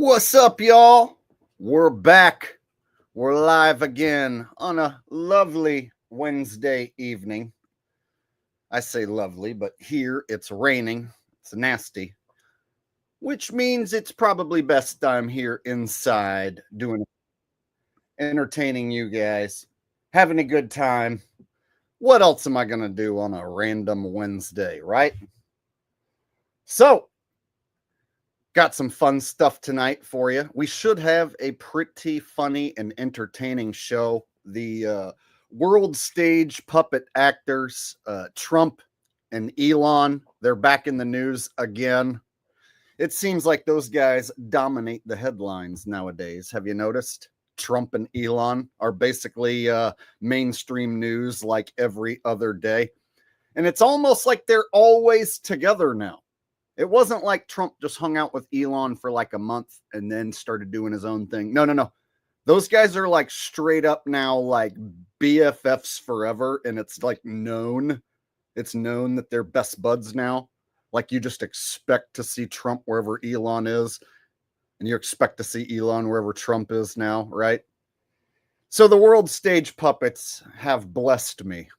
What's up, y'all? We're back. We're live again on a lovely Wednesday evening. I say lovely, but here it's raining. It's nasty, which means it's probably best I'm here inside doing entertaining you guys, having a good time. What else am I going to do on a random Wednesday, right? So, got some fun stuff tonight for you. We should have a pretty funny and entertaining show. The world stage puppet actors, Trump and Elon, they're back in the news again. It seems like those guys dominate the headlines nowadays. Have you noticed? Trump and Elon are basically mainstream news like every other day. And it's almost like they're always together now. It wasn't like Trump just hung out with Elon for like a month and then started doing his own thing. No. Those guys are like straight up now like BFFs forever. And it's like known. It's known that they're best buds now. Like you just expect to see Trump wherever Elon is. And you expect to see Elon wherever Trump is now, right? So the world stage puppets have blessed me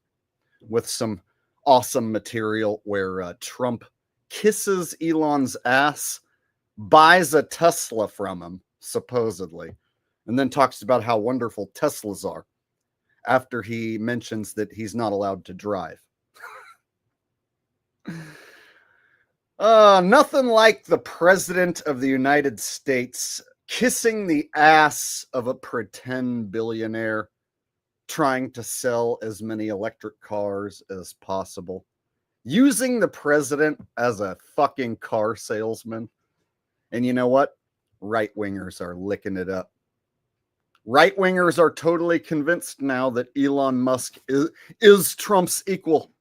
with some awesome material where Trump kisses Elon's ass, buys a Tesla from him, supposedly, and then talks about how wonderful Teslas are after he mentions that he's not allowed to drive. Nothing like the president of the United States kissing the ass of a pretend billionaire trying to sell as many electric cars as possible. Using the president as a fucking car salesman. And you know what? Right-wingers are licking it up. Right-wingers are totally convinced now that Elon Musk is Trump's equal.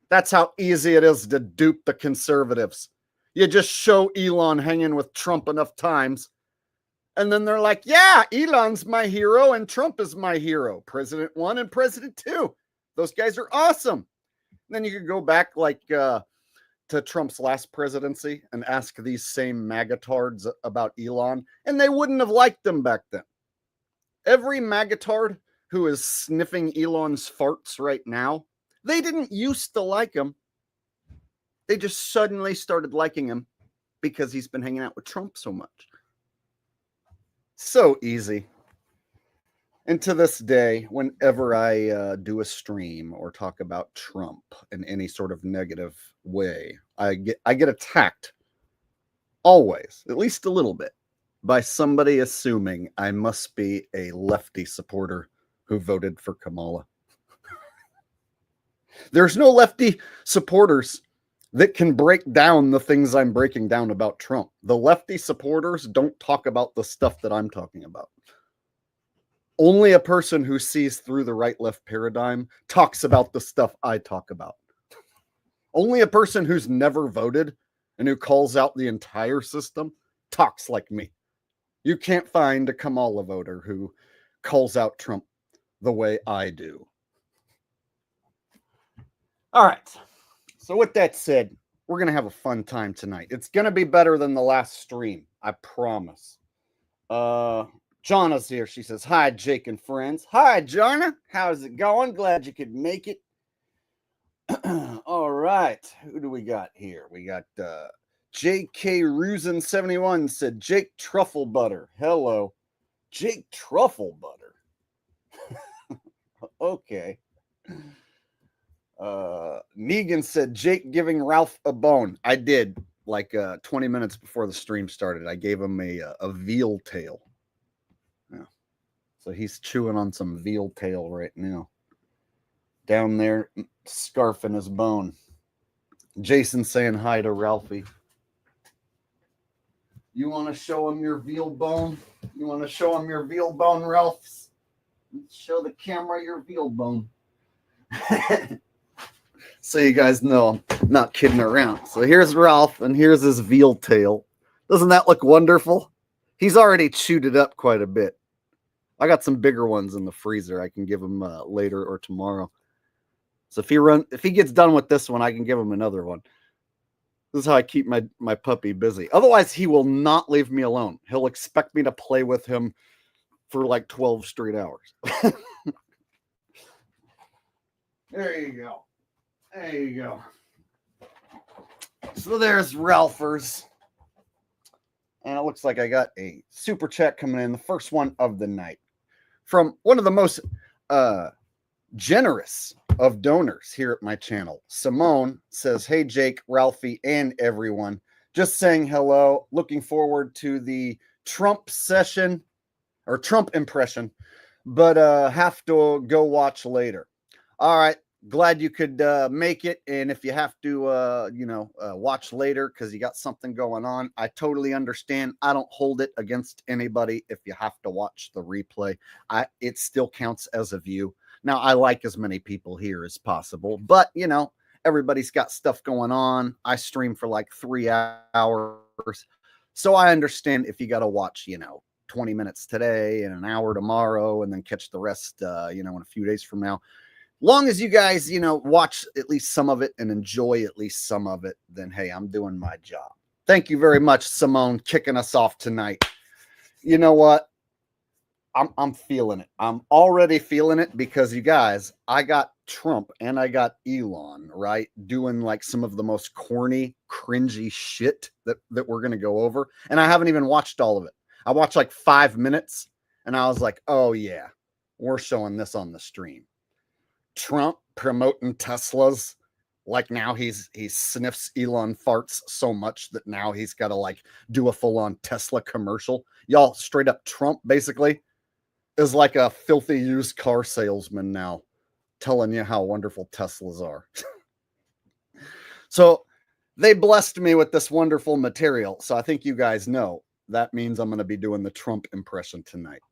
That's how easy it is to dupe the conservatives. You just show Elon hanging with Trump enough times, and then they're like, yeah, Elon's my hero and Trump is my hero. President 1 and President 2. Those guys are awesome. Then you could go back like to Trump's last presidency and ask these same magatards about Elon, and they wouldn't have liked him back then. Every magatard who is sniffing Elon's farts right now, they didn't used to like him. They just suddenly started liking him because he's been hanging out with Trump so much. So easy. And to this day, whenever I do a stream or talk about Trump in any sort of negative way, I get attacked always, at least a little bit, by somebody assuming I must be a lefty supporter who voted for Kamala. There's no lefty supporters that can break down the things I'm breaking down about Trump. The lefty supporters don't talk about the stuff that I'm talking about. Only a person who sees through the right-left paradigm talks about the stuff I talk about. Only a person who's never voted and who calls out the entire system talks like me. You can't find a Kamala voter who calls out Trump the way I do. All right. So with that said, we're going to have a fun time tonight. It's going to be better than the last stream. I promise. Jana's here. She says, hi, Jake and friends. Hi, Jana. How's it going? Glad you could make it. All right. Who do we got here? We got J.K. Rusin 71 said, Jake Truffle Butter. Hello. Jake Truffle Butter. Okay. Negan said, Jake giving Ralph a bone. I did, like 20 minutes before the stream started. I gave him a veal tail. Yeah. So he's chewing on some veal tail right now. Down there, scarfing his bone. Jason saying hi to Ralphie. You want to show him your veal bone? You want to show him your veal bone, Ralph? Show the camera your veal bone. So you guys know I'm not kidding around. So here's Ralph, and here's his veal tail. Doesn't that look wonderful? He's already chewed it up quite a bit. I got some bigger ones in the freezer. I can give him later or tomorrow. So if he gets done with this one, I can give him another one. This is how I keep my puppy busy. Otherwise, he will not leave me alone. He'll expect me to play with him for like 12 straight hours. There you go. There you go. So there's Ralphers. And it looks like I got a super chat coming in, the first one of the night, from one of the most generous of donors here at my channel. Simone says, "Hey Jake, Ralphie, and everyone. Just saying hello. Looking forward to the Trump session or Trump impression, but have to go watch later." All right. Glad you could make it. And if you have to, watch later because you got something going on, I totally understand. I don't hold it against anybody if you have to watch the replay. It still counts as a view. Now, I like as many people here as possible, but, everybody's got stuff going on. I stream for like 3 hours. So I understand if you got to watch, 20 minutes today and an hour tomorrow and then catch the rest, in a few days from now. Long as you guys, watch at least some of it and enjoy at least some of it, then, hey, I'm doing my job. Thank you very much, Simone, kicking us off tonight. You know what? I'm feeling it. I'm already feeling it because, you guys, I got Trump and I got Elon, right, doing like some of the most corny, cringy shit that we're going to go over. And I haven't even watched all of it. I watched like 5 minutes and I was like, oh, yeah, we're showing this on the stream. Trump promoting Teslas, like now he sniffs Elon farts so much that now he's got to like do a full-on Tesla commercial. Y'all, straight up Trump basically is like a filthy used car salesman now, telling you how wonderful Teslas are. So they blessed me with this wonderful material. So I think you guys know that means I'm going to be doing the Trump impression tonight.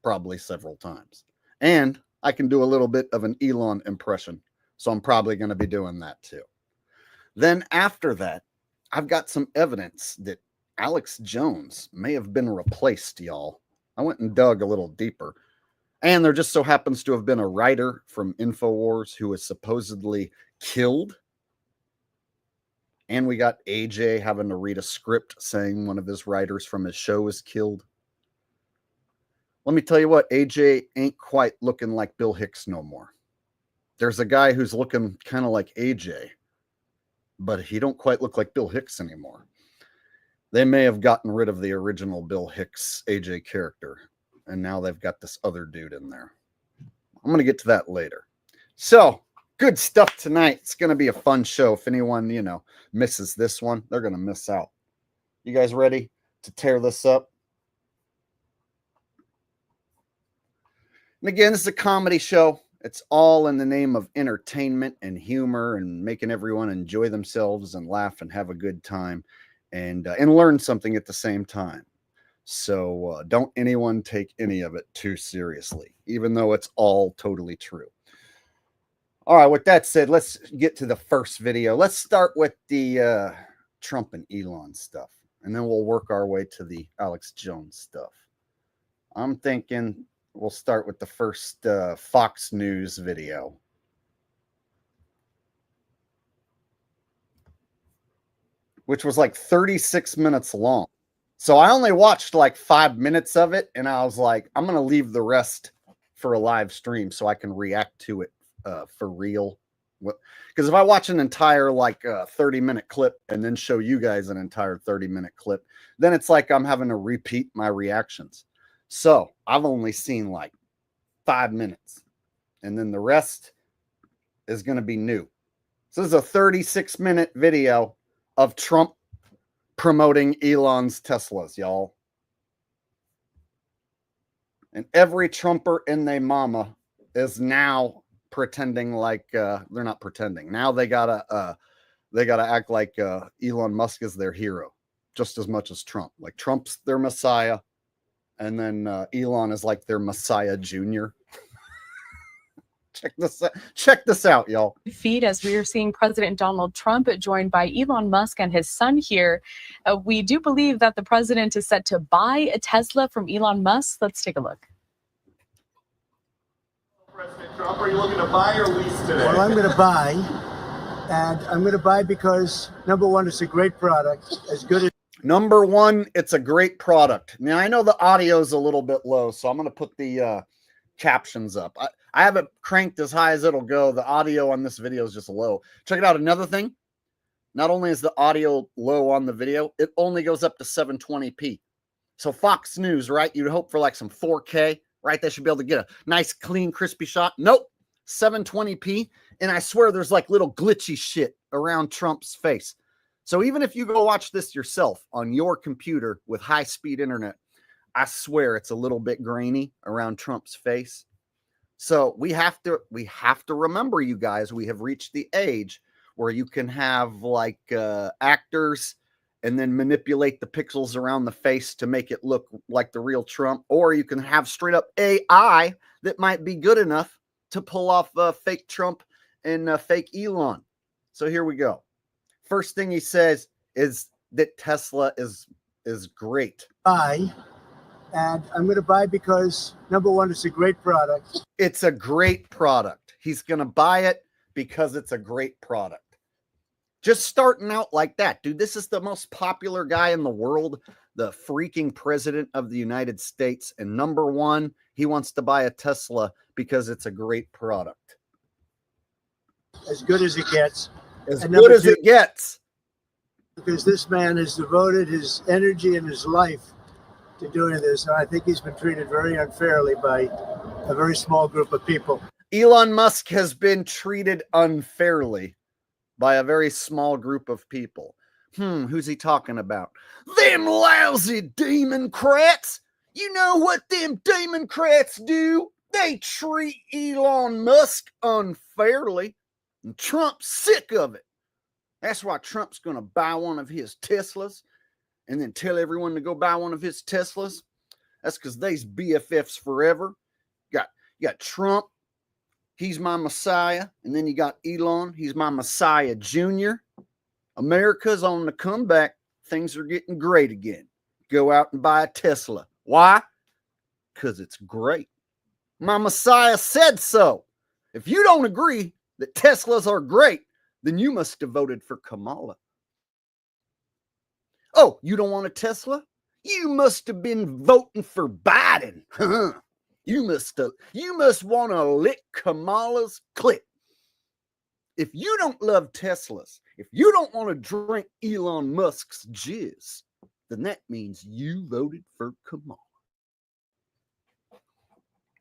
Probably several times. And I can do a little bit of an Elon impression. So I'm probably going to be doing that too. Then after that, I've got some evidence that Alex Jones may have been replaced, y'all. I went and dug a little deeper. And there just so happens to have been a writer from InfoWars who was supposedly killed. And we got AJ having to read a script saying one of his writers from his show was killed. Let me tell you what, AJ ain't quite looking like Bill Hicks no more. There's a guy who's looking kind of like AJ, but he don't quite look like Bill Hicks anymore. They may have gotten rid of the original Bill Hicks AJ character, and now they've got this other dude in there. I'm going to get to that later. So, good stuff tonight. It's going to be a fun show. If anyone, misses this one, they're going to miss out. You guys ready to tear this up? And again, this is a comedy show. It's all in the name of entertainment and humor and making everyone enjoy themselves and laugh and have a good time and learn something at the same time. So don't anyone take any of it too seriously, even though it's all totally true. All right, with that said, let's get to the first video. Let's start with the Trump and Elon stuff, and then we'll work our way to the Alex Jones stuff. I'm thinking we'll start with the first Fox News video. Which was like 36 minutes long. So I only watched like 5 minutes of it, and I was like, I'm going to leave the rest for a live stream so I can react to it for real. Because if I watch an entire like 30-minute clip and then show you guys an entire 30-minute clip, then it's like I'm having to repeat my reactions. So I've only seen like 5 minutes, and then the rest is going to be new. So this is a 36-minute video of Trump promoting Elon's Teslas, y'all. And every Trumper and they mama is now pretending like they're not pretending. Now they gotta act like Elon Musk is their hero just as much as Trump. Like Trump's their messiah, and then Elon is like their Messiah Junior. Check this out, y'all. Feed as we are seeing President Donald Trump joined by Elon Musk and his son here. We do believe that the president is set to buy a Tesla from Elon Musk. Let's take a look. President Trump, are you looking to buy or lease today? Well, I'm going to buy. And I'm going to buy because, number one, it's a great product, as good as... Number one, it's a great product. Now, I know the audio is a little bit low, so I'm going to put the captions up. I have it cranked as high as it'll go. The audio on this video is just low. Check it out. Another thing, not only is the audio low on the video, it only goes up to 720p. So Fox News, right? You'd hope for like some 4K, right? They should be able to get a nice, clean, crispy shot. Nope, 720p. And I swear there's like little glitchy shit around Trump's face. So even if you go watch this yourself on your computer with high-speed internet, I swear it's a little bit grainy around Trump's face. So we have to remember, you guys, we have reached the age where you can have like actors and then manipulate the pixels around the face to make it look like the real Trump, or you can have straight up AI that might be good enough to pull off fake Trump and fake Elon. So here we go. First thing he says is that Tesla is great. Buy, and I'm going to buy because, number one, it's a great product. It's a great product. He's going to buy it because it's a great product. Just starting out like that, dude. This is the most popular guy in the world, the freaking president of the United States. And number one, he wants to buy a Tesla because it's a great product. As good as it gets. As good as it gets. Because this man has devoted his energy and his life to doing this. And I think he's been treated very unfairly by a very small group of people. Elon Musk has been treated unfairly by a very small group of people. Who's he talking about? Them lousy Democrats. You know what them Democrats do? They treat Elon Musk unfairly. And Trump's sick of it. That's why Trump's going to buy one of his Teslas and then tell everyone to go buy one of his Teslas. That's because they's BFFs forever. You got Trump. He's my Messiah. And then you got Elon. He's my Messiah Jr. America's on the comeback. Things are getting great again. Go out and buy a Tesla. Why? Because it's great. My Messiah said so. If you don't agree that Teslas are great, then you must have voted for Kamala. Oh, you don't want a Tesla? You must have been voting for Biden. You must want to lick Kamala's clit. If you don't love Teslas, if you don't want to drink Elon Musk's jizz, then that means you voted for Kamala.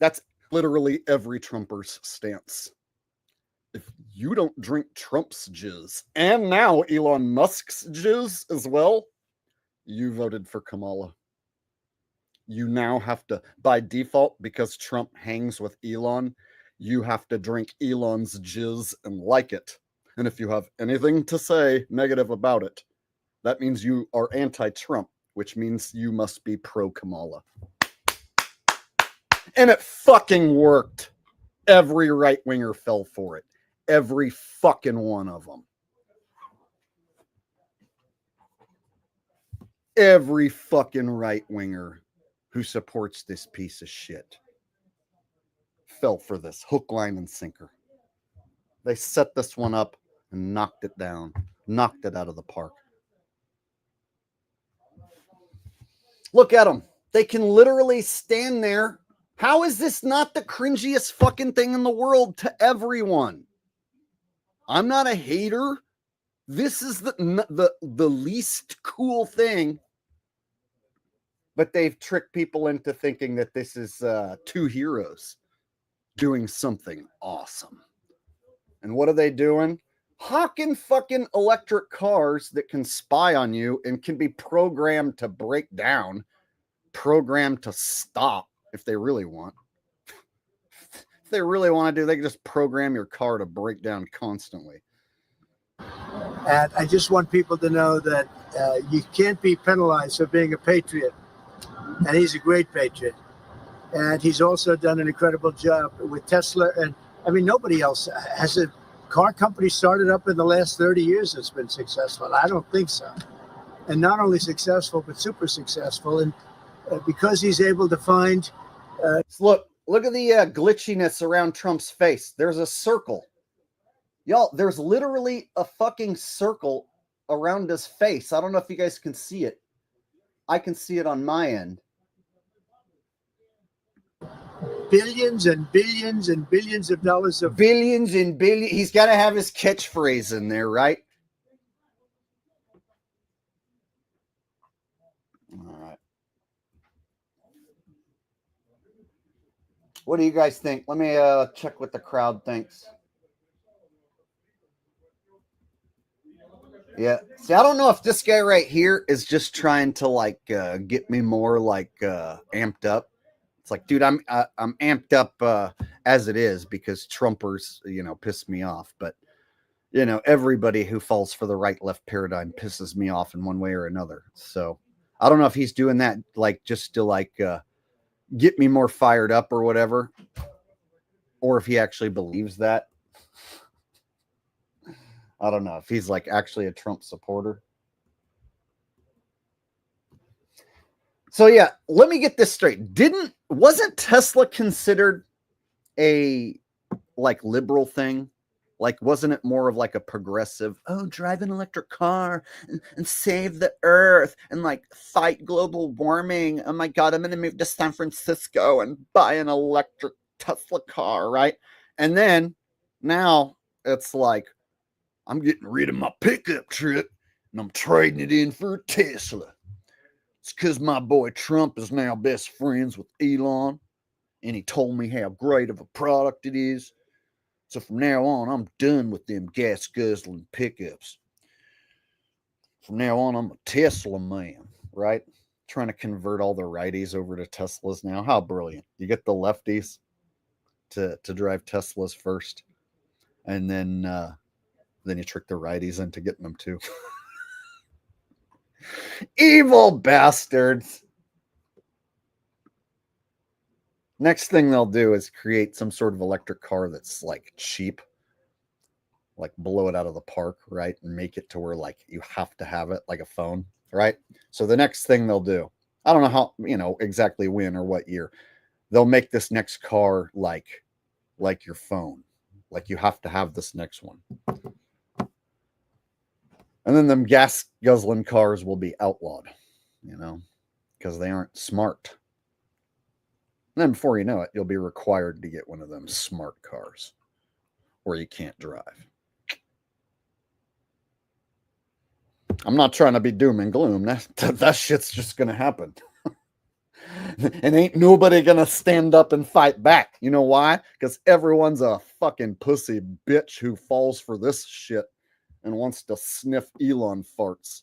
That's literally every Trumper's stance. If you don't drink Trump's jizz, and now Elon Musk's jizz as well, you voted for Kamala. You now have to, by default, because Trump hangs with Elon, you have to drink Elon's jizz and like it. And if you have anything to say negative about it, that means you are anti-Trump, which means you must be pro-Kamala. And it fucking worked. Every right-winger fell for it. Every fucking one of them. Every fucking right-winger who supports this piece of shit fell for this hook, line, and sinker. They set this one up and knocked it down, knocked it out of the park. Look at them. They can literally stand there. How is this not the cringiest fucking thing in the world to everyone? I'm not a hater. This is the least cool thing. But they've tricked people into thinking that this is two heroes doing something awesome. And what are they doing? Hawking fucking electric cars that can spy on you and can be programmed to break down, programmed to stop if they really want. If they really want to do, they can just program your car to break down constantly. And I just want people to know that you can't be penalized for being a patriot. And he's a great patriot. And he's also done an incredible job with Tesla. And I mean, nobody else has a car company started up in the last 30 years that's been successful. I don't think so. And not only successful, but super successful. And because he's able to find... Look at the glitchiness around Trump's face. There's a circle. Y'all, there's literally a fucking circle around his face. I don't know if you guys can see it. I can see it on my end. Billions and billions and billions of dollars of billions and billions. He's got to have his catchphrase in there, right? All right. What do you guys think? Let me check what the crowd thinks. Yeah. See, I don't know if this guy right here is just trying to like get me more like amped up. It's like, dude, I'm amped up as it is because Trumpers, piss me off. But everybody who falls for the right-left paradigm pisses me off in one way or another. So I don't know if he's doing that like just to like get me more fired up or whatever, or if he actually believes that. I don't know if he's like actually a Trump supporter. So yeah, let me get this straight. Wasn't Tesla considered a like liberal thing? Like, wasn't it more of like a progressive, drive an electric car and save the earth and like fight global warming? Oh my God, I'm going to move to San Francisco and buy an electric Tesla car, right? And then now it's like, I'm getting rid of my pickup truck and I'm trading it in for a Tesla. It's because my boy Trump is now best friends with Elon and he told me how great of a product it is. So from now on, I'm done with them gas guzzling pickups. From now on, I'm a Tesla man, right? Trying to convert all the righties over to Teslas now. How brilliant. You get the lefties to drive Teslas first, and then you trick the righties into getting them too. Evil bastards. Next thing they'll do is create some sort of electric car that's like cheap, like blow it out of the park, right? And make it to where like you have to have it like a phone, right? So the next thing they'll do, I don't know how, exactly when or what year, they'll make this next car like your phone. Like you have to have this next one. And then them gas guzzling cars will be outlawed, because they aren't smart. And then before you know it, you'll be required to get one of them smart cars or you can't drive. I'm not trying to be doom and gloom. That shit's just going to happen. And ain't nobody going to stand up and fight back. You know why? Because everyone's a fucking pussy bitch who falls for this shit and wants to sniff Elon farts.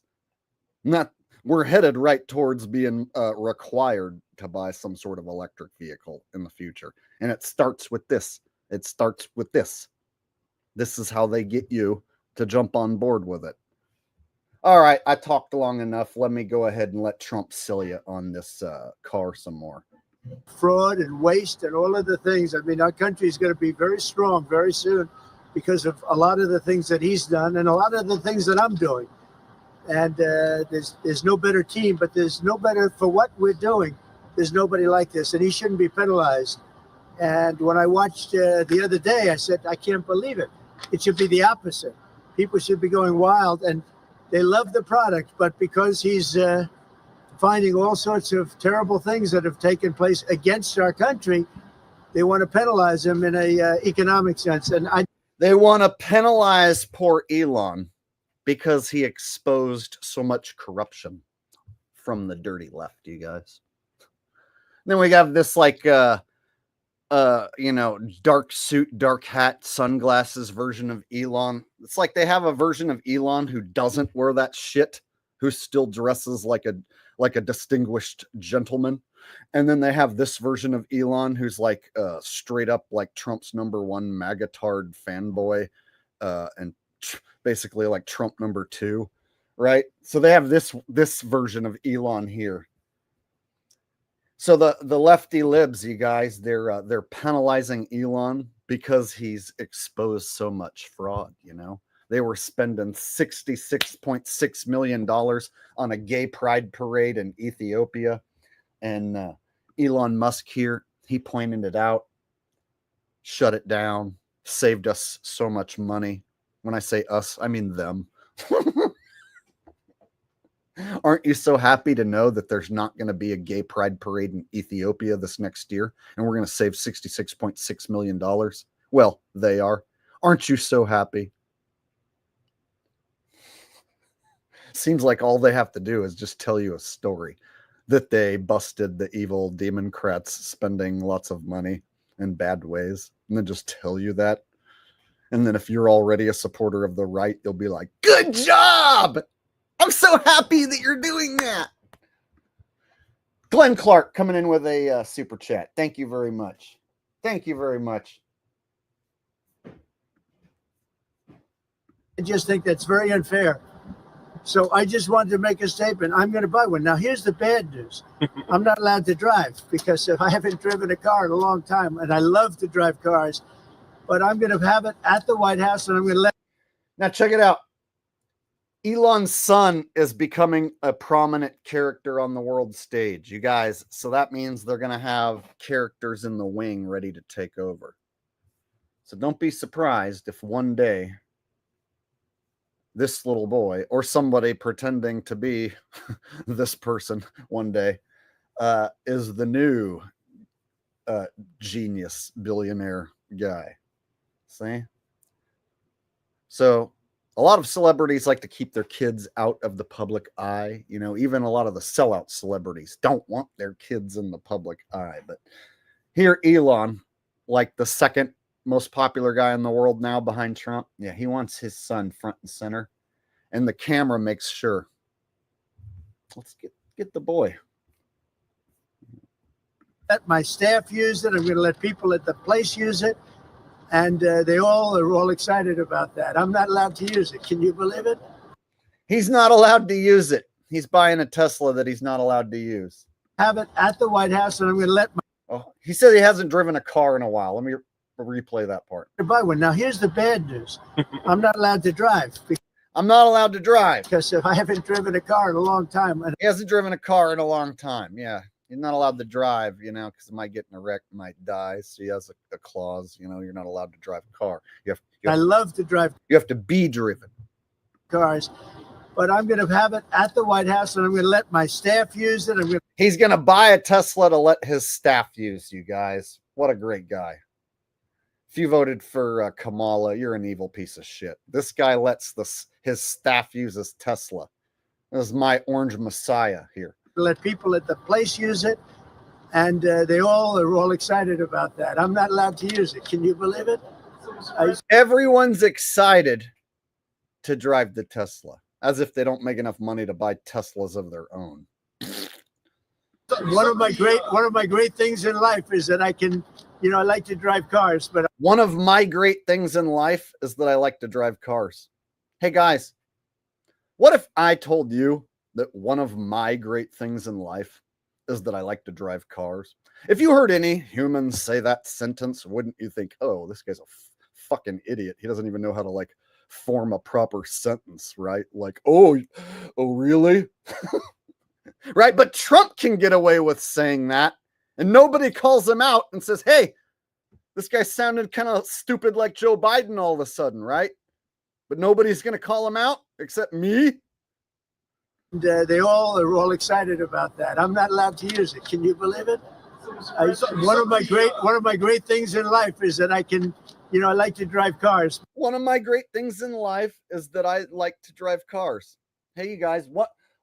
We're headed right towards being required to buy some sort of electric vehicle in the future. And it starts with this. This is how they get you to jump on board with it. All right, I talked long enough. Let me go ahead and let Trump sell you on this car some more. Fraud and waste and all of the things. I mean, our country is going to be very strong very soon because of a lot of the things that he's done and a lot of the things that I'm doing. And there's no better team, but there's no better for what we're doing. There's nobody like this, and he shouldn't be penalized. And when I watched the other day, I said, I can't believe it. It should be the opposite. People should be going wild, and they love the product, but because he's finding all sorts of terrible things that have taken place against our country, they want to penalize him in a economic sense. And they want to penalize poor Elon because he exposed so much corruption from the dirty left, you guys. Then we have this like dark suit, dark hat, sunglasses version of Elon. It's like they have a version of Elon who doesn't wear that shit, who still dresses like a distinguished gentleman. And then they have this version of Elon who's like straight up like Trump's #1 magatard fanboy and basically like Trump #2, right? So they have this version of Elon here. So the lefty libs, you guys, they're penalizing Elon because he's exposed so much fraud. They were spending $66.6 million on a gay pride parade in Ethiopia, and Elon Musk here, he pointed it out, shut it down, saved us so much money. When I say us, I mean them. Aren't you so happy to know that there's not going to be a gay pride parade in Ethiopia this next year, and we're going to save $66.6 million? Well, they are. Aren't you so happy? Seems like all they have to do is just tell you a story that they busted the evil Democrats spending lots of money in bad ways, and then just tell you that. And then if you're already a supporter of the right, you'll be like, good job! I'm so happy that you're doing that. Glenn Clark coming in with a super chat. Thank you very much. Thank you very much. I just think that's very unfair. So I just wanted to make a statement. I'm going to buy one. Now, here's the bad news. I'm not allowed to drive because I haven't driven a car in a long time, and I love to drive cars. But I'm going to have it at the White House, and I'm going to let... Now, check it out. Elon's son is becoming a prominent character on the world stage, you guys. So that means they're going to have characters in the wing ready to take over. So don't be surprised if one day this little boy or somebody pretending to be this person one day is the new genius billionaire guy. See? So a lot of celebrities like to keep their kids out of the public eye. You know, even a lot of the sellout celebrities don't want their kids in the public eye. But here, Elon, like the second most popular guy in the world now behind Trump, yeah, he wants his son front and center. And the camera makes sure. Let's get the boy. Let my staff use it. I'm going to let people at the place use it. And they all are all excited about that. I'm not allowed to use it. Can you believe it? He's not allowed to use it. He's buying a Tesla that he's not allowed to use. Have it at the White House, and I'm going to let my... Oh, he said he hasn't driven a car in a while. Let me replay that part. buy one. Now, here's the bad news. I'm not allowed to drive. I'm not allowed to drive. Because I haven't driven a car in a long time. And he hasn't driven a car in a long time. Yeah. You're not allowed to drive, you know, because it might get in a wreck, might die. So he has a clause, you know, you're not allowed to drive a car. I love to drive. You have to be driven. Cars. But I'm going to have it at the White House, and I'm going to let my staff use it. He's going to buy a Tesla to let his staff use, you guys. What a great guy. If you voted for Kamala, you're an evil piece of shit. This guy lets his staff use his Tesla. This is my orange messiah here. Let people at the place use it, and they all are all excited about that. I'm not allowed to use it. Can you believe it? Everyone's excited to drive the Tesla, as if they don't make enough money to buy Teslas of their own. One of my great things in life is that I can, you know, I like to drive cars. But one of my great things in life is that I like to drive cars. Hey guys, what if I told you that one of my great things in life is that I like to drive cars? If you heard any humans say that sentence, wouldn't you think, oh, this guy's a fucking idiot. He doesn't even know how to like form a proper sentence, right? Like, oh really? Right? But Trump can get away with saying that, and nobody calls him out and says, hey, this guy sounded kind of stupid like Joe Biden all of a sudden, right? But nobody's going to call him out except me. And they all are all excited about that. I'm not allowed to use it. Can you believe it? One of my great things in life is that I can, you know, I like to drive cars. One of my great things in life is that I like to drive cars. Hey, you guys,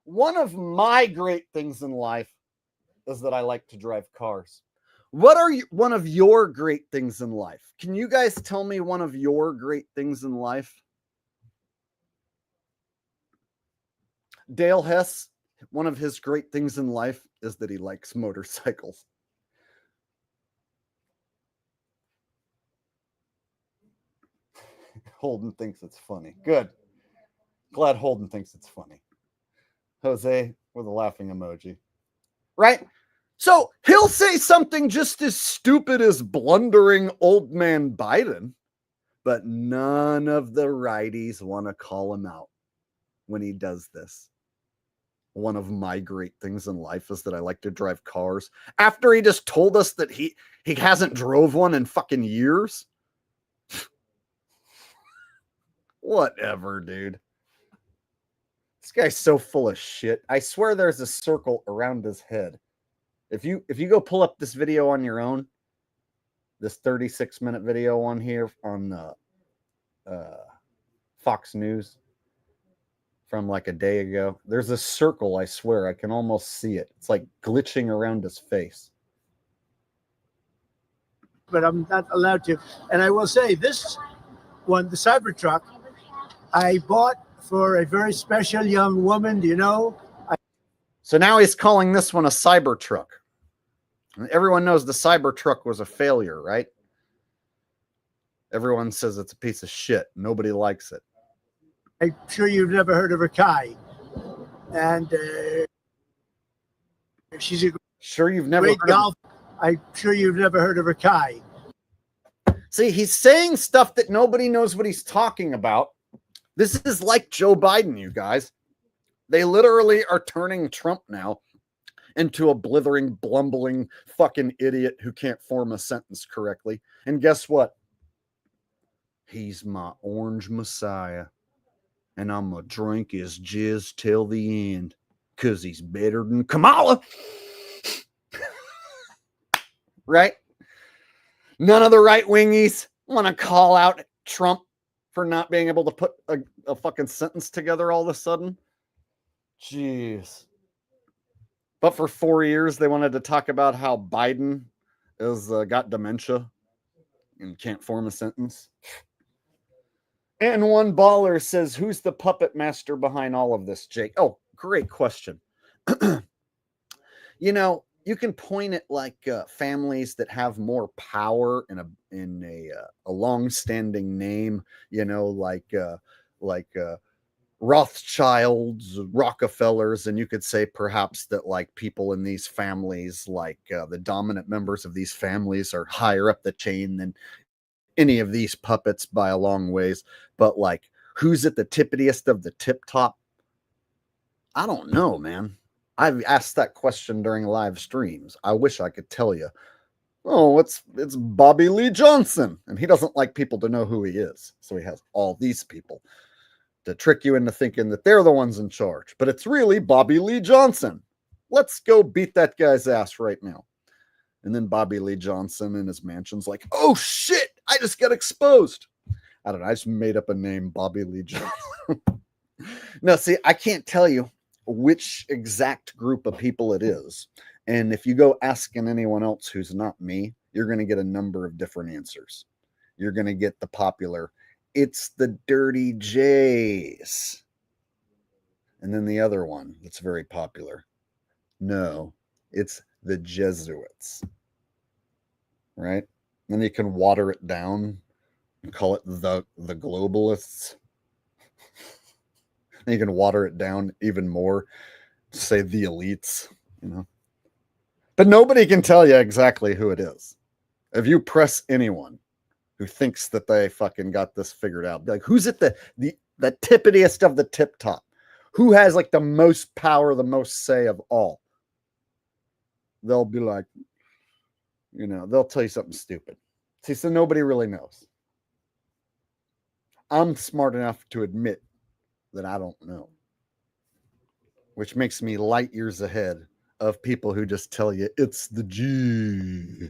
one of my great things in life is that I like to drive cars. What are one of your great things in life? Can you guys tell me one of your great things in life? Dale Hess, one of his great things in life is that he likes motorcycles. Holden thinks it's funny. Good. Glad Holden thinks it's funny. Jose with a laughing emoji. Right? So he'll say something just as stupid as blundering old man Biden, but none of the righties want to call him out when he does this. One of my great things in life is that I like to drive cars. After he just told us that he hasn't drove one in fucking years. Whatever, dude. This guy's so full of shit. I swear there's a circle around his head. If you go pull up this video on your own, this 36-minute video on here on Fox News from like a day ago, there's a circle, I swear. I can almost see it. It's like glitching around his face. But I'm not allowed to. And I will say this one, the Cybertruck, I bought for a very special young woman. Do you know? So now he's calling this one a Cybertruck. Everyone knows the Cybertruck was a failure, right? Everyone says it's a piece of shit. Nobody likes it. I'm sure you've never heard of her, Kai. And she's a Sure you've never great heard of golf. I'm sure you've never heard of her, Kai. See, he's saying stuff that nobody knows what he's talking about. This is like Joe Biden, you guys. They literally are turning Trump now into a blithering, blumbling fucking idiot who can't form a sentence correctly. And guess what? He's my orange messiah. And I'm going to drink his jizz till the end. Because he's better than Kamala. Right? None of the right wingies want to call out Trump for not being able to put a fucking sentence together all of a sudden. Jeez. But for 4 years, they wanted to talk about how Biden is got dementia and can't form a sentence. And one baller says, who's the puppet master behind all of this, Jake? Oh, great question. You know, you can point at like families that have more power in a long-standing name, you know, like Rothschilds, Rockefellers, and you could say perhaps that like people in these families, like the dominant members of these families are higher up the chain than any of these puppets by a long ways. But like, who's at the tippitiest of the tip top? I don't know, man. I've asked that question during live streams. I wish I could tell you. Oh, it's Bobby Lee Johnson. And he doesn't like people to know who he is. So he has all these people to trick you into thinking that they're the ones in charge. But it's really Bobby Lee Johnson. Let's go beat that guy's ass right now. And then Bobby Lee Johnson in his mansion's like, oh shit, I just got exposed. I don't know. I just made up a name, Bobby Lee Johnson. No, see, I can't tell you which exact group of people it is. And if you go asking anyone else who's not me, you're going to get a number of different answers. You're going to get the popular, it's the Dirty J's. And then the other one that's very popular. No, it's the Jesuits. Right? Then you can water it down and call it the globalists. And you can water it down even more, say the elites, you know. But nobody can tell you exactly who it is. If you press anyone who thinks that they fucking got this figured out, be like, who's at the tippitiest of the tip top? Who has like the most power, the most say of all? They'll be like, you know, they'll tell you something stupid. See, so nobody really knows. I'm smart enough to admit that I don't know, which makes me light years ahead of people who just tell you it's the G.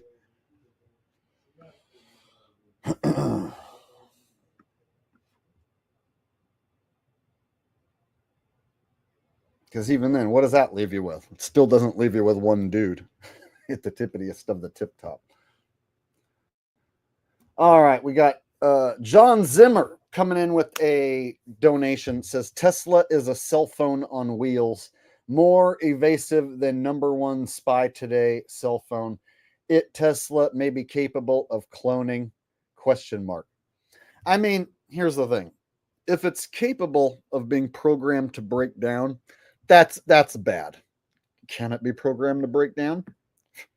Because even then, what does that leave you with? It still doesn't leave you with one dude at the tippitiest of the tip top. All right, we got John Zimmer coming in with a donation. Says Tesla is a cell phone on wheels, more evasive than #1 spy today cell phone. Tesla may be capable of cloning? ? I mean, here's the thing. If it's capable of being programmed to break down, that's bad. Can it be programmed to break down?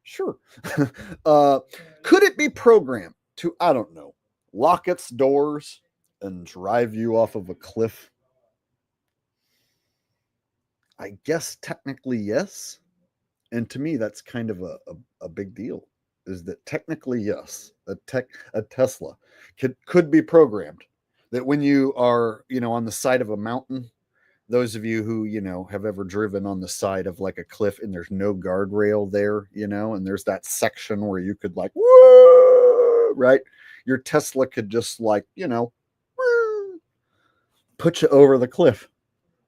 Sure. Could it be programmed to, I don't know, lock its doors and drive you off of a cliff? I guess technically yes. And to me, that's kind of a big deal, is that technically yes, a Tesla could be programmed that when you are, on the side of a mountain, those of you who, have ever driven on the side of like a cliff and there's no guardrail there, and there's that section where you could like, whoa, right? Your Tesla could just like, put you over the cliff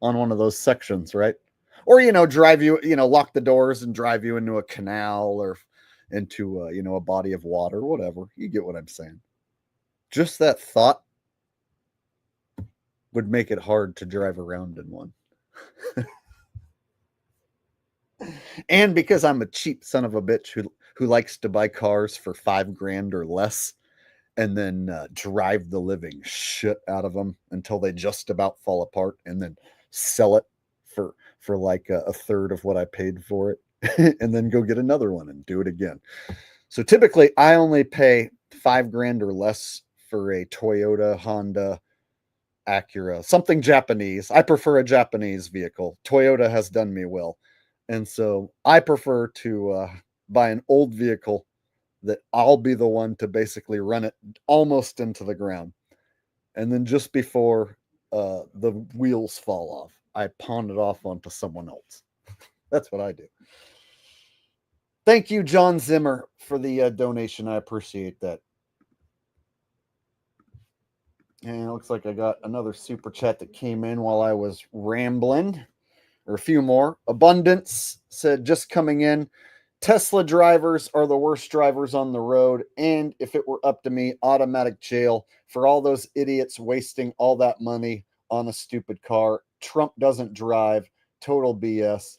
on one of those sections, right? Or, drive you, lock the doors and drive you into a canal or into, a body of water, whatever. You get what I'm saying. Just that thought would make it hard to drive around in one. And because I'm a cheap son of a bitch who likes to buy cars for $5,000 or less and then drive the living shit out of them until they just about fall apart and then sell it for like a third of what I paid for it and then go get another one and do it again. So typically I only pay $5,000 or less for a Toyota, Honda, Acura, something Japanese. I prefer a Japanese vehicle. Toyota has done me well. And so I prefer to buy an old vehicle that I'll be the one to basically run it almost into the ground. And then just before the wheels fall off, I pawn it off onto someone else. That's what I do. Thank you, John Zimmer, for the donation. I appreciate that. And it looks like I got another super chat that came in while I was rambling, or a few more. Abundance said, just coming in, Tesla drivers are the worst drivers on the road. And if it were up to me, automatic jail for all those idiots wasting all that money on a stupid car. Trump doesn't drive. Total BS.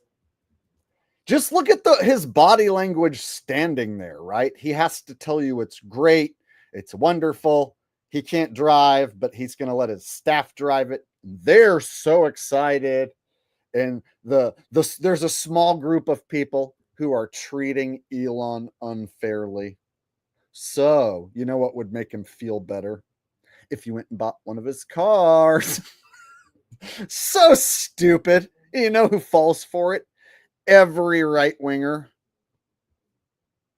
Just look at his body language standing there, right? He has to tell you it's great. It's wonderful. He can't drive, but he's going to let his staff drive it. They're so excited. And there's a small group of people who are treating Elon unfairly. So, you know what would make him feel better? If you went and bought one of his cars. So stupid. You know who falls for it? Every right-winger.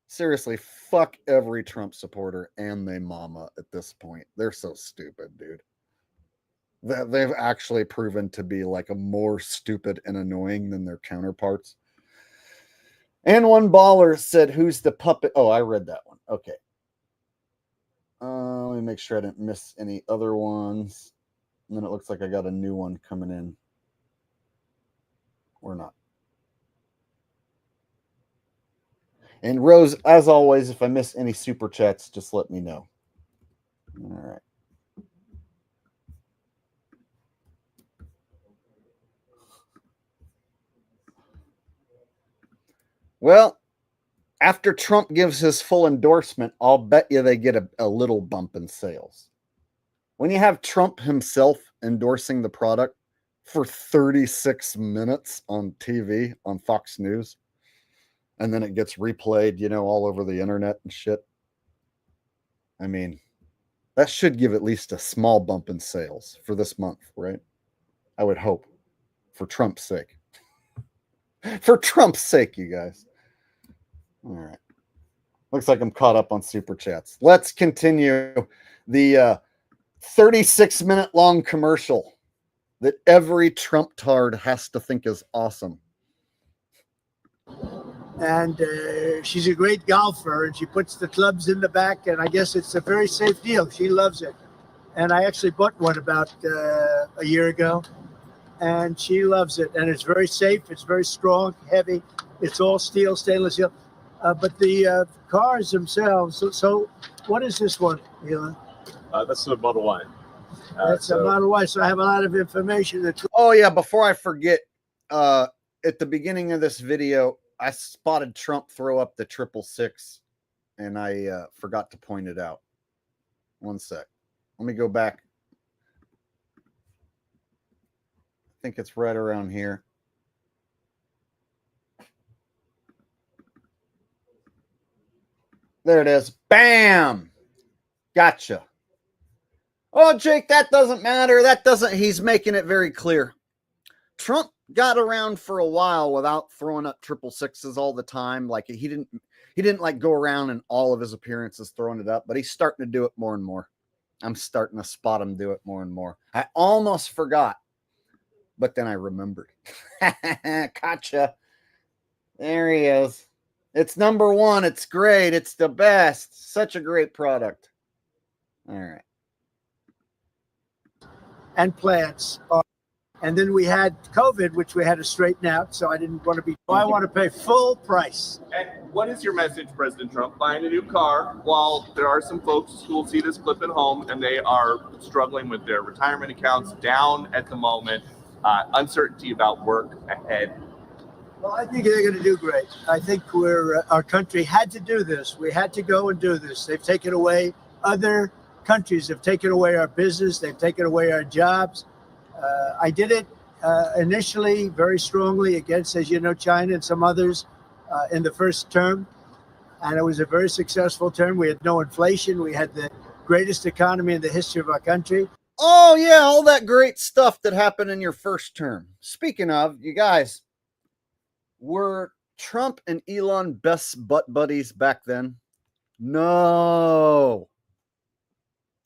Seriously, fuck every Trump supporter and their mama at this point. They're so stupid, dude. They've actually proven to be like a more stupid and annoying than their counterparts. And one baller said, who's the puppet? Oh, I read that one. Okay. Let me make sure I didn't miss any other ones. And then it looks like I got a new one coming in. Or not. And Rose, as always, if I miss any super chats, just let me know. All right. Well, after Trump gives his full endorsement, I'll bet you they get a little bump in sales. When you have Trump himself endorsing the product for 36 minutes on TV, on Fox News, and then it gets replayed, all over the internet and shit. I mean, that should give at least a small bump in sales for this month, right? I would hope. For Trump's sake. For Trump's sake, you guys. All right. Looks like I'm caught up on super chats. Let's continue the 36-minute long commercial that every Trump tard has to think is awesome. And she's a great golfer, and she puts the clubs in the back, and I guess it's a very safe deal. She loves it. And I actually bought one about a year ago, and she loves it. And it's very safe. It's very strong, heavy. It's all steel, stainless steel. But the cars themselves, so what is this one, Elon? That's a Model Y. That's a Model Y, so I have a lot of information. Oh, yeah, before I forget, at the beginning of this video, I spotted Trump throw up the 666, and I forgot to point it out. One sec. Let me go back. I think it's right around here. There it is. Bam! Gotcha. Oh, Jake, that doesn't matter. He's making it very clear. Trump got around for a while without throwing up 666s all the time. Like he didn't like go around in all of his appearances throwing it up, but he's starting to do it more and more. I'm starting to spot him do it more and more. I almost forgot, but then I remembered. Gotcha. There he is. It's number one. It's great. It's the best. Such a great product. All right. And plants. And then we had COVID, which we had to straighten out. So I didn't want to be, I want to pay full price. And what is your message, President Trump? Buying a new car, while there are some folks who will see this clip at home and they are struggling with their retirement accounts down at the moment, uncertainty about work ahead. Well, I think they're going to do great. I think our country had to do this. We had to go and do this. They've taken away, other countries have taken away our business. They've taken away our jobs. I did it initially very strongly against, as you know, China and some others in the first term. And it was a very successful term. We had no inflation. We had the greatest economy in the history of our country. Oh, yeah, all that great stuff that happened in your first term. Speaking of, you guys, were Trump and Elon best butt buddies back then? No.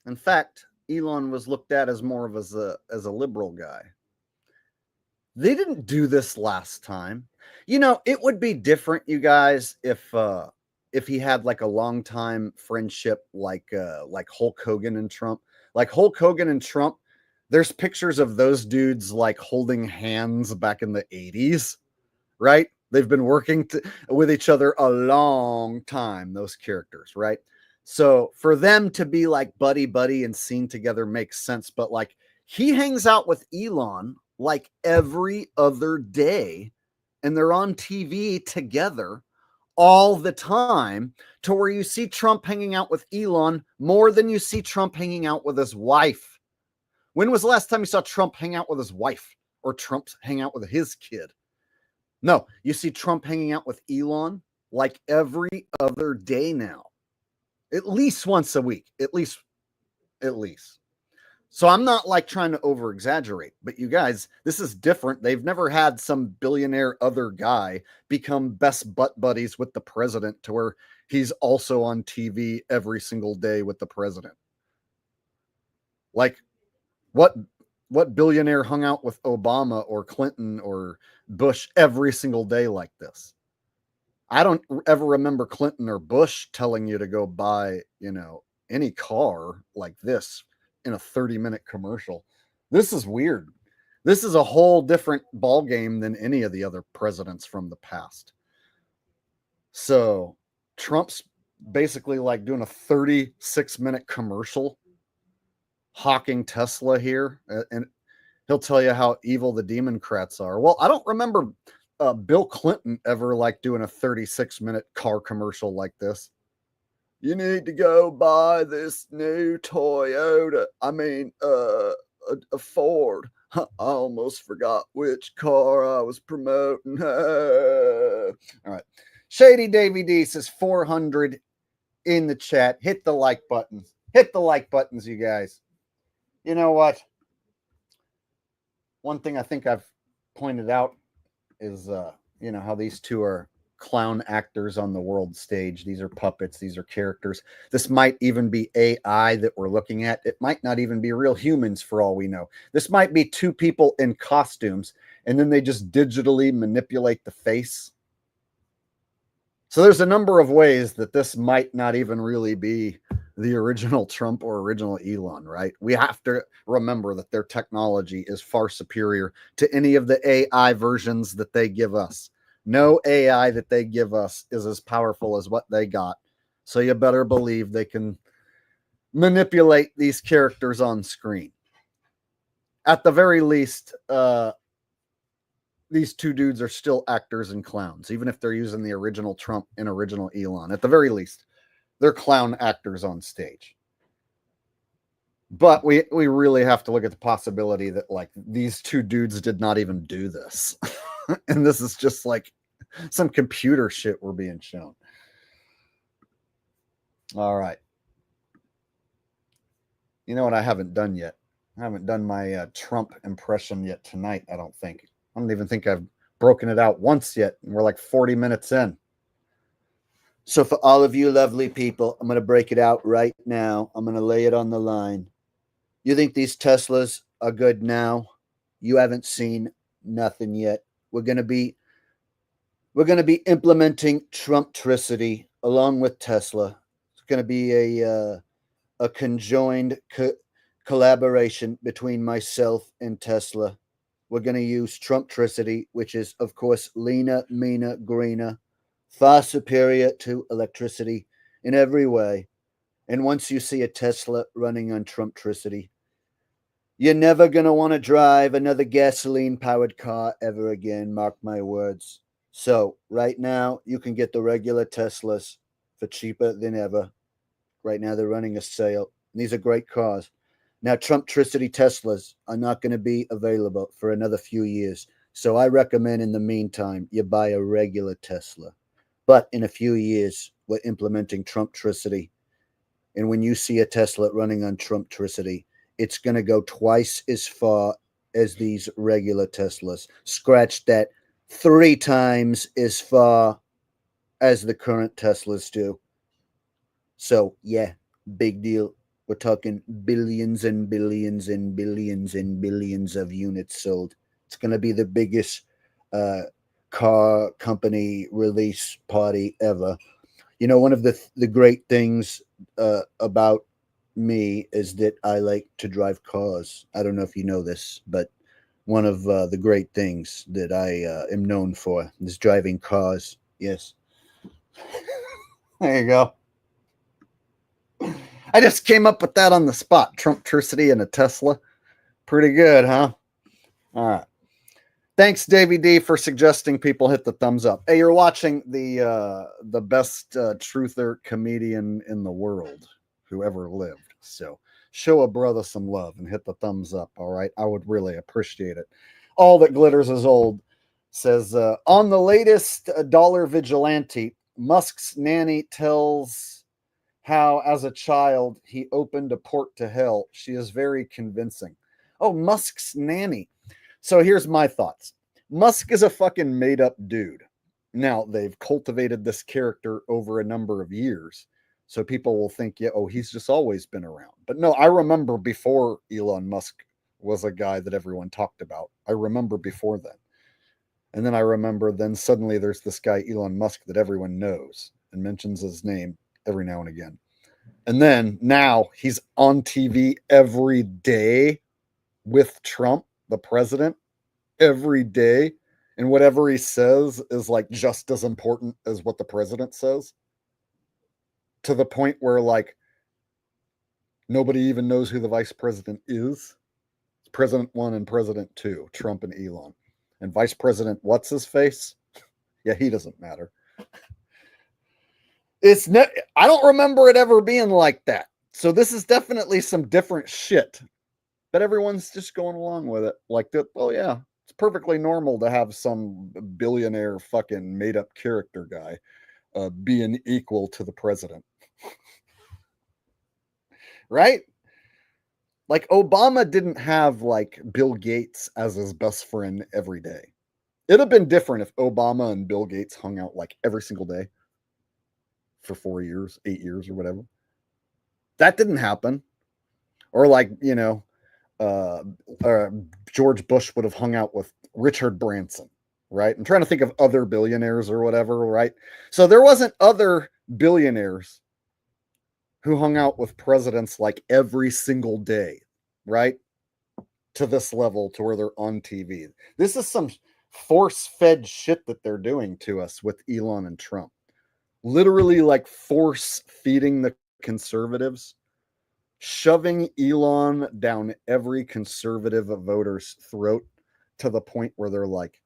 In fact, Elon was looked at as more of as a liberal guy. They didn't do this last time. You know, it would be different, you guys, if he had like a long time friendship like Hulk Hogan and Trump. Like Hulk Hogan and Trump, there's pictures of those dudes like holding hands back in the 80s, right? They've been working with each other a long time, those characters, right? So for them to be like buddy and seen together makes sense. But like he hangs out with Elon like every other day and they're on TV together all the time, to where you see Trump hanging out with Elon more than you see Trump hanging out with his wife. When was the last time you saw Trump hang out with his wife or Trump hang out with his kid? No, you see Trump hanging out with Elon like every other day now. At least once a week, at least. So I'm not like trying to over exaggerate, but you guys, this is different. They've never had some billionaire other guy become best butt buddies with the president to where he's also on TV every single day with the president. Like what billionaire hung out with Obama or Clinton or Bush every single day like this? I don't ever remember Clinton or Bush telling you to go buy, any car like this in a 30-minute commercial. This is weird. This is a whole different ball game than any of the other presidents from the past. So Trump's basically like doing a 36-minute commercial hawking Tesla here, and he'll tell you how evil the Democrats are. Well, I don't remember Bill Clinton ever like doing a 36-minute car commercial like this. You need to go buy this new Toyota. I mean, a Ford. I almost forgot which car I was promoting. All right. Shady Davy D says 400 in the chat. Hit the like button. Hit the like buttons, you guys. You know what? One thing I think I've pointed out is, how these two are clown actors on the world stage. These are puppets. These are characters. This might even be AI that we're looking at. It might not even be real humans for all we know. This might be two people in costumes, and then they just digitally manipulate the face. So there's a number of ways that this might not even really be the original Trump or original Elon, right? We have to remember that their technology is far superior to any of the AI versions that they give us. No AI that they give us is as powerful as what they got. So you better believe they can manipulate these characters on screen. At the very least, these two dudes are still actors and clowns, even if they're using the original Trump and original Elon. At the very least, they're clown actors on stage. But we really have to look at the possibility that like these two dudes did not even do this. And this is just like some computer shit we're being shown. All right. You know what I haven't done yet? I haven't done my Trump impression yet tonight, I don't think. I don't even think I've broken it out once yet. And we're like 40 minutes in. So for all of you lovely people, I'm going to break it out right now. I'm going to lay it on the line. You think these Teslas are good now? You haven't seen nothing yet. We're going to be implementing Trumptricity along with Tesla. It's going to be a conjoined collaboration between myself and Tesla. We're going to use Trumptricity, which is, of course, leaner, meaner, greener, far superior to electricity in every way. And once you see a Tesla running on Trumptricity, you're never going to want to drive another gasoline powered car ever again. Mark my words. So, right now, you can get the regular Teslas for cheaper than ever. Right now, they're running a sale. These are great cars. Now, Trumptricity Teslas are not going to be available for another few years. So, I recommend in the meantime, you buy a regular Tesla. But in a few years, we're implementing Trumptricity. And when you see a Tesla running on Trumptricity, it's going to go twice as far as these regular Teslas. Scratch that, 3 times as far as the current Teslas do. So, yeah, big deal. We're talking billions and billions and billions and billions of units sold. It's going to be the biggest car company release party ever. You know, one of the great things about me is that I like to drive cars. I don't know if you know this, but one of the great things that I am known for is driving cars. Yes. There you go. I just came up with that on the spot. Trumptricity and a Tesla. Pretty good, huh? All right. Thanks, Davey D, for suggesting people hit the thumbs up. Hey, you're watching the best truther comedian in the world who ever lived. So show a brother some love and hit the thumbs up. All right, I would really appreciate it. All that glitters is old says on the latest Dollar Vigilante, Musk's nanny tells how, as a child, he opened a port to hell. She is very convincing. Oh, Musk's nanny. So here's my thoughts. Musk is a fucking made up dude. Now, they've cultivated this character over a number of years. So people will think, yeah, oh, he's just always been around. But no, I remember before Elon Musk was a guy that everyone talked about. I remember before then. And then I remember then suddenly there's this guy, Elon Musk, that everyone knows and mentions his name every now and again. And then now he's on TV every day with Trump, the president, every day. And whatever he says is like just as important as what the president says. To the point where like nobody even knows who the vice president is. It's President 1 and President 2, Trump and Elon. And Vice President, what's his face? Yeah, he doesn't matter. I don't remember it ever being like that. So this is definitely some different shit. But everyone's just going along with it. Like that, oh yeah, it's perfectly normal to have some billionaire fucking made up character guy being equal to the president. Right? Like Obama didn't have like Bill Gates as his best friend every day. It'd have been different if Obama and Bill Gates hung out like every single day for 4 years, 8 years, or whatever. That didn't happen. Or like, you know, George Bush would have hung out with Richard Branson, right? I'm trying to think of other billionaires or whatever, right? So there wasn't other billionaires who hung out with presidents like every single day, right? To this level, to where they're on TV. This is some force-fed shit that they're doing to us with Elon and Trump. Literally like force feeding the conservatives, shoving Elon down every conservative voter's throat to the point where they're like,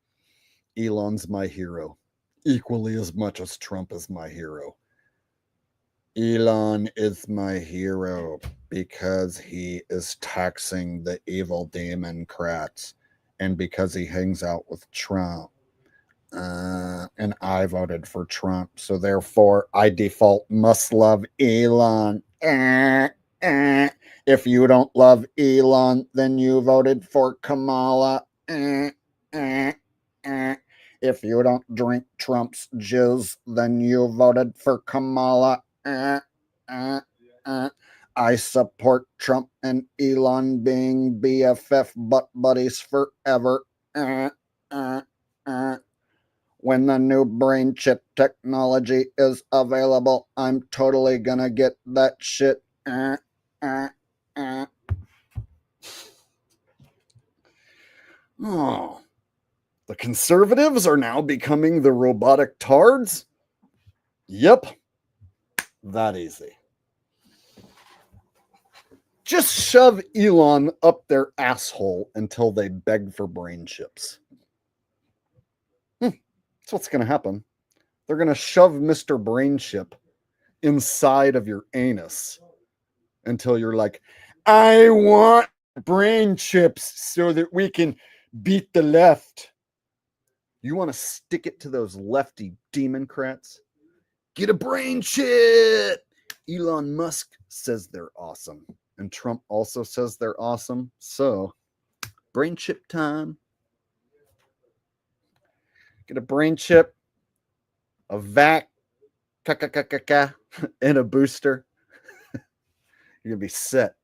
Elon's my hero, equally as much as Trump is my hero. Elon is my hero because he is taxing the evil Democrats and because he hangs out with Trump. And I voted for Trump, so therefore I default must love Elon. If you don't love Elon, then you voted for Kamala. If you don't drink Trump's jizz, then you voted for Kamala. I support Trump and Elon being BFF butt buddies forever. When the new brain chip technology is available, I'm totally gonna get that shit. Oh, the conservatives are now becoming the robotic tards? Yep, that easy. Just shove Elon up their asshole until they beg for brain chips. That's what's going to happen. They're going to shove Mr. Brain Chip inside of your anus until you're like, I want brain chips so that we can beat the left. You want to stick it to those lefty Democrats? Get a brain chip! Elon Musk says they're awesome. And Trump also says they're awesome. So, brain chip time. Get a brain chip, a vac, and a booster. You're going to be set.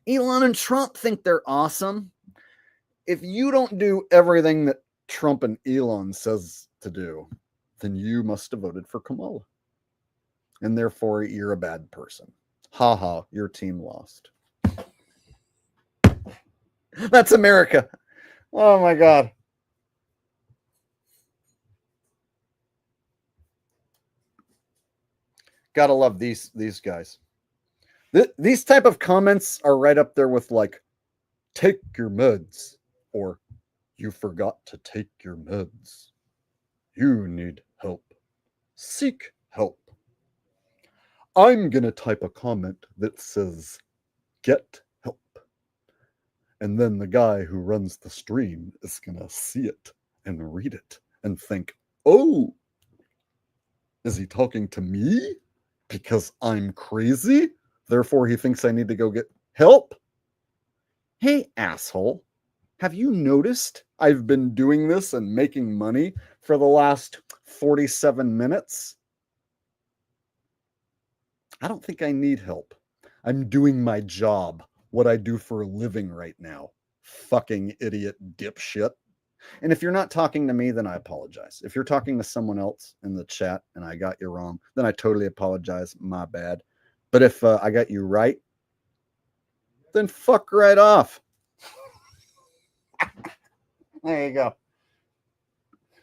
Elon and Trump think they're awesome. If you don't do everything that Trump and Elon says to do, then you must have voted for Kamala. And therefore, you're a bad person. Ha ha, your team lost. That's America. Oh my God. Gotta love these guys. These type of comments are right up there with like, take your meds, or you forgot to take your meds. You need help. Seek help. I'm gonna type a comment that says, get help. And then the guy who runs the stream is gonna see it and read it and think, oh, is he talking to me? Because I'm crazy? Therefore, he thinks I need to go get help? Hey, asshole, have you noticed I've been doing this and making money for the last 47 minutes? I don't think I need help. I'm doing my job, what I do for a living right now. Fucking idiot dipshit. And if you're not talking to me, then I apologize. If you're talking to someone else in the chat and I got you wrong, then I totally apologize. My bad. But if I got you right, then fuck right off. There you go.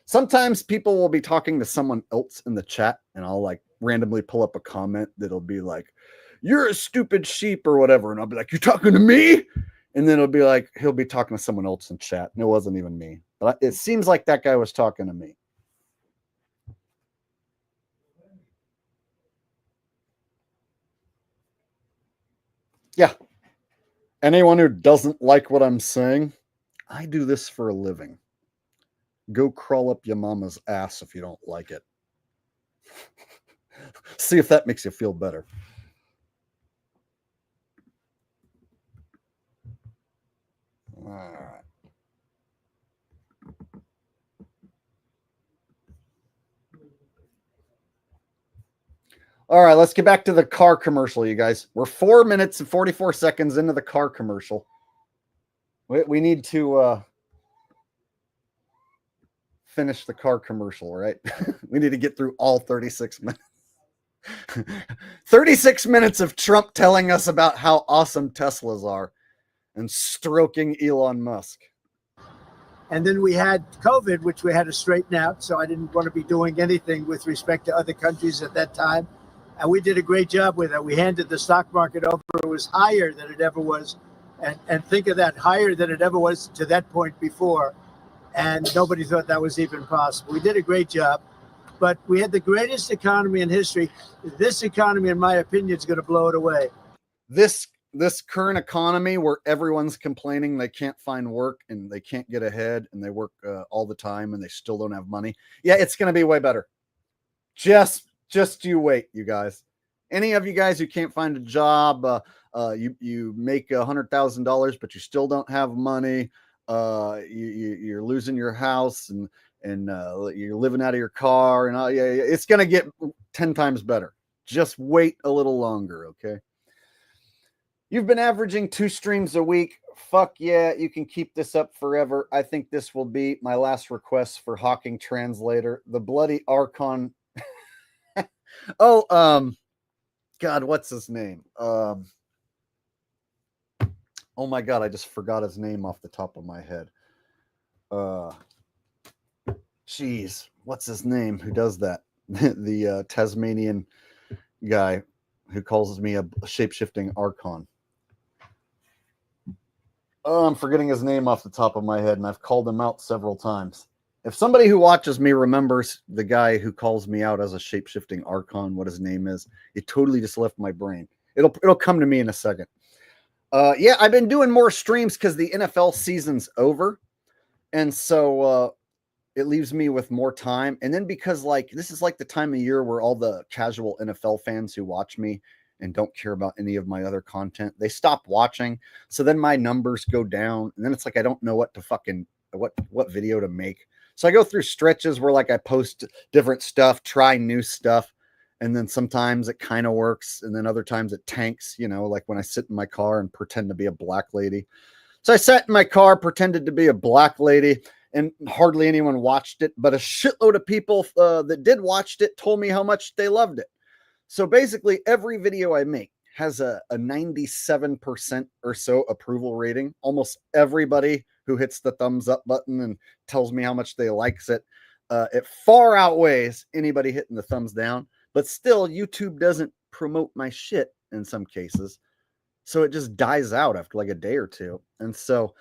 Sometimes people will be talking to someone else in the chat and I'll like randomly pull up a comment that'll be like, you're a stupid sheep or whatever. And I'll be like, you're talking to me? And then it'll be like, he'll be talking to someone else in chat. And it wasn't even me. But it seems like that guy was talking to me. Yeah. Anyone who doesn't like what I'm saying, I do this for a living. Go crawl up your mama's ass if you don't like it. See if that makes you feel better. All right. All right, let's get back to the car commercial, you guys. We're 4 minutes and 44 seconds into the car commercial. We need to finish the car commercial, right? We need to get through all 36 minutes. 36 minutes of Trump telling us about how awesome Teslas are and stroking Elon Musk. And then we had COVID, which we had to straighten out. So I didn't want to be doing anything with respect to other countries at that time. And we did a great job with it. We handed the stock market over. It was higher than it ever was. And think of that, higher than it ever was to that point before. And nobody thought that was even possible. We did a great job. But we had the greatest economy in history. This economy, in my opinion, is going to blow it away. This current economy where everyone's complaining they can't find work and they can't get ahead and they work all the time and they still don't have money. Yeah, it's going to be way better. Just you wait, you guys. Any of you guys who can't find a job, you make $100,000, but you still don't have money. You're losing your house and and you're living out of your car, and yeah, it's going to get 10 times better. Just wait a little longer, okay? You've been averaging 2 streams a week. Fuck yeah, you can keep this up forever. I think this will be my last request for Hawking Translator. The bloody Archon. Oh, God, what's his name? Oh my God, I just forgot his name off the top of my head. Jeez, what's his name? Who does that? The Tasmanian guy who calls me a shape-shifting Archon. Oh, I'm forgetting his name off the top of my head, and I've called him out several times. If somebody who watches me remembers the guy who calls me out as a shape-shifting Archon, what his name is, it totally just left my brain. It'll come to me in a second. Yeah, I've been doing more streams because the NFL season's over, and so it leaves me with more time. And then because like this is like the time of year where all the casual NFL fans who watch me and don't care about any of my other content, they stop watching. So then my numbers go down, and then it's like I don't know what to fucking what video to make. So I go through stretches where like I post different stuff, try new stuff, and then sometimes it kind of works, and then other times it tanks, you know, like when I sit in my car and pretend to be a black lady. So I sat in my car, pretended to be a black lady, and hardly anyone watched it, but a shitload of people that did watched it told me how much they loved it. So basically every video I make has a 97% or so approval rating. Almost everybody who hits the thumbs up button and tells me how much they likes it, it far outweighs anybody hitting the thumbs down. But still, YouTube doesn't promote my shit in some cases. So it just dies out after like a day or two. And so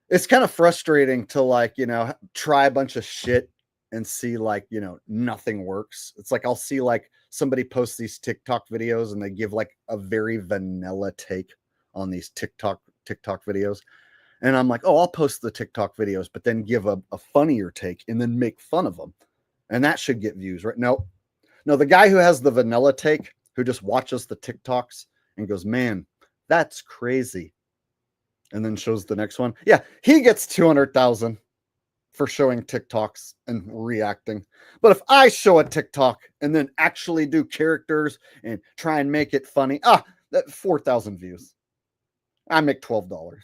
it's kind of frustrating to like, you know, try a bunch of shit and see like, you know, nothing works. It's like I'll see like somebody post these TikTok videos and they give like a very vanilla take on these TikTok videos. And I'm like, oh, I'll post the TikTok videos, but then give a funnier take and then make fun of them. And that should get views, right? No, the guy who has the vanilla take, who just watches the TikToks and goes, man, that's crazy, and then shows the next one. Yeah, he gets 200,000 for showing TikToks and reacting. But if I show a TikTok and then actually do characters and try and make it funny, that 4,000 views. I make $12.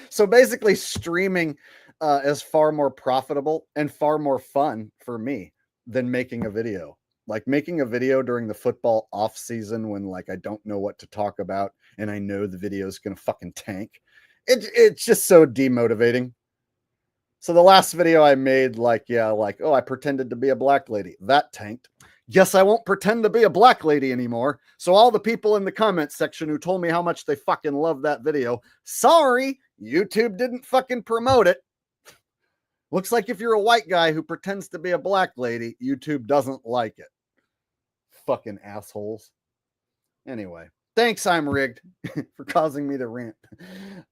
So basically streaming is far more profitable and far more fun for me than making a video. Like making a video during the football off season when like I don't know what to talk about and I know the video is going to fucking tank. It's just so demotivating. So the last video I made, like, yeah, like, oh, I pretended to be a black lady. That tanked. Guess I won't pretend to be a black lady anymore. So all the people in the comments section who told me how much they fucking love that video, sorry, YouTube didn't fucking promote it. Looks like if you're a white guy who pretends to be a black lady, YouTube doesn't like it. Fucking assholes. Anyway, thanks, I'm rigged, for causing me to rant.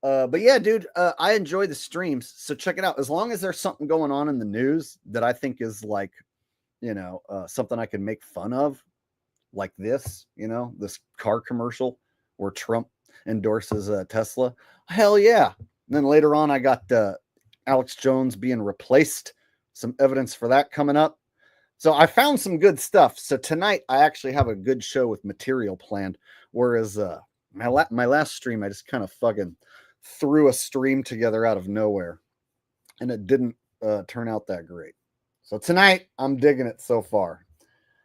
But yeah, dude, I enjoy the streams. So check it out. As long as there's something going on in the news that I think is like, you know, something I can make fun of, like this, you know, this car commercial where Trump endorses Tesla. Hell yeah. And then later on, I got Alex Jones being replaced. Some evidence for that coming up. So I found some good stuff. So tonight I actually have a good show with material planned. Whereas my last stream, I just kind of fucking threw a stream together out of nowhere. And it didn't turn out that great. So tonight I'm digging it so far.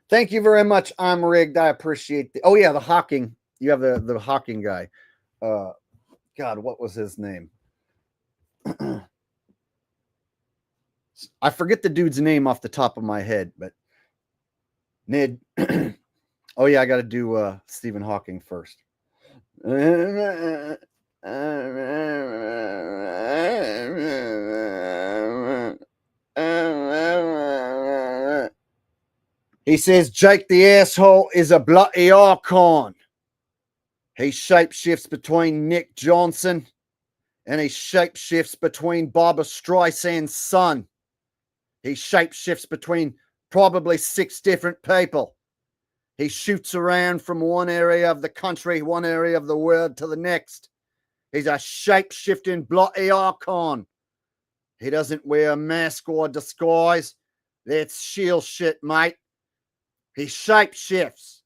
Thank you very much. I'm rigged. I appreciate the, oh yeah, the Hawking. You have the Hawking guy. God, what was his name? I forget the dude's name off the top of my head, but Ned. Oh yeah, I got to do Stephen Hawking first. He says Jake the asshole is a bloody icon. He shapeshifts between Nick Johnson and he shapeshifts between Barbara Streisand's son. He shapeshifts between probably 6 different people. He shoots around from one area of the country, one area of the world to the next. He's a shape-shifting bloody icon. He doesn't wear a mask or disguise. That's shield shit, mate. He shapeshifts.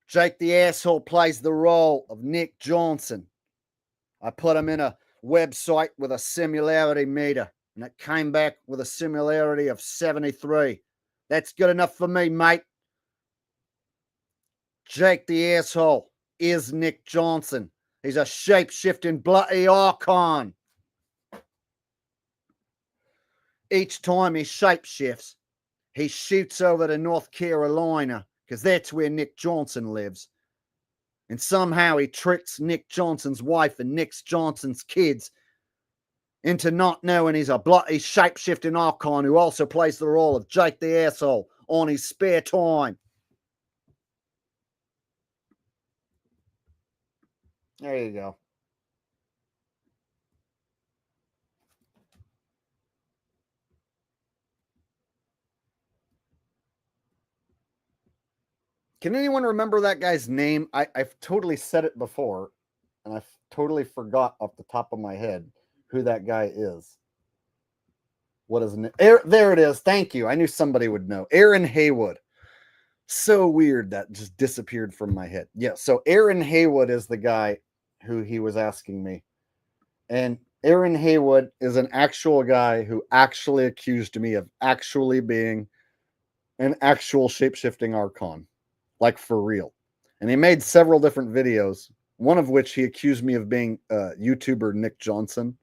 Jake the asshole plays the role of Nick Johnson. I put him in a website with a similarity meter, and it came back with a similarity of 73. That's good enough for me, mate. Jake the asshole is Nick Johnson. He's a shape-shifting bloody icon. Each time he shapeshifts, he shoots over to North Carolina because that's where Nick Johnson lives. And somehow he tricks Nick Johnson's wife and Nick Johnson's kids into not knowing he's a bloody shape-shifting icon who also plays the role of Jake the asshole on his spare time. There you go. Can anyone remember that guy's name? I've totally said it before, and I've totally forgot off the top of my head who that guy is. What is it? There it is. Thank you. I knew somebody would know. Aaron Haywood. So weird that just disappeared from my head. Yeah, so Aaron Haywood is the guy who he was asking me. And Aaron Haywood is an actual guy who actually accused me of actually being an actual shape-shifting archon. Like for real. And he made several different videos, one of which he accused me of being YouTuber Nick Johnson,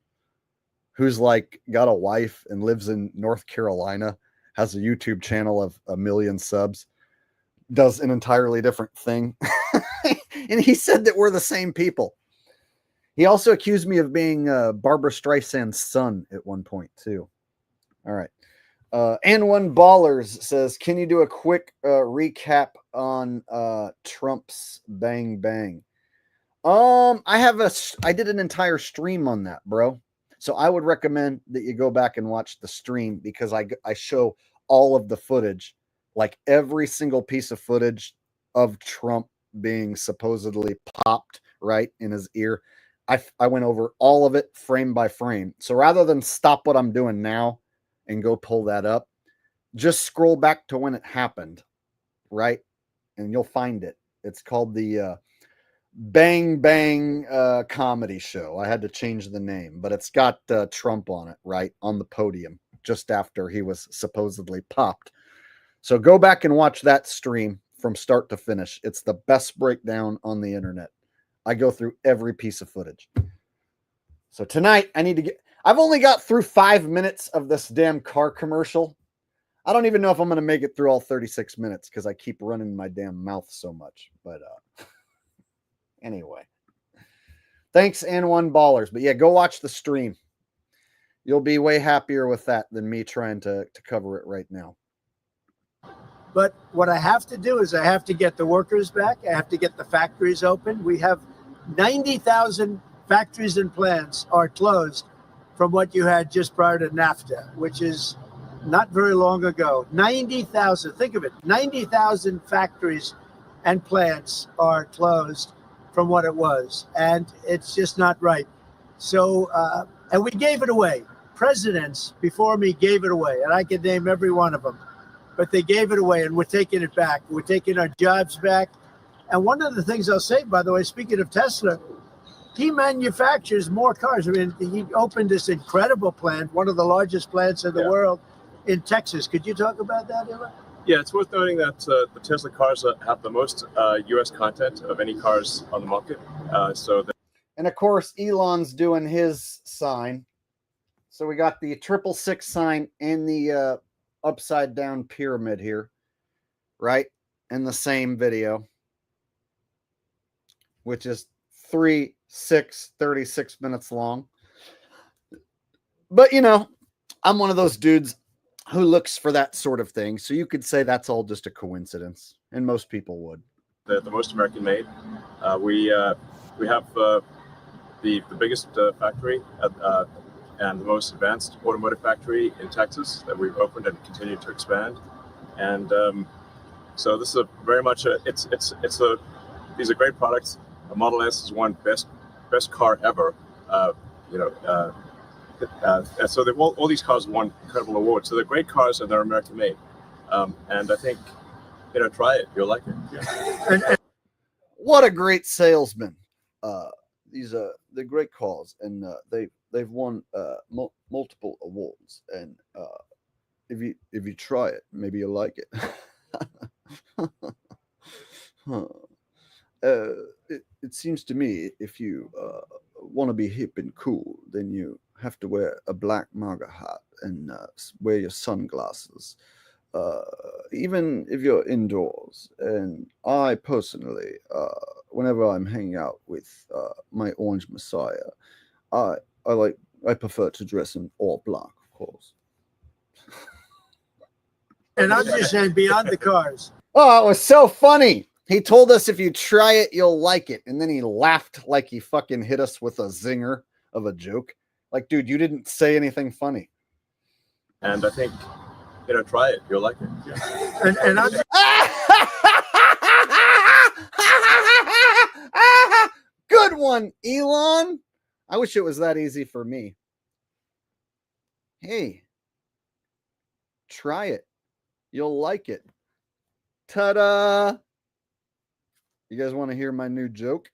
who's like got a wife and lives in North Carolina, has a YouTube channel of 1 million subs, does an entirely different thing. And he said that we're the same people. He also accused me of being Barbara Streisand's son at one point too. All right. And One Ballers says, can you do a quick recap on Trump's bang bang? I did an entire stream on that, bro. So I would recommend that you go back and watch the stream because I show all of the footage, like every single piece of footage of Trump being supposedly popped right in his ear. I went over all of it frame by frame. So rather than stop what I'm doing now and go pull that up, just scroll back to when it happened, right? And you'll find it. It's called the Bang Bang comedy show. I had to change the name, but it's got Trump on it, right? On the podium, just after he was supposedly popped. So go back and watch that stream from start to finish. It's the best breakdown on the internet. I go through every piece of footage. So tonight, I've only got through 5 minutes of this damn car commercial. I don't even know if I'm going to make it through all 36 minutes because I keep running my damn mouth so much. But anyway, thanks, and One Ballers. But yeah, go watch the stream. You'll be way happier with that than me trying to cover it right now. But what I have to do is I have to get the workers back. I have to get the factories open. We have 90,000 factories and plants are closed from what you had just prior to NAFTA, which is not very long ago. 90,000, think of it, 90,000 factories and plants are closed from what it was. And it's just not right. So, and we gave it away. Presidents before me gave it away, and I could name every one of them. But they gave it away, and we're taking it back. We're taking our jobs back. And one of the things I'll say, by the way, speaking of Tesla, he manufactures more cars. I mean, he opened this incredible plant, one of the largest plants in the world in Texas. Could you talk about that, Elon? Yeah, it's worth noting that the Tesla cars have the most U.S. content of any cars on the market. And of course, Elon's doing his sign. So we got the 666 sign and the upside down pyramid here, right? In the same video, which is 36 minutes long. But you know, I'm one of those dudes who looks for that sort of thing. So you could say that's all just a coincidence, and most people would. The most American made. We have the biggest factory and the most advanced automotive factory in Texas that we've opened and continue to expand. And so this is very much these are great products. A Model S is one best car ever. And so all these cars won incredible awards. So they're great cars and they're American made. And I think, try it. You'll like it. What a great salesman. These are the great cars, and they've won multiple awards. And if you try it, maybe you'll like it. It seems to me if you want to be hip and cool, then you have to wear a black MAGA hat and wear your sunglasses, even if you're indoors. And I personally, whenever I'm hanging out with my orange messiah, I prefer to dress in all black, of course. And I'm just saying, beyond the cars. Oh, it was so funny. He told us if you try it, you'll like it. And then he laughed like he fucking hit us with a zinger of a joke. Like, dude, you didn't say anything funny. And I think, try it. You'll like it. And I'm Good one, Elon. I wish it was that easy for me. Hey, try it. You'll like it. Ta-da! You guys want to hear my new joke?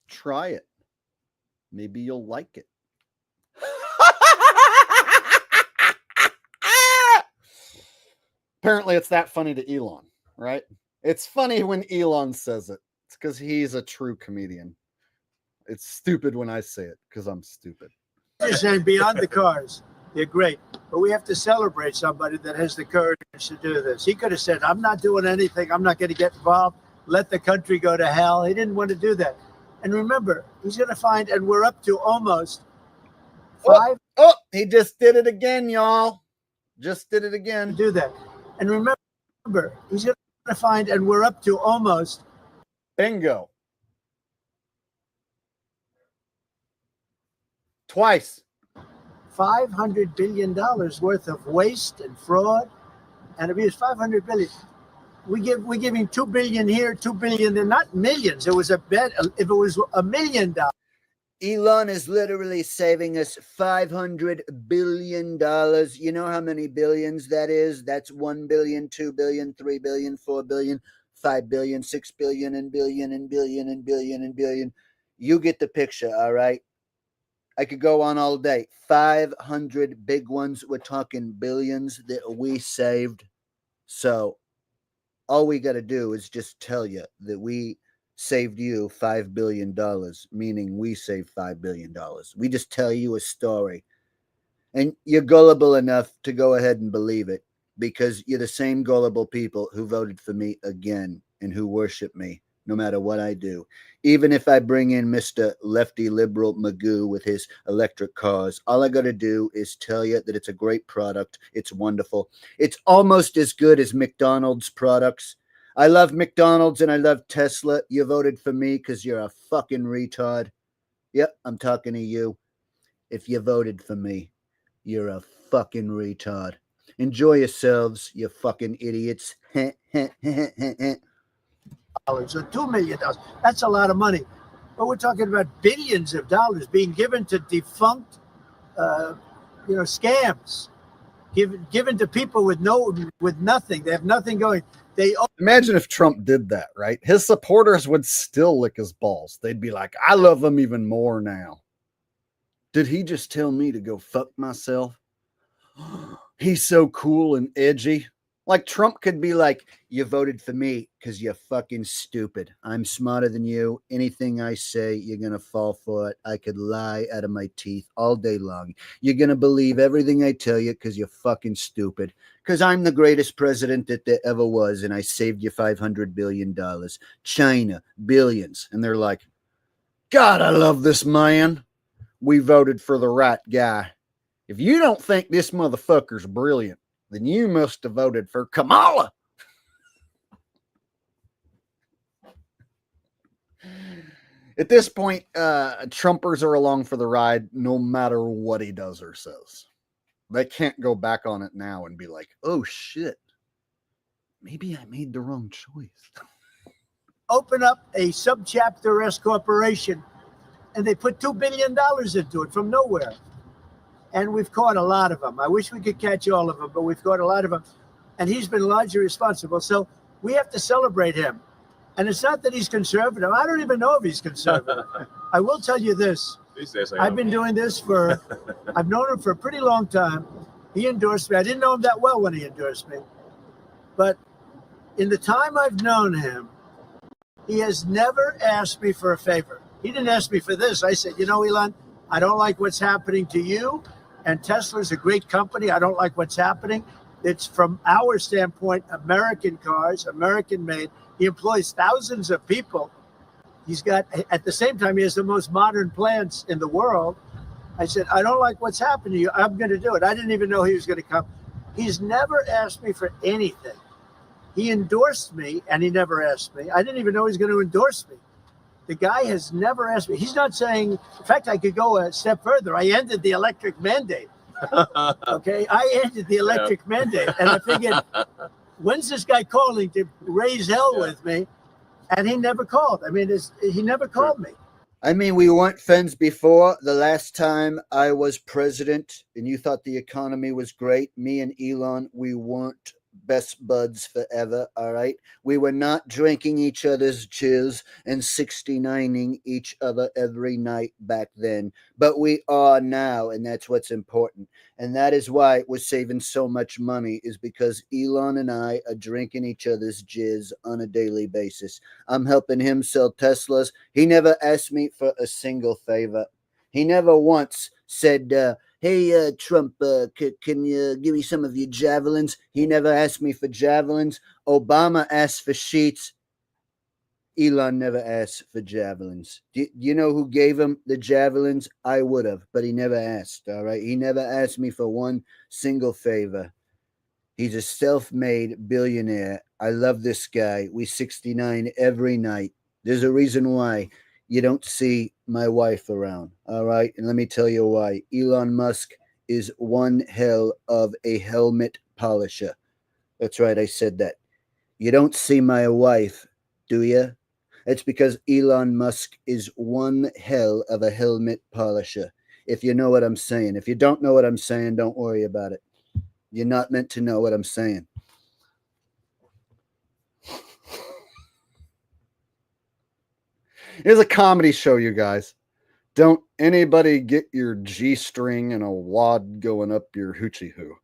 Try it. Maybe you'll like it. Apparently it's that funny to Elon, right? It's funny when Elon says it. It's because he's a true comedian. It's stupid when I say it because I'm stupid. just saying, beyond the cars. They're great. But we have to celebrate somebody that has the courage to do this. He could have said, I'm not doing anything. I'm not going to get involved. Let the country go to hell. He didn't want to do that. And remember, he's going to find, and we're up to almost 5. Oh, he just did it again, y'all. Just did it again. Do that. And remember, he's going to find, and we're up to almost. Bingo. Twice. $500 billion worth of waste and fraud and abuse. $500 billion. We're giving $2 billion here, $2 billion there, not millions. It was a bet. If it was $1 million. Elon is literally saving us $500 billion. You know how many billions that is? That's 1 billion, 2 billion, 3 billion, 4 billion, 5 billion, 6 billion, and billion, and billion, and billion, and billion. You get the picture, all right? I could go on all day. 500 big ones. We're talking billions that we saved. So all we got to do is just tell you that we saved you $5 billion, meaning we saved $5 billion. We just tell you a story. And you're gullible enough to go ahead and believe it because you're the same gullible people who voted for me again and who worship me no matter what I do. Even if I bring in Mr. Lefty Liberal Magoo with his electric cars, all I got to do is tell you that it's a great product. It's wonderful. It's almost as good as McDonald's products. I love McDonald's and I love Tesla. You voted for me because you're a fucking retard. Yep, I'm talking to you. If you voted for me, you're a fucking retard. Enjoy yourselves, you fucking idiots. Or $2 million. That's a lot of money. But we're talking about billions of dollars being given to defunct, scams, given to people with nothing. They have nothing going. Imagine if Trump did that, right? His supporters would still lick his balls. They'd be like, I love him even more now. Did he just tell me to go fuck myself? He's so cool and edgy. Like Trump could be like, you voted for me because you're fucking stupid. I'm smarter than you. Anything I say, you're going to fall for it. I could lie out of my teeth all day long. You're going to believe everything I tell you because you're fucking stupid. Because I'm the greatest president that there ever was and I saved you $500 billion. China, billions. And they're like, God, I love this man. We voted for the right guy. If you don't think this motherfucker's brilliant, then you must have voted for Kamala. At this point, Trumpers are along for the ride no matter what he does or says. They can't go back on it now and be like, oh shit, maybe I made the wrong choice. Open up a subchapter S corporation and they put $2 billion into it from nowhere. And we've caught a lot of them. I wish we could catch all of them, but we've caught a lot of them. And he's been largely responsible. So we have to celebrate him. And it's not that he's conservative. I don't even know if he's conservative. I will tell you this. These days, I've been doing this for, I've known him for a pretty long time. He endorsed me. I didn't know him that well when he endorsed me. But in the time I've known him, he has never asked me for a favor. He didn't ask me for this. I said, you know, Elon, I don't like what's happening to you. And Tesla's a great company. I don't like what's happening. It's from our standpoint, American cars, American made. He employs thousands of people. He's got, at the same time, he has the most modern plants in the world. I said, I don't like what's happened to you. I'm going to do it. I didn't even know he was going to come. He's never asked me for anything. He endorsed me, and he never asked me. I didn't even know he was going to endorse me. The guy has never asked me. He's not saying, in fact, I could go a step further. I ended the electric mandate. Okay, I ended the electric mandate. And I figured, when's this guy calling to raise hell with me? And he never called. I mean, he never called me. I mean, we weren't friends before. The last time I was president and you thought the economy was great, me and Elon, we weren't best buds forever, all right? We were not drinking each other's jizz and 69ing each other every night back then, but we are now, and that's what's important. And that is why we're saving so much money, is because Elon and I are drinking each other's jizz on a daily basis. I'm helping him sell Teslas. He never asked me for a single favor. He never once said, hey, Trump, can you give me some of your javelins? He never asked me for javelins. Obama asked for sheets. Elon never asked for javelins. Do you know who gave him the javelins? I would have, but he never asked, all right? He never asked me for one single favor. He's a self-made billionaire. I love this guy. We 69 every night. There's a reason why you don't see my wife around, all right? And let me tell you why. Elon Musk is one hell of a helmet polisher. That's right, I said that. You don't see my wife, do you? It's because Elon Musk is one hell of a helmet polisher, if you know what I'm saying. If you don't know what I'm saying, don't worry about it. You're not meant to know what I'm saying. Here's a comedy show, you guys. Don't anybody get your G-string and a wad going up your hoochie hoo.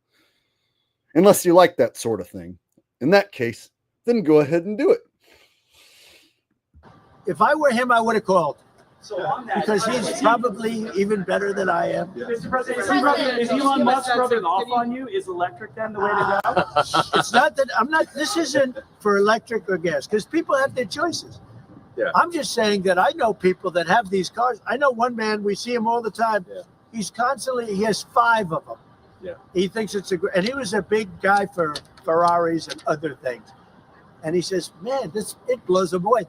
Unless you like that sort of thing. In that case, then go ahead and do it. If I were him, I would have called. So on that, Because he's probably even better than I am. Mr. President, is Elon Musk rubbing off on you? Is electric then the way to go? It's not that I'm not, this isn't for electric or gas, because people have their choices. Yeah. I'm just saying that I know people that have these cars. I know one man, we see him all the time. Yeah. He's constantly, he has 5 of them. Yeah. He thinks it's a great, and he was a big guy for Ferraris and other things. And he says, man, it blows him away.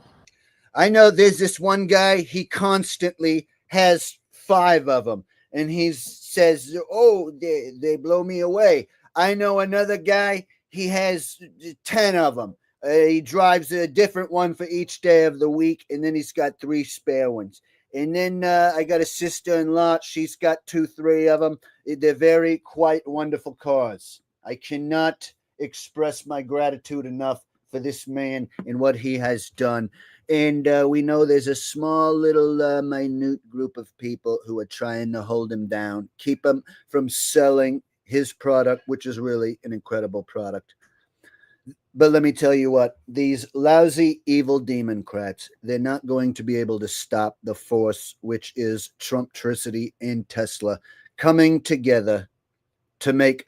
I know there's this one guy, he constantly has 5 of them. And he says, oh, they blow me away. I know another guy, he has 10 of them. He drives a different one for each day of the week, and then he's got 3 spare ones. And then I got a sister-in-law. She's got 2, 3 of them. They're very quite wonderful cars. I cannot express my gratitude enough for this man and what he has done. And we know there's a small little minute group of people who are trying to hold him down, keep him from selling his product, which is really an incredible product. But let me tell you what, these lousy, evil Democrats, they're not going to be able to stop the force, which is Trumptricity and Tesla, coming together to make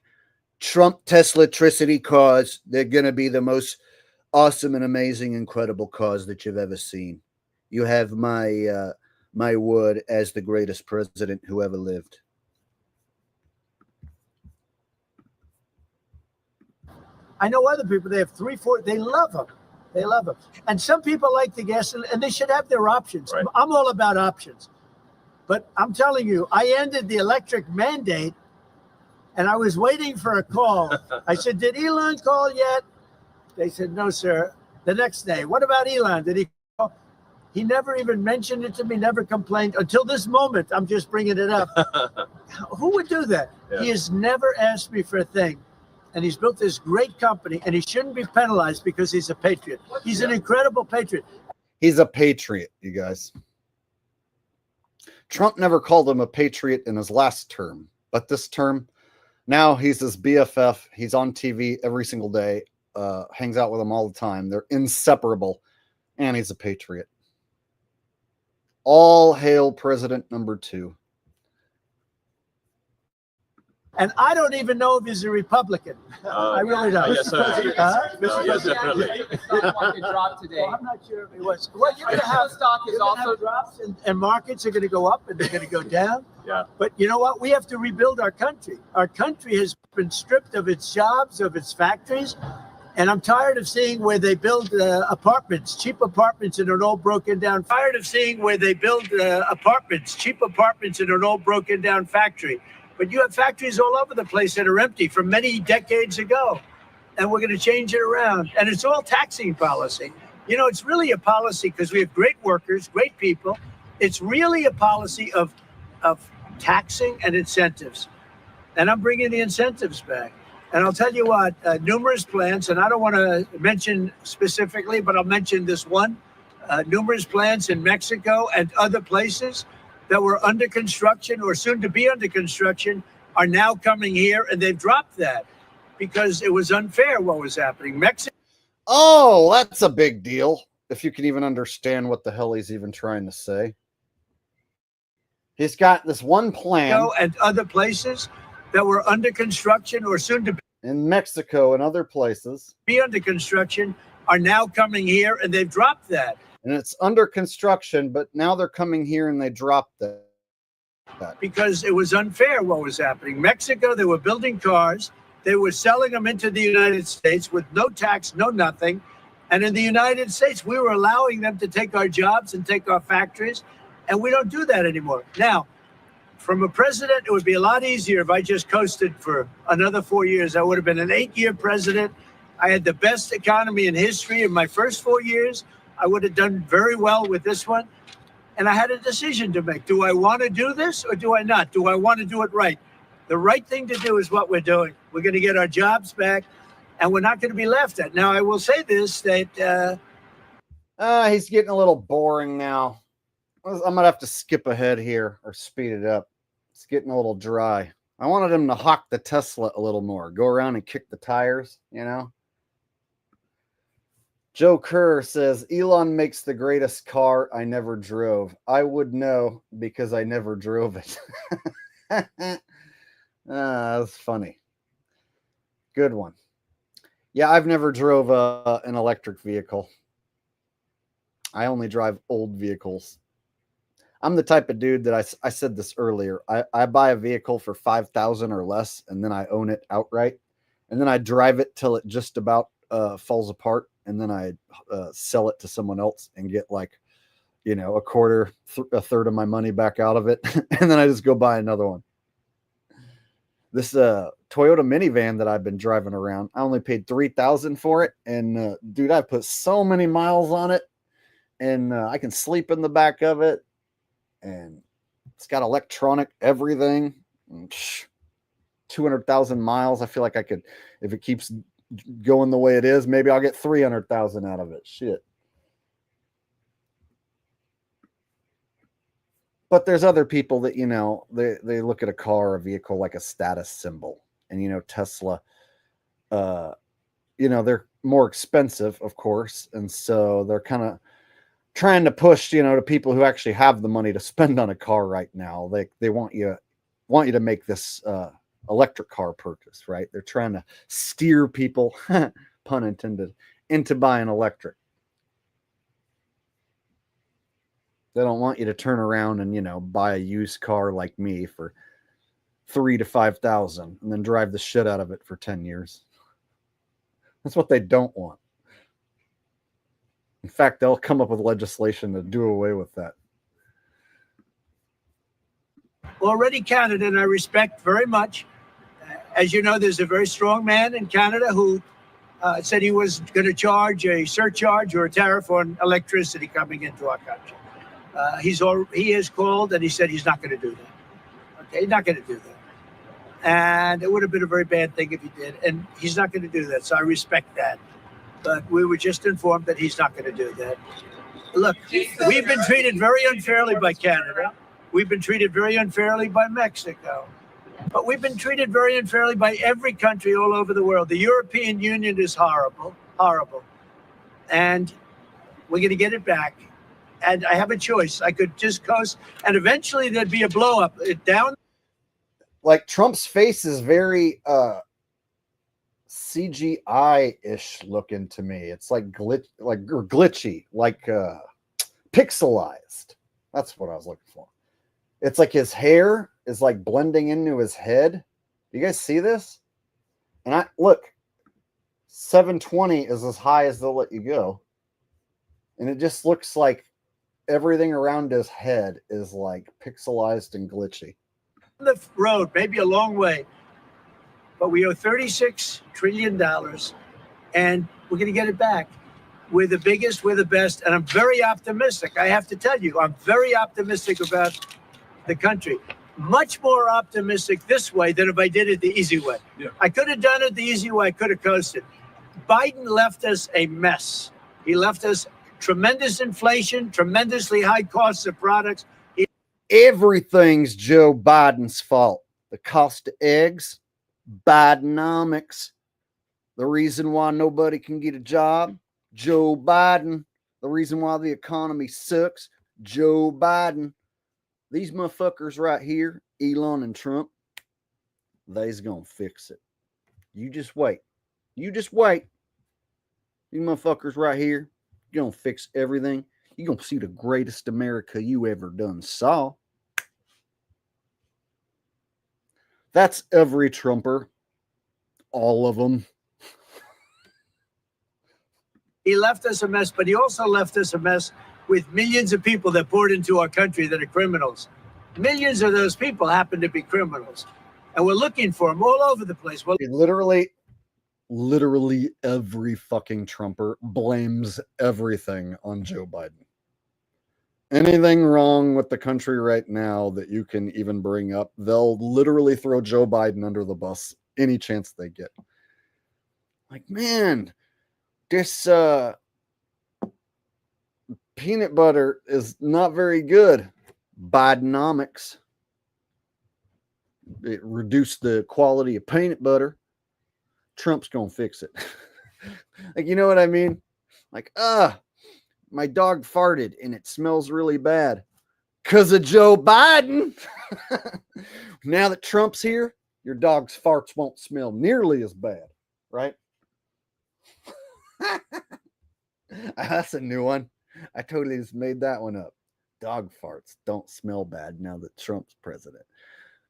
Trump Tesla-tricity cars. They're going to be the most awesome and amazing, incredible cars that you've ever seen. You have my word as the greatest president who ever lived. I know other people, they have 3, 4, they love them. They love them. And some people like the gas, and they should have their options. Right. I'm all about options. But I'm telling you, I ended the electric mandate, and I was waiting for a call. I said, did Elon call yet? They said, no, sir. The next day, what about Elon? Did he call? He never even mentioned it to me, never complained until this moment. I'm just bringing it up. Who would do that? Yeah. He has never asked me for a thing. And he's built this great company, and he shouldn't be penalized because he's a patriot. He's an incredible patriot. He's a patriot, you guys. Trump never called him a patriot in his last term, but this term, now he's his BFF. He's on TV every single day, hangs out with him all the time. They're inseparable, and he's a patriot. All hail President number 2. And I don't even know if he's a Republican. I really don't. Yes, yes, definitely. Market drop today. Well, I'm not sure if he was. Well, you're going to have stock is also drops, and markets are going to go up and they're going to go down. Yeah. But you know what? We have to rebuild our country. Our country has been stripped of its jobs, of its factories. And I'm tired of seeing where they build apartments, cheap apartments in an old broken down. Tired of seeing where they build apartments, cheap apartments in an old broken down factory. But you have factories all over the place that are empty from many decades ago. And we're going to change it around. And it's all taxing policy. You know, it's really a policy because we have great workers, great people. It's really a policy of taxing and incentives. And I'm bringing the incentives back. And I'll tell you what, numerous plants, and I don't want to mention specifically, but I'll mention this one, numerous plants in Mexico and other places that were under construction or soon to be under construction are now coming here, and they've dropped that because it was unfair what was happening. Mexico. Oh, that's a big deal. If you can even understand what the hell he's even trying to say. He's got this one plan. And other places that were under construction or soon to in Mexico and other places be under construction are now coming here, and they've dropped that. And it's under construction, but now they're coming here and they dropped that. Because it was unfair what was happening. Mexico, they were building cars. They were selling them into the United States with no tax, no nothing. And in the United States, we were allowing them to take our jobs and take our factories. And we don't do that anymore. Now, from a president, it would be a lot easier if I just coasted for another 4 years. I would have been an 8-year president. I had the best economy in history in my first 4 years. I would have done very well with this one. And I had a decision to make. Do I want to do this or do I not? Do I want to do it right? The right thing to do is what we're doing. We're going to get our jobs back, and we're not going to be left at. Now, I will say this, that... he's getting a little boring now. I'm going to have to skip ahead here or speed it up. It's getting a little dry. I wanted him to hawk the Tesla a little more. Go around and kick the tires, you know? Joe Kerr says, Elon makes the greatest car I never drove. I would know because I never drove it. That's funny. Good one. Yeah, I've never drove an electric vehicle. I only drive old vehicles. I'm the type of dude that I said this earlier. I buy a vehicle for $5,000 or less, and then I own it outright. And then I drive it till it just about falls apart. And then I sell it to someone else and get like, you know, a third of my money back out of it. And then I just go buy another one. This Toyota minivan that I've been driving around, I only paid $3,000 for it. And dude, I put so many miles on it, and I can sleep in the back of it. And it's got electronic everything. 200,000 miles. I feel like I could, if it keeps going the way it is, maybe I'll get 300,000 out of it. Shit. But there's other people that, you know, they look at a car or a vehicle like a status symbol. And, you know, Tesla, you know, they're more expensive, of course. And so they're kind of trying to push, you know, to people who actually have the money to spend on a car right now. They want you to make this electric car purchase, right? They're trying to steer people, pun intended, into buying electric. They don't want you to turn around and, you know, buy a used car like me for $3,000 to $5,000 and then drive the shit out of it for 10 years. That's what they don't want. In fact, they'll come up with legislation to do away with that. Already Canada, and I respect very much. As you know, there's a very strong man in Canada who said he was going to charge a surcharge or a tariff on electricity coming into our country. He has called and he said he's not going to do that. Okay, he's not going to do that. And it would have been a very bad thing if he did. And he's not going to do that. So I respect that. But we were just informed that he's not going to do that. Look, we've been treated very unfairly by Canada. We've been treated very unfairly by Mexico. But we've been treated very unfairly by every country all over the world. The European Union is horrible, horrible. And we're going to get it back. And I have a choice. I could just coast, and eventually there'd be a blow up down. Like Trump's face is very CGI-ish looking to me. It's like glitchy, like pixelized. That's what I was looking for. It's like his hair is like blending into his head. You guys see this? And I look, 720 is as high as they'll let you go. And it just looks like everything around his head is like pixelized and glitchy. The road, maybe a long way, but we owe $36 trillion and we're going to get it back. We're the biggest, we're the best, and I'm very optimistic. I have to tell you, I'm very optimistic about the country. Much more optimistic this way than if I did it the easy way. Yeah. I could have done it the easy way, I could have coasted. Biden left us a mess. He left us tremendous inflation, tremendously high costs of products. Everything's Joe Biden's fault. The cost of eggs, Bidenomics. The reason why nobody can get a job, Joe Biden. The reason why the economy sucks, Joe Biden. These motherfuckers right here, Elon and Trump, they's gonna fix it. You just wait. You just wait. These motherfuckers right here, you're gonna fix everything. You're gonna see the greatest America you ever done saw. That's every Trumper. All of them. He left us a mess, but he also left us a mess with millions of people that poured into our country that are criminals. Millions of those people happen to be criminals. And we're looking for them all over the place. Well, literally every fucking Trumper blames everything on Joe Biden. Anything wrong with the country right now that you can even bring up, they'll literally throw Joe Biden under the bus any chance they get. Like, man, this peanut butter is not very good. Bidenomics. It reduced the quality of peanut butter. Trump's gonna fix it. Like, you know what I mean? Like, my dog farted and it smells really bad because of Joe Biden. Now that Trump's here, your dog's farts won't smell nearly as bad, right? That's a new one. I totally just made that one up. Dog farts don't smell bad now that Trump's president.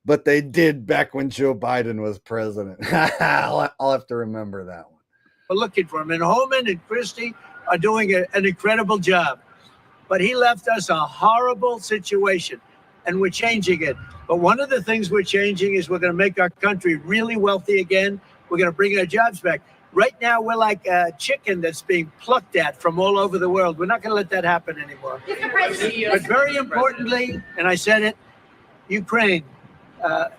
But they did back when Joe Biden was president. I'll have to remember that one. We're looking for him. And Holman and Christie are doing an incredible job. But he left us a horrible situation, and we're changing it. But one of the things we're changing is we're going to make our country really wealthy again. We're going to bring our jobs back. Right now, we're like a chicken that's being plucked at from all over the world. We're not going to let that happen anymore. But very importantly, and I said it, Ukraine,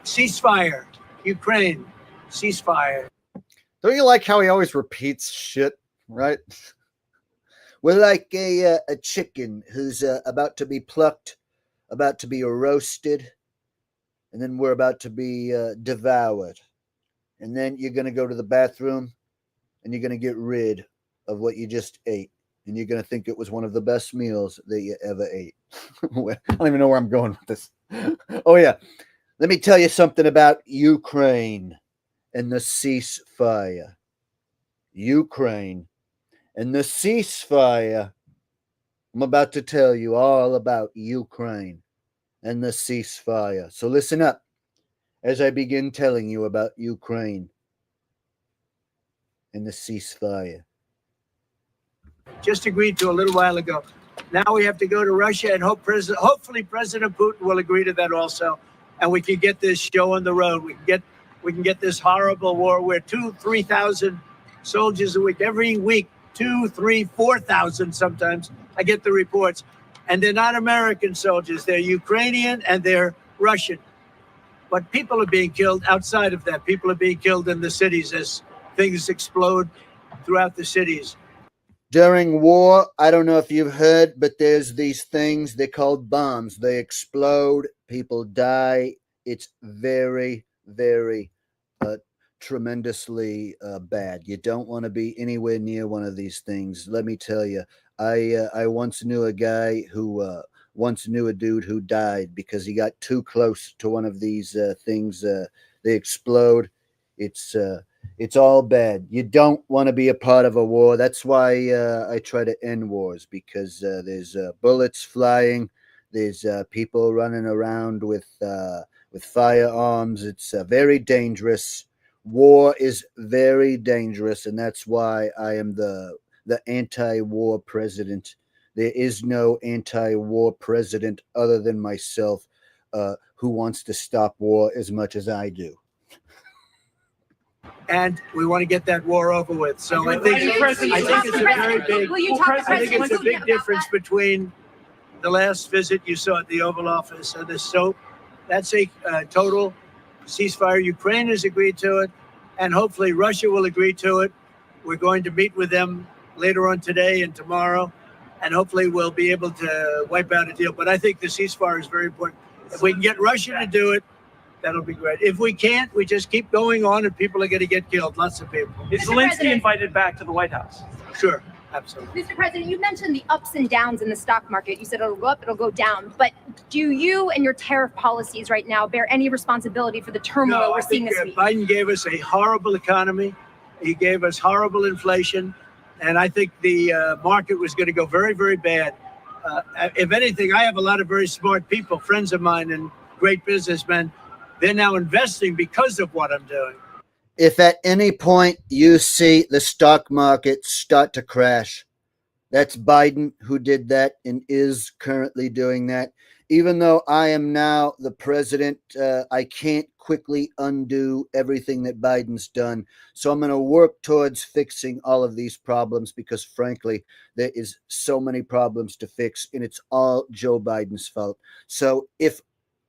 ceasefire. Ukraine, ceasefire. Don't you like how he always repeats shit, right? We're like a chicken who's about to be plucked, about to be roasted, and then we're about to be devoured. And then you're going to go to the bathroom, and you're going to get rid of what you just ate. And you're going to think it was one of the best meals that you ever ate. I don't even know where I'm going with this. Oh, yeah. Let me tell you something about Ukraine and the ceasefire. Ukraine and the ceasefire. I'm about to tell you all about Ukraine and the ceasefire. So listen up as I begin telling you about Ukraine and the ceasefire. Just agreed to a little while ago. Now we have to go to Russia and hopefully President Putin will agree to that also. And we can get this show on the road. We can get this horrible war where 2,000-3,000 soldiers a week. Every week, 2, 3, 4,000 sometimes. I get the reports. And they're not American soldiers. They're Ukrainian and they're Russian. But people are being killed outside of that. People are being killed in the cities as things explode throughout the cities. During war, I don't know if you've heard, but there's these things, they're called bombs. They explode, people die. It's very, very tremendously bad. You don't want to be anywhere near one of these things. Let me tell you, I once knew a guy who once knew a dude who died because he got too close to one of these things. They explode. It's all bad. You don't want to be a part of a war. That's why I try to end wars, because there's bullets flying. There's people running around with firearms. It's very dangerous. War is very dangerous, and that's why I am the anti-war president. There is no anti-war president other than myself, who wants to stop war as much as I do. And we want to get that war over with. So I think it's a very big. I think it's a big difference between the last visit you saw at the Oval Office and this. So that's a total ceasefire. Ukraine has agreed to it, and hopefully Russia will agree to it. We're going to meet with them later on today and tomorrow, and hopefully we'll be able to wipe out a deal. But I think the ceasefire is very important. If we can get Russia to do it, that'll be great. If we can't, we just keep going on and people are going to get killed. Lots of people. Is Zelensky invited back to the White House? Sure, absolutely. Mr. President, you mentioned the ups and downs in the stock market. You said it'll go up, it'll go down. But do you and your tariff policies right now bear any responsibility for the turmoil we're seeing this week? Biden gave us a horrible economy. He gave us horrible inflation. And I think the market was going to go very, very bad. If anything, I have a lot of very smart people, friends of mine and great businessmen. They're now investing because of what I'm doing. If at any point you see the stock market start to crash, that's Biden who did that and is currently doing that. Even though I am now the president, I can't quickly undo everything that Biden's done. So I'm going to work towards fixing all of these problems, because frankly, there is so many problems to fix, and it's all Joe Biden's fault. So if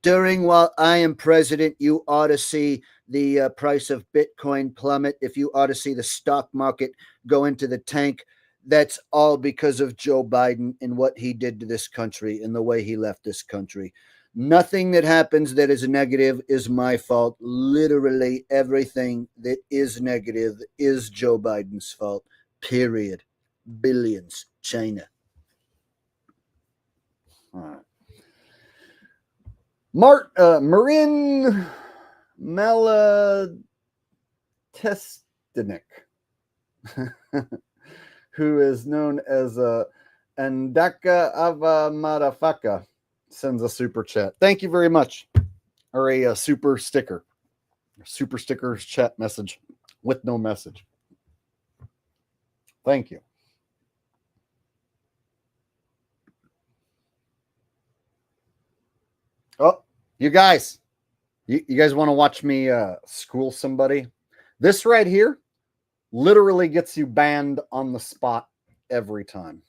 while I am president, you ought to see the price of Bitcoin plummet, if you ought to see the stock market go into the tank, that's all because of Joe Biden and what he did to this country and the way he left this country. Nothing that happens that is negative is my fault. Literally everything that is negative is Joe Biden's fault. Period. Billions. China. All right. Marin Malatestenik, who is known as Andaka Ava Madafaka, sends a super chat. Thank you very much. Or a super sticker. Super stickers chat message with no message. Thank you. Oh, you guys want to watch me school somebody? This right here literally gets you banned on the spot every time.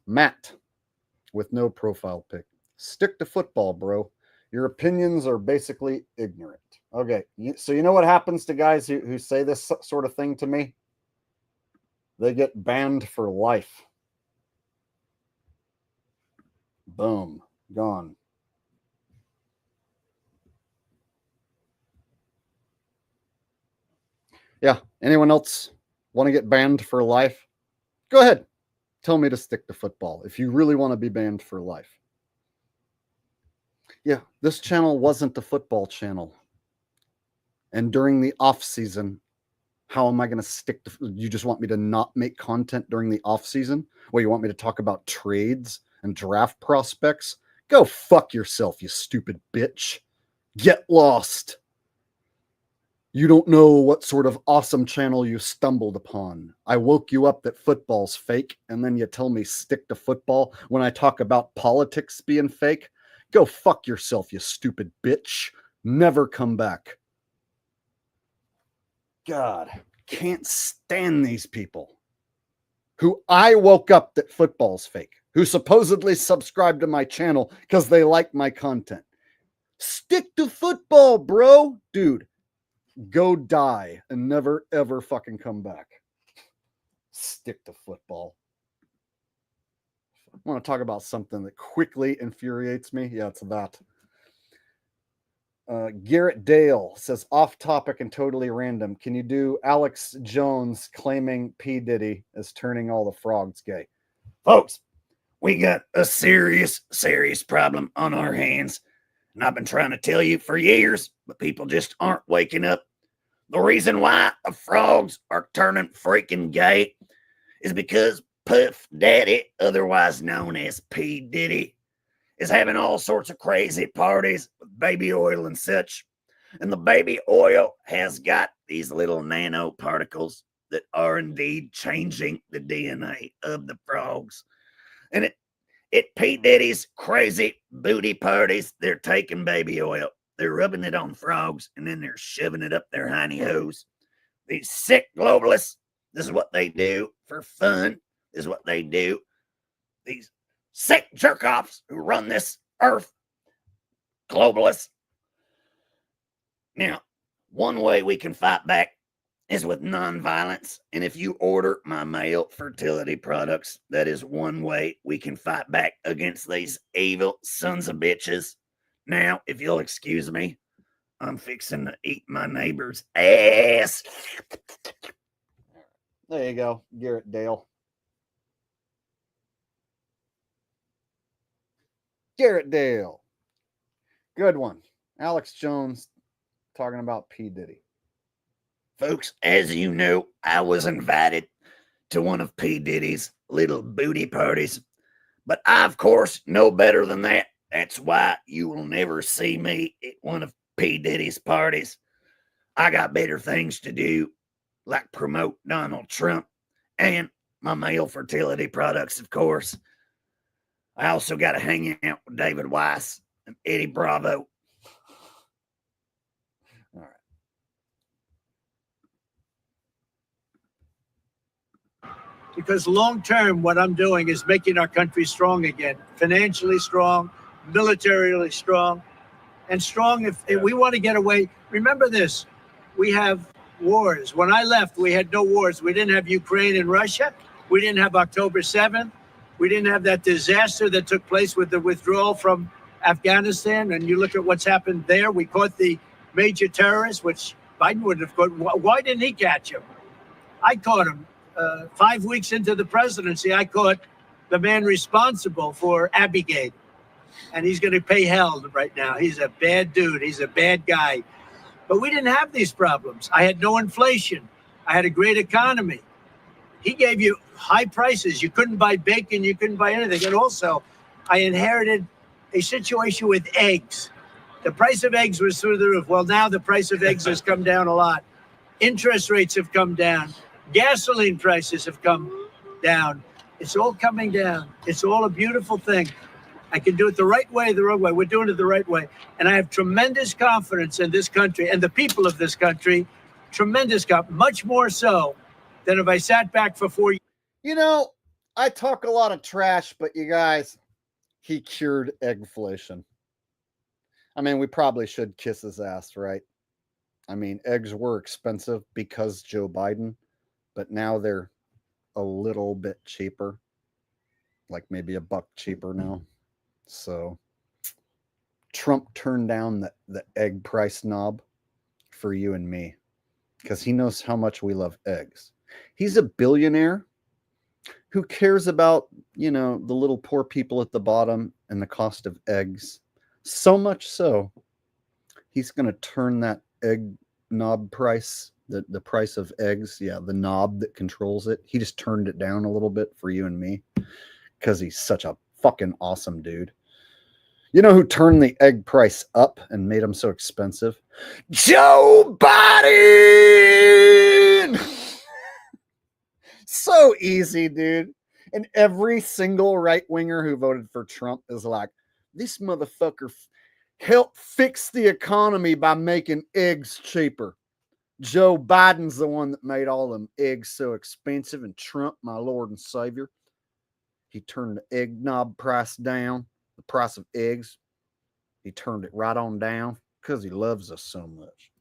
Matt with no profile pic. Stick to football, bro. Your opinions are basically ignorant. Okay, so you know what happens to guys who say this sort of thing to me? They get banned for life. Boom. Gone. Yeah. Anyone else want to get banned for life? Go ahead. Tell me to stick to football if you really want to be banned for life. Yeah, this channel wasn't the football channel. And during the off season, how am I going to stick to? You just want me to not make content during the off season? Well, you want me to talk about trades and draft prospects? Go fuck yourself, you stupid bitch. Get lost. You don't know what sort of awesome channel you stumbled upon. I woke you up that football's fake, and then you tell me stick to football when I talk about politics being fake? Go fuck yourself, you stupid bitch. Never come back. God. can't stand these people who I woke up that football's fake, who supposedly subscribe to my channel because they like my content. Stick to football, bro. Dude, go die and never, ever fucking come back. Stick to football. I want to talk about something that quickly infuriates me. Yeah, it's that. Garrett Dale says, off topic and totally random. Can you do Alex Jones claiming P. Diddy is turning all the frogs gay? Folks, we got a serious problem on our hands. And I've been trying to tell you for years, but people just aren't waking up. The reason why the frogs are turning freaking gay is because Puff Daddy, otherwise known as P. Diddy, is having all sorts of crazy parties with baby oil and such. And the baby oil has got these little nanoparticles that are indeed changing the DNA of the frogs. And at P. Diddy's crazy booty parties, they're taking baby oil, they're rubbing it on frogs, and then they're shoving it up their hiney hose. These sick globalists, this is what they do for fun. This is what they do. These sick jerk-offs who run this earth, globalists. Now, one way we can fight back is with nonviolence. And if you order my male fertility products, that is one way we can fight back against these evil sons of bitches. Now, if you'll excuse me, I'm fixing to eat my neighbor's ass. There you go, Garrett Dale. Garrett Dale. Good one. Alex Jones talking about P. Diddy. Folks, as you know, I was invited to one of P. Diddy's little booty parties. But I, of course, know better than that. That's why you will never see me at one of P. Diddy's parties. I got better things to do, like promote Donald Trump and my male fertility products, of course. I also got to hang out with David Weiss and Eddie Bravo. All right. Because long term, what I'm doing is making our country strong again, financially strong, militarily strong, and strong if we want to get away. Remember this, we have wars. When I left, we had no wars. We didn't have Ukraine and Russia. We didn't have October 7th. We didn't have that disaster that took place with the withdrawal from Afghanistan. And you look at what's happened there. We caught the major terrorist, which Biden wouldn't have caught. Why didn't he catch him? I caught him. 5 weeks into the presidency, I caught the man responsible for Abigate. And he's going to pay hell right now. He's a bad dude. He's a bad guy. But we didn't have these problems. I had no inflation. I had a great economy. He gave you high prices. You couldn't buy bacon. You couldn't buy anything. And also, I inherited a situation with eggs. The price of eggs was through the roof. Well, now the price of eggs has come down a lot. Interest rates have come down. Gasoline prices have come down. It's all coming down. It's all a beautiful thing. I can do it the right way, the wrong way. We're doing it the right way. And I have tremendous confidence in this country and the people of this country. Tremendous confidence, much more so than if I sat back for 4 years. You know, I talk a lot of trash, but you guys, he cured eggflation. I mean, we probably should kiss his ass, right? I mean, eggs were expensive because Joe Biden, but now they're a little bit cheaper, like maybe $1 cheaper now. So Trump turned down the egg price knob for you and me because he knows how much we love eggs. He's a billionaire who cares about, you know, the little poor people at the bottom and the cost of eggs. So much so, he's going to turn that egg knob price, the price of eggs, yeah, the knob that controls it. He just turned it down a little bit for you and me because he's such a fucking awesome dude. You know who turned the egg price up and made them so expensive? Joe Biden! So easy, dude. And every single right-winger who voted for Trump is like, this motherfucker helped fix the economy by making eggs cheaper. Joe Biden's the one that made all them eggs so expensive, and Trump, my Lord and Savior, he turned the egg knob price down, the price of eggs. He turned it right on down because he loves us so much.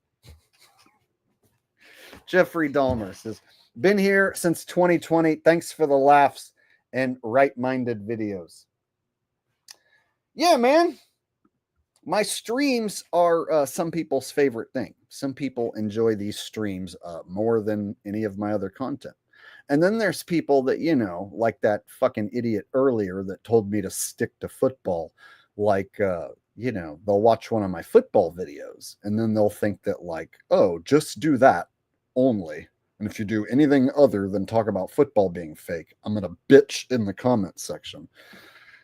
Jeffrey Dahmer says, been here since 2020. Thanks for the laughs and right-minded videos. Yeah, man. My streams are some people's favorite thing. Some people enjoy these streams more than any of my other content. And then there's people that, you know, like that fucking idiot earlier that told me to stick to football. Like, you know, they'll watch one of my football videos and then they'll think that, like, oh, just do that only. And if you do anything other than talk about football being fake, I'm going to bitch in the comment section.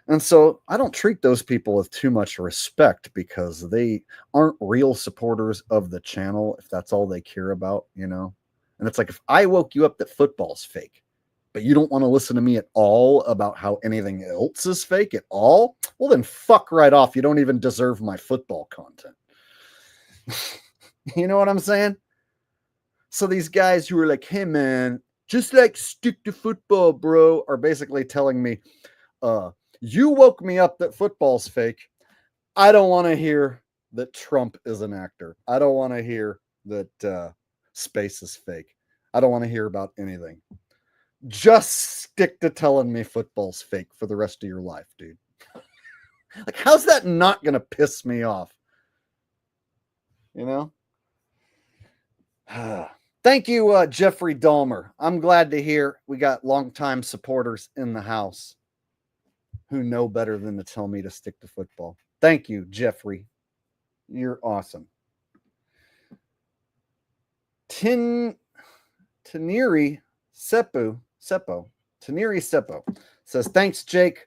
And so I don't treat those people with too much respect because they aren't real supporters of the channel if that's all they care about, you know? And it's like, if I woke you up that football's fake, but you don't want to listen to me at all about how anything else is fake at all, well, then fuck right off. You don't even deserve my football content. You know what I'm saying? So these guys who are like, hey, man, just like stick to football, bro, are basically telling me, you woke me up that football's fake. I don't want to hear that Trump is an actor. I don't want to hear that space is fake. I don't want to hear about anything. Just stick to telling me football's fake for the rest of your life, dude. Like, how's that not going to piss me off? You know? Thank you, Jeffrey Dahmer. I'm glad to hear we got longtime supporters in the house who know better than to tell me to stick to football. Thank you, Jeffrey. You're awesome. Taniri Seppo says, thanks, Jake.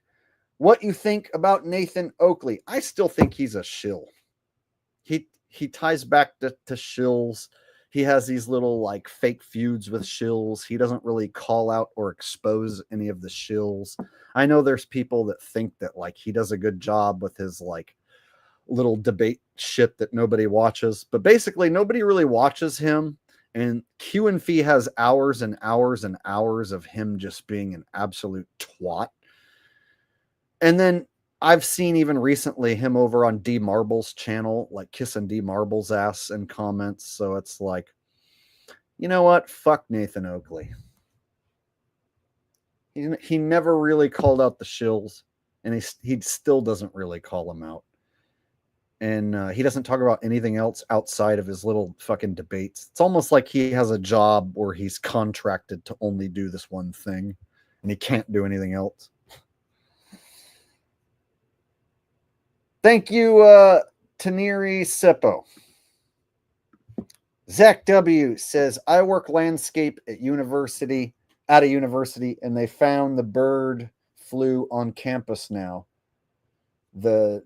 What you think about Nathan Oakley? I still think he's a shill. He ties back to shills. He has these little like fake feuds with shills. He doesn't really call out or expose any of the shills. I know there's people that think that like he does a good job with his like little debate shit that nobody watches, but basically nobody really watches him. And Q and Fee has hours and hours and hours of him just being an absolute twat. And then I've seen even recently him over on D Marble's channel, like kissing D Marble's ass in comments. So it's like, you know what? Fuck Nathan Oakley. He never really called out the shills, and he still doesn't really call them out. And he doesn't talk about anything else outside of his little fucking debates. It's almost like he has a job where he's contracted to only do this one thing, and he can't do anything else. Thank you, Taniri Seppo. Zach W. says, I work landscape at a university, and they found the bird flu on campus now. The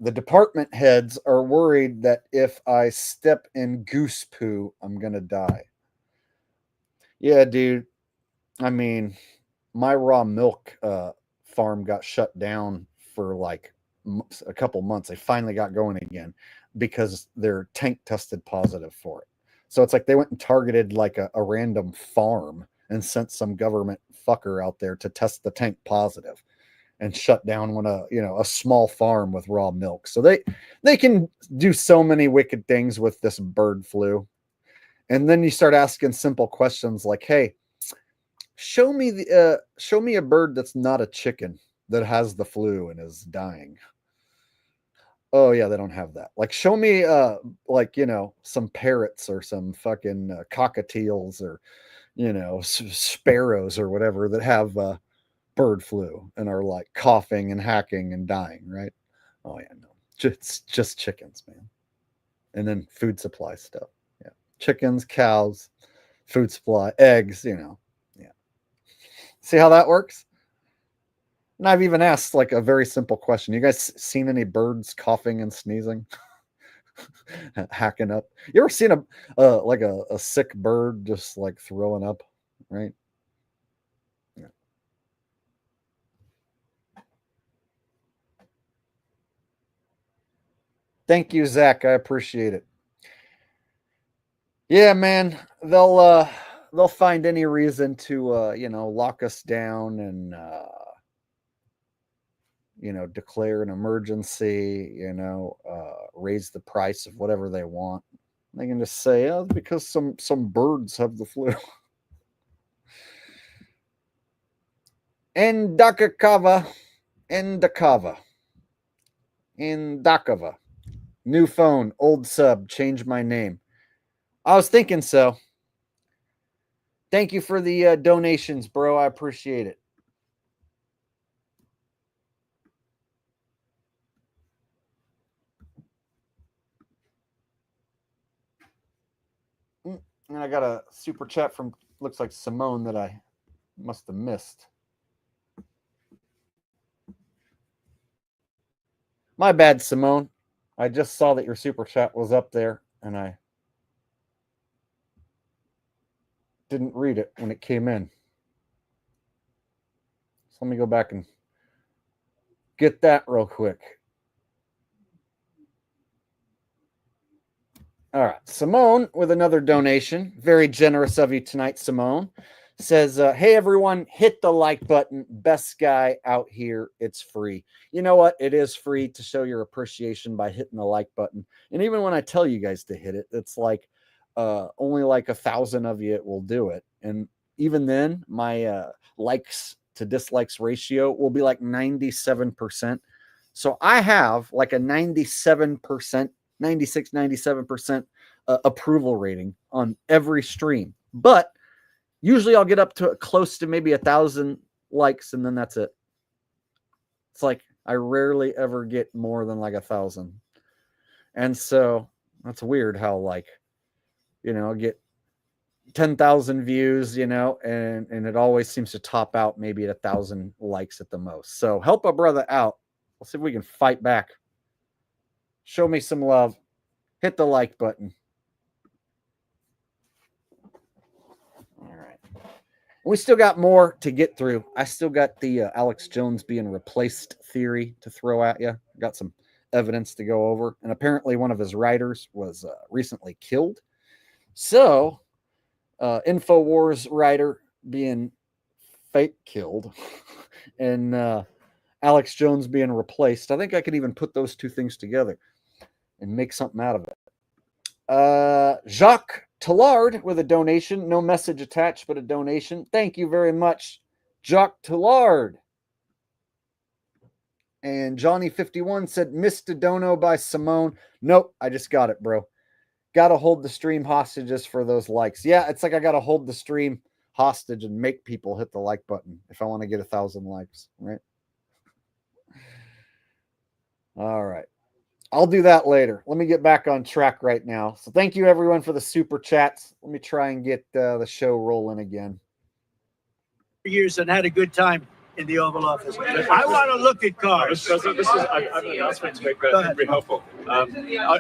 department heads are worried that if I step in goose poo, I'm going to die. Yeah, dude. I mean, my raw milk farm got shut down for like a couple months. They finally got going again because their tank tested positive for it. So it's like they went and targeted like a random farm and sent some government fucker out there to test the tank positive and shut down a small farm with raw milk. So they can do so many wicked things with this bird flu. And then you start asking simple questions like, hey, show me a bird that's not a chicken that has the flu and is dying. Oh yeah, they don't have that. Like, show me some parrots or some fucking cockatiels or sparrows or whatever that have bird flu and are like coughing and hacking and dying, right? Oh yeah, no, just chickens, man. And then food supply stuff. Yeah, chickens, cows, food supply, eggs. Yeah. See how that works? And I've even asked like a very simple question. You guys seen any birds coughing and sneezing? Hacking up? You ever seen a sick bird just like throwing up, right? Yeah. Thank you, Zach. I appreciate it. Yeah, man, they'll find any reason to lock us down and declare an emergency, raise the price of whatever they want. They can just say, oh, because some birds have the flu. Endakava, Endakava, Endakava. New phone, old sub, change my name. I was thinking so. Thank you for the donations, bro. I appreciate it. And I got a super chat from, looks like Simone, that I must have missed. My bad, Simone. I just saw that your super chat was up there, and I didn't read it when it came in. So let me go back and get that real quick. All right. Simone with another donation. Very generous of you tonight, Simone. Says, hey, everyone, hit the like button. Best guy out here. It's free. You know what? It is free to show your appreciation by hitting the like button. And even when I tell you guys to hit it, it's like only like 1,000 of you will do it. And even then, my likes to dislikes ratio will be like 97%. So I have like a 97%, 96, 97% approval rating on every stream. But usually I'll get up to close to maybe 1,000 likes, and then that's it. It's like I rarely ever get more than like 1,000. And so that's weird how I get 10,000 views, and it always seems to top out maybe at 1,000 likes at the most. So help a brother out. Let's see if we can fight back. Show me some love. Hit the like button. All right. We still got more to get through. I still got the Alex Jones being replaced theory to throw at you. Got some evidence to go over. And apparently one of his writers was recently killed. So, InfoWars writer being fake killed and Alex Jones being replaced. I think I could even put those two things together and make something out of it. Jacques Tillard with a donation. No message attached, but a donation. Thank you very much, Jacques Tillard. And Johnny51 said, missed a dono by Simone. Nope, I just got it, bro. Got to hold the stream hostages for those likes. Yeah, it's like I got to hold the stream hostage and make people hit the like button if I want to get 1,000 likes, right? All right. I'll do that later. Let me get back on track right now. So thank you, everyone, for the super chats. Let me try and get the show rolling again. Years and had a good time in the Oval Office. I want to look at cars. Mr. President, I have an announcement to make that very helpful. I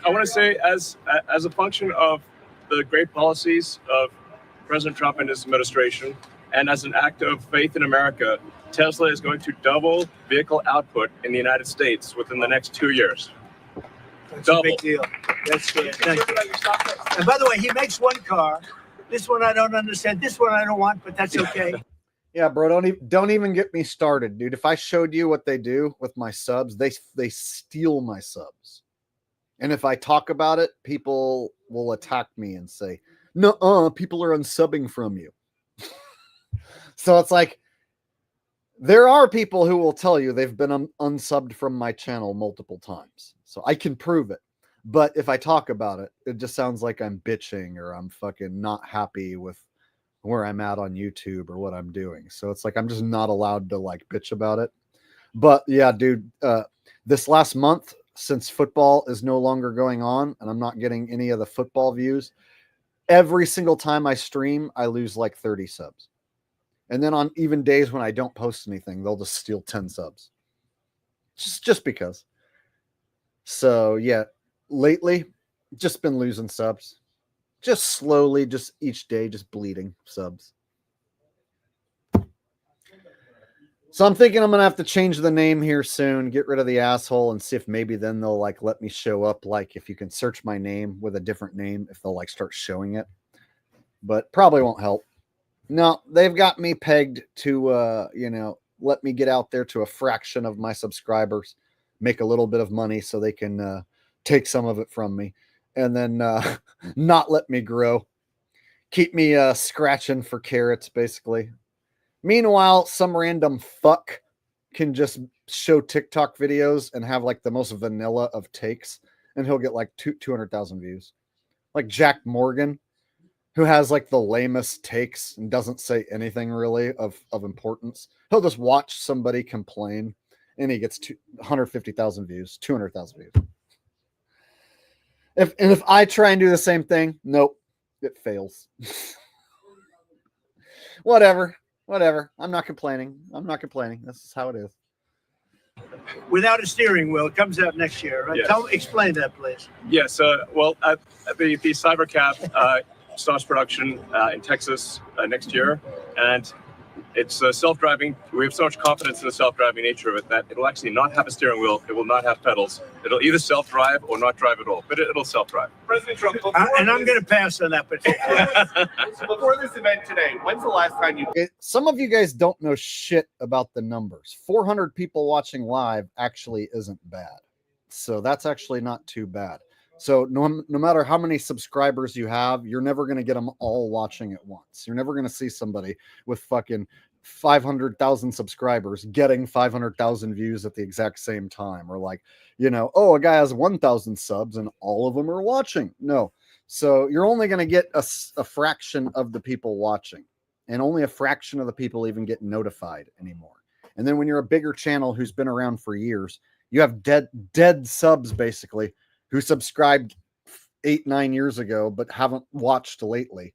want to say, as a function of the great policies of President Trump and his administration, and as an act of faith in America, Tesla is going to double vehicle output in the United States within the next 2 years. That's a big deal. That's good. Thank you. And by the way, he makes one car. This one I don't understand. This one I don't want, but that's okay. Yeah, bro, don't even get me started, dude. If I showed you what they do with my subs, they steal my subs. And if I talk about it, people will attack me and say, no, people are unsubbing from you. So it's like, there are people who will tell you they've been unsubbed from my channel multiple times. So I can prove it. But if I talk about it, it just sounds like I'm bitching or I'm fucking not happy with where I'm at on YouTube or what I'm doing. So it's like I'm just not allowed to like bitch about it. But yeah, dude, this last month, since football is no longer going on and I'm not getting any of the football views, every single time I stream, I lose like 30 subs. And then on even days when I don't post anything, they'll just steal 10 subs. Just because. So yeah, lately, just been losing subs. Just slowly, just each day, just bleeding subs. So I'm thinking I'm gonna have to change the name here soon, get rid of the asshole, and see if maybe then they'll like let me show up. Like if you can search my name with a different name, if they'll like start showing it. But probably won't help. No, they've got me pegged to let me get out there to a fraction of my subscribers, make a little bit of money so they can take some of it from me, and then not let me grow. Keep me scratching for carrots, basically. Meanwhile, some random fuck can just show TikTok videos and have like the most vanilla of takes, and he'll get like 200,000 views. Like Jack Morgan, who has like the lamest takes and doesn't say anything really of importance. He'll just watch somebody complain and he gets 150,000 views, 200,000 views. If I try and do the same thing, nope, it fails. Whatever. I'm not complaining. This is how it is. Without a steering wheel, it comes out next year, right? Yes. Explain that, please. Yes. Well, the Cybercab starts production in Texas next year, and it's self-driving. We have so much confidence in the self-driving nature of it that it'll actually not have a steering wheel. It will not have pedals. It'll either self-drive or not drive at all, but it'll self-drive. President Trump, And I'm going to pass on that particular. before this event today, when's the last time you Some of you guys don't know shit about the numbers. 400 people watching live actually isn't bad. So that's actually not too bad. So no matter how many subscribers you have, you're never going to get them all watching at once. You're never going to see somebody with fucking 500,000 subscribers getting 500,000 views at the exact same time. Or like, a guy has 1,000 subs and all of them are watching. No. So you're only going to get a fraction of the people watching, and only a fraction of the people even get notified anymore. And then when you're a bigger channel who's been around for years, you have dead subs basically, who subscribed 8-9 years ago but haven't watched lately.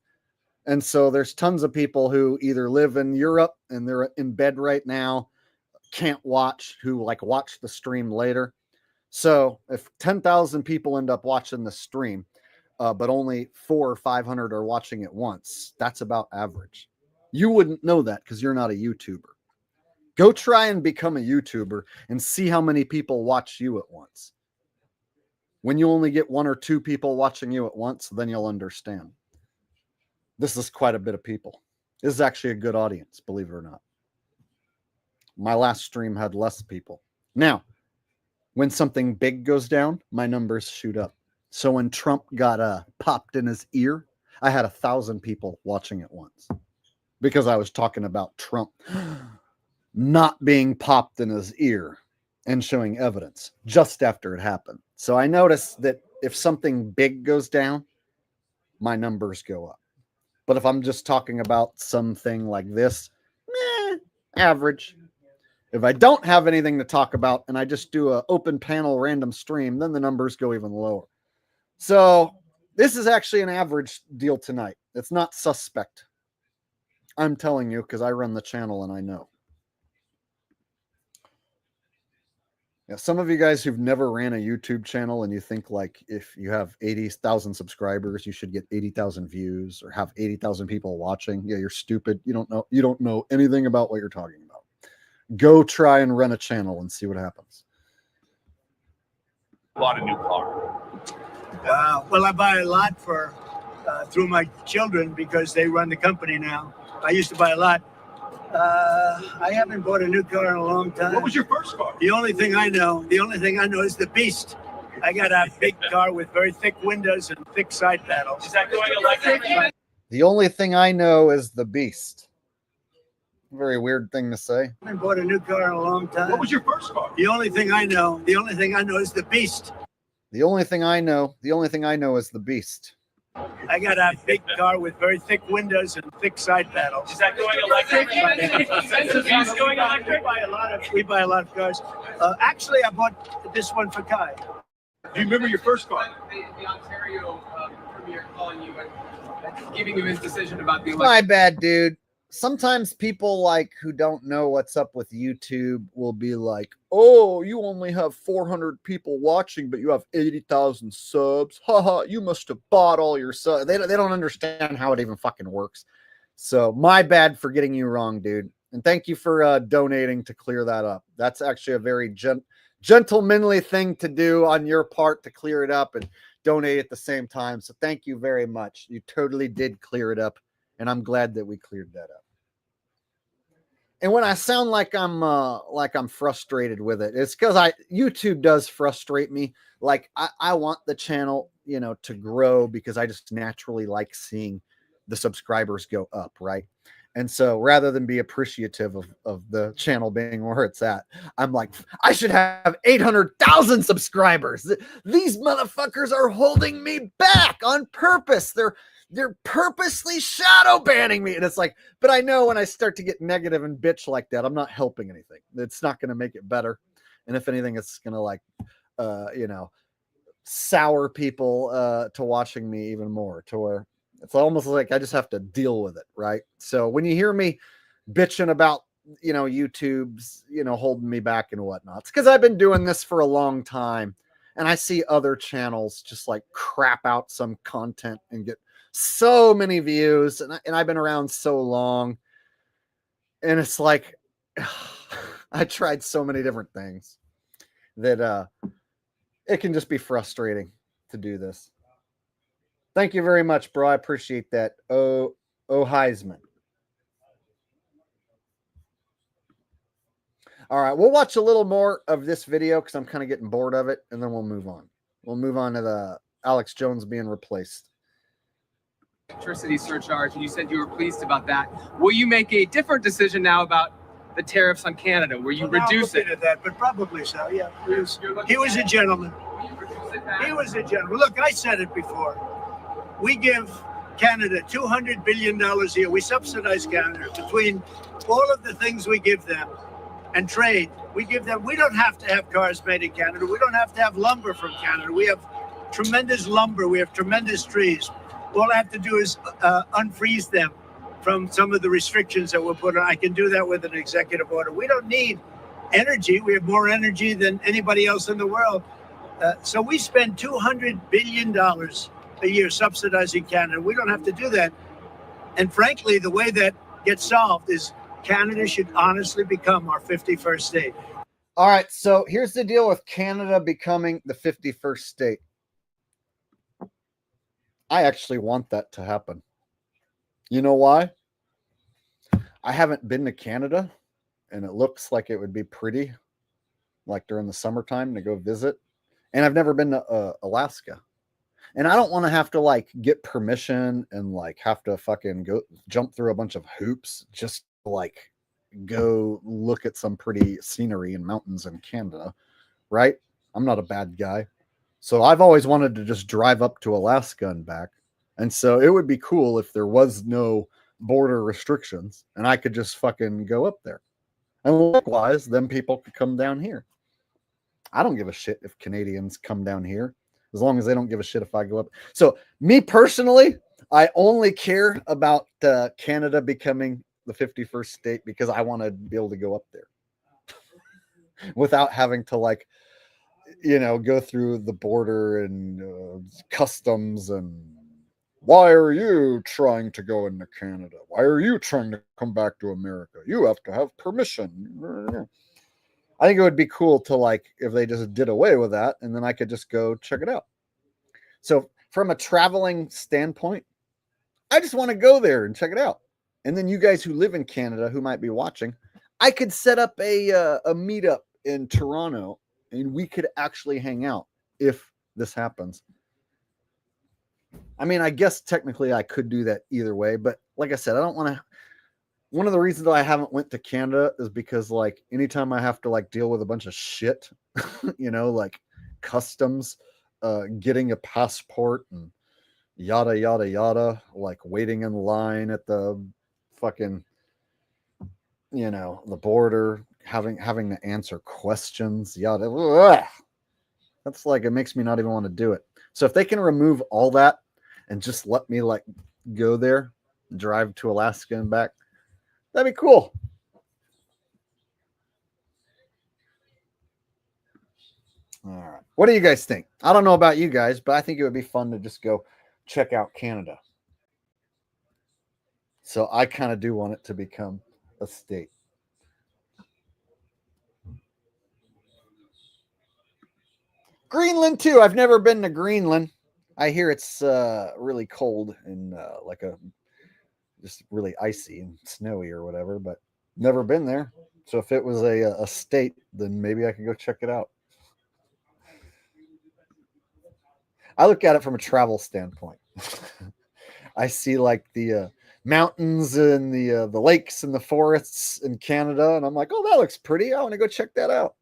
And so there's tons of people who either live in Europe and they're in bed right now, can't watch, who like watch the stream later. So if 10,000 people end up watching the stream, but only 400 or 500 are watching it once, that's about average. You wouldn't know that because you're not a YouTuber. Go try and become a YouTuber and see how many people watch you at once. When you only get 1 or 2 people watching you at once, then you'll understand. This is quite a bit of people. This is actually a good audience, believe it or not. My last stream had less people. Now, when something big goes down, my numbers shoot up. So when Trump got popped in his ear, I had 1,000 people watching at once because I was talking about Trump not being popped in his ear and showing evidence just after it happened. So I noticed that if something big goes down, my numbers go up. But if I'm just talking about something like this, average. If I don't have anything to talk about and I just do an open panel random stream, then the numbers go even lower. So this is actually an average deal tonight. It's not suspect. I'm telling you because I run the channel and I know. Yeah, some of you guys who've never ran a YouTube channel and you think like if you have 80,000 subscribers, you should get 80,000 views or have 80,000 people watching. Yeah, you're stupid. You don't know anything about what you're talking about. Go try and run a channel and see what happens. bought a new car? Well, I buy a lot through my children because they run the company now. I used to buy a lot. I haven't bought a new car in a long time. What was your first car? The only thing I know is the Beast. I got a big car with very thick windows and thick side panels. Is that going electric? The only thing I know is the Beast. Very weird thing to say. I haven't bought a new car in a long time. What was your first car? The only thing I know is the Beast. The only thing I know is the Beast. I got a big car with very thick windows and thick side panels. Is that going electric? Is the Beast going electric? We buy a lot of cars. Actually, I bought this one for Kai. Do you remember your first car? The Ontario premier calling you and giving you his decision about the election. My bad, dude. Sometimes people like who don't know what's up with YouTube will be like, oh, you only have 400 people watching, but you have 80,000 subs. Haha, you must have bought all your subs. They don't understand how it even fucking works. So my bad for getting you wrong, dude. And thank you for donating to clear that up. That's actually a very gentlemanly thing to do on your part, to clear it up and donate at the same time. So thank you very much. You totally did clear it up, and I'm glad that we cleared that up. And when I sound like I'm frustrated with it, it's because YouTube does frustrate me. Like I want the channel, you know, to grow, because I just naturally like seeing the subscribers go up, right? And so rather than be appreciative of the channel being where it's at, I'm like, I should have 800,000 subscribers. These motherfuckers are holding me back on purpose. They're purposely shadow banning me. And it's like, but I know when I start to get negative and bitch like that, I'm not helping anything. It's not going to make it better. And if anything, it's going to like, you know, sour people to watching me even more, to where it's almost like I just have to deal with it, right? So when you hear me bitching about, you know, YouTube's, you know, holding me back and whatnot, it's because I've been doing this for a long time, and I see other channels just like crap out some content and get so many views, and I've been around so long, and it's like I tried so many different things that it can just be frustrating to do this. Thank you very much, bro. I appreciate that. Oh, Heisman. All right, we'll watch a little more of this video because I'm kind of getting bored of it, and then we'll move on. We'll move on to the Alex Jones being replaced. Electricity surcharge, and you said you were pleased about that. Will you make a different decision now about the tariffs on Canada? Will you reduce it? At that, but probably so. Yeah, he was a gentleman. He was a gentleman. Look, I said it before. We give Canada $200 billion a year. We subsidize Canada between all of the things we give them and trade. We give them, we don't have to have cars made in Canada. We don't have to have lumber from Canada. We have tremendous lumber. We have tremendous trees. All I have to do is unfreeze them from some of the restrictions that were put on. I can do that with an executive order. We don't need energy. We have more energy than anybody else in the world. So we spend $200 billion a year subsidizing Canada. We don't have to do that. And frankly, the way that gets solved is Canada should honestly become our 51st state. All right, so here's the deal with Canada becoming the 51st state. I actually want that to happen. You know why? I haven't been to Canada, and it looks like it would be pretty, like during the summertime, to go visit. And I've never been to Alaska. And I don't want to have to like get permission and like have to fucking go jump through a bunch of hoops just to like go look at some pretty scenery and mountains in Canada, right? I'm not a bad guy. So I've always wanted to just drive up to Alaska and back. And so it would be cool if there was no border restrictions and I could just fucking go up there. And likewise, then people could come down here. I don't give a shit if Canadians come down here, as long as they don't give a shit if I go up. So me personally, I only care about Canada becoming the 51st state because I want to be able to go up there without having to like, you know, go through the border and customs and why are you trying to go into Canada? Why are you trying to come back to America? You have to have permission. I think it would be cool to like if they just did away with that and then I could just go check it out. So from a traveling standpoint, I just want to go there and check it out. And then you guys who live in Canada who might be watching, I could set up a meetup in Toronto and we could actually hang out if this happens. I mean, I guess technically I could do that either way, but like I said, I don't want to. One of the reasons that I haven't went to Canada is because like anytime I have to like deal with a bunch of shit, you know, like customs, getting a passport and yada, yada, yada, like waiting in line at the fucking, you know, the border, having to answer questions, yada. Ugh. That's like, it makes me not even want to do it. So if they can remove all that and just let me like go there, drive to Alaska and back, that'd be cool. All right. What do you guys think? I don't know about you guys, but I think it would be fun to just go check out Canada. So I kind of do want it to become a state. Greenland too. I've never been to Greenland. I hear it's really cold and just really icy and snowy or whatever, but never been there. So if it was a state, then maybe I could go check it out. I look at it from a travel standpoint. I see like the mountains and the lakes and the forests in Canada, and I'm like, oh, that looks pretty. I want to go check that out.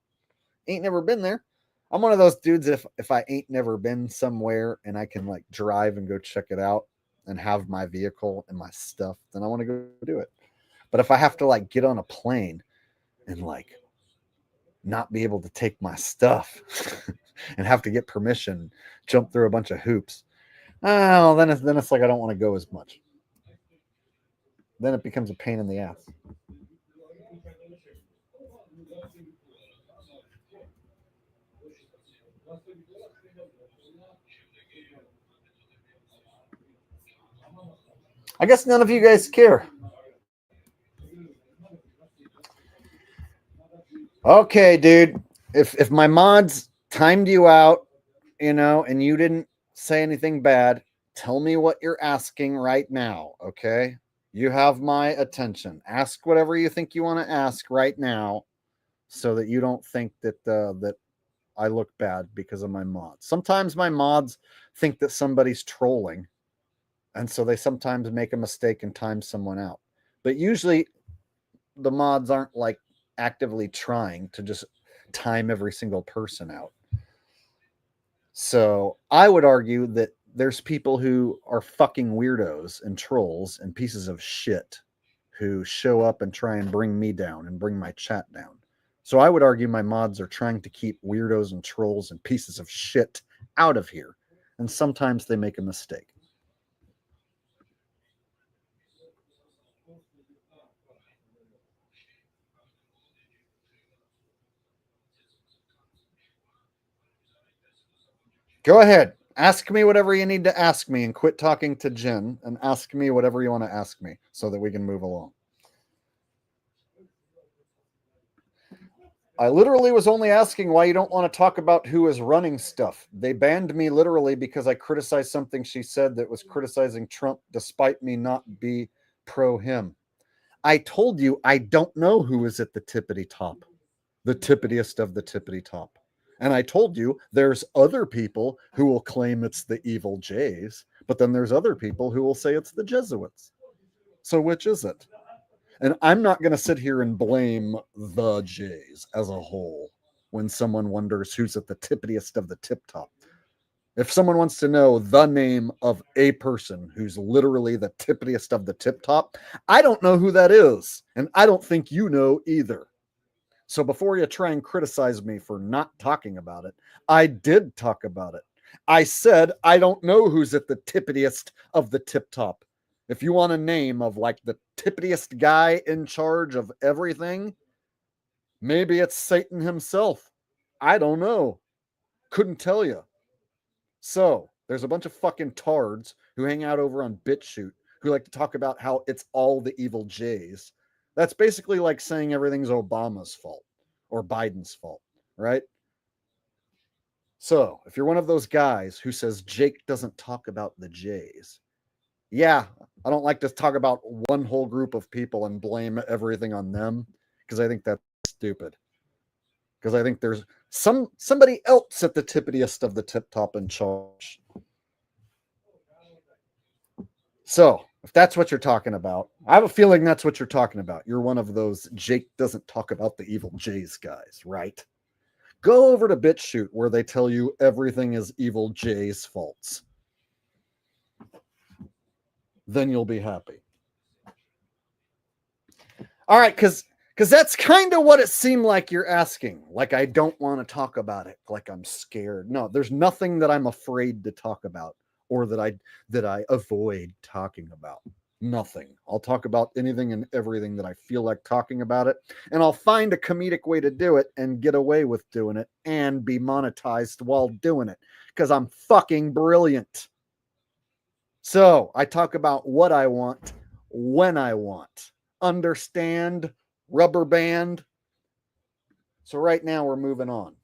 Ain't never been there. I'm one of those dudes. If I ain't never been somewhere and I can like drive and go check it out and have my vehicle and my stuff, then I want to go do it. But if I have to like get on a plane and like not be able to take my stuff and have to get permission, jump through a bunch of hoops, oh, then it's like I don't want to go as much. Then it becomes a pain in the ass. I guess none of you guys care. Okay, dude. If my mods timed you out, and you didn't say anything bad, tell me what you're asking right now, okay? You have my attention. Ask whatever you think you want to ask right now so that you don't think that I look bad because of my mods. Sometimes my mods think that somebody's trolling, and so they sometimes make a mistake and time someone out. But usually the mods aren't like actively trying to just time every single person out. So I would argue that there's people who are fucking weirdos and trolls and pieces of shit who show up and try and bring me down and bring my chat down. So I would argue my mods are trying to keep weirdos and trolls and pieces of shit out of here. And sometimes they make a mistake. Go ahead. Ask me whatever you need to ask me and quit talking to Jen and ask me whatever you want to ask me so that we can move along. I literally was only asking why you don't want to talk about who is running stuff. They banned me literally because I criticized something she said that was criticizing Trump despite me not be pro him. I told you I don't know who is at the tippity top, the tippitiest of the tippity top. And I told you there's other people who will claim it's the evil Jays, but then there's other people who will say it's the Jesuits. So which is it? And I'm not going to sit here and blame the Jays as a whole when someone wonders who's at the tippitiest of the tip top. If someone wants to know the name of a person who's literally the tippitiest of the tip top, I don't know who that is. And I don't think you know either. So before you try and criticize me for not talking about it, I did talk about it. I said, I don't know who's at the tippitiest of the tip top. If you want a name of like the tippitiest guy in charge of everything, maybe it's Satan himself. I don't know. Couldn't tell you. So there's a bunch of fucking tards who hang out over on BitChute who like to talk about how it's all the evil Jays. That's basically like saying everything's Obama's fault or Biden's fault, right? So if you're one of those guys who says Jake doesn't talk about the Jays, yeah, I don't like to talk about one whole group of people and blame everything on them because I think that's stupid. Because I think there's somebody else at the tippitiest of the tip top in charge. So if that's what you're talking about, I have a feeling that's what you're talking about. You're one of those Jake doesn't talk about the evil Jays guys, right? Go over to BitChute where they tell you everything is evil Jay's faults. Then you'll be happy. All right, because that's kind of what it seemed like you're asking. Like I don't want to talk about it. Like I'm scared. No, there's nothing that I'm afraid to talk about or that I avoid talking about. Nothing. I'll talk about anything and everything that I feel like talking about it. And I'll find a comedic way to do it and get away with doing it and be monetized while doing it. Because I'm fucking brilliant. So I talk about what I want when I want. Understand? Rubber band. So right now we're moving on.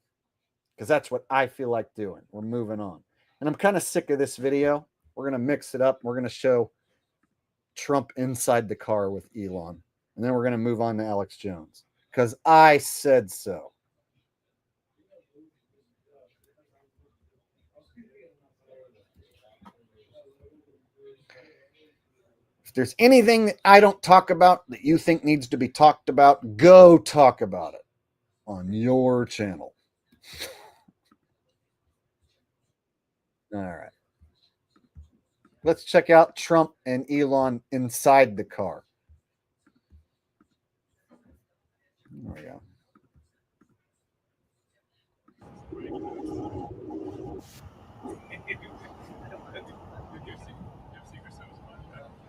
because that's what I feel like doing. We're moving on. And I'm kind of sick of this video. We're going to mix it up. We're going to show Trump inside the car with Elon. And then we're going to move on to Alex Jones because I said so. If there's anything that I don't talk about that you think needs to be talked about, go talk about it on your channel. All right. Let's check out Trump and Elon inside the car. There we go.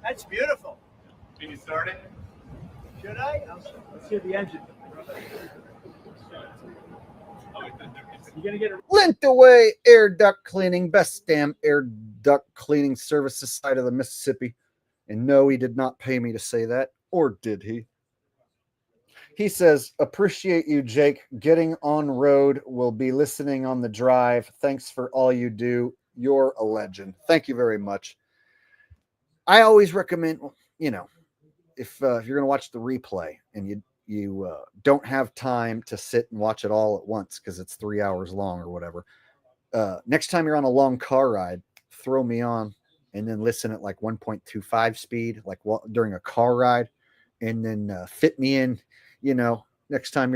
That's beautiful. Can you start it? Should I? Let's hear the engine. You gonna get a Lint away air duct cleaning, best damn air duct cleaning service this side of the Mississippi. And no, he did not pay me to say that, or did he? He says, appreciate you, Jake. Getting on road. Will be listening on the drive. Thanks for all you do. You're a legend. Thank you very much. I always recommend, you know, if you're going to watch the replay and you don't have time to sit and watch it all at once because it's 3 hours long or whatever, next time you're on a long car ride, throw me on and then listen at like 1.25 speed, like during a car ride, and then fit me in, you know, next time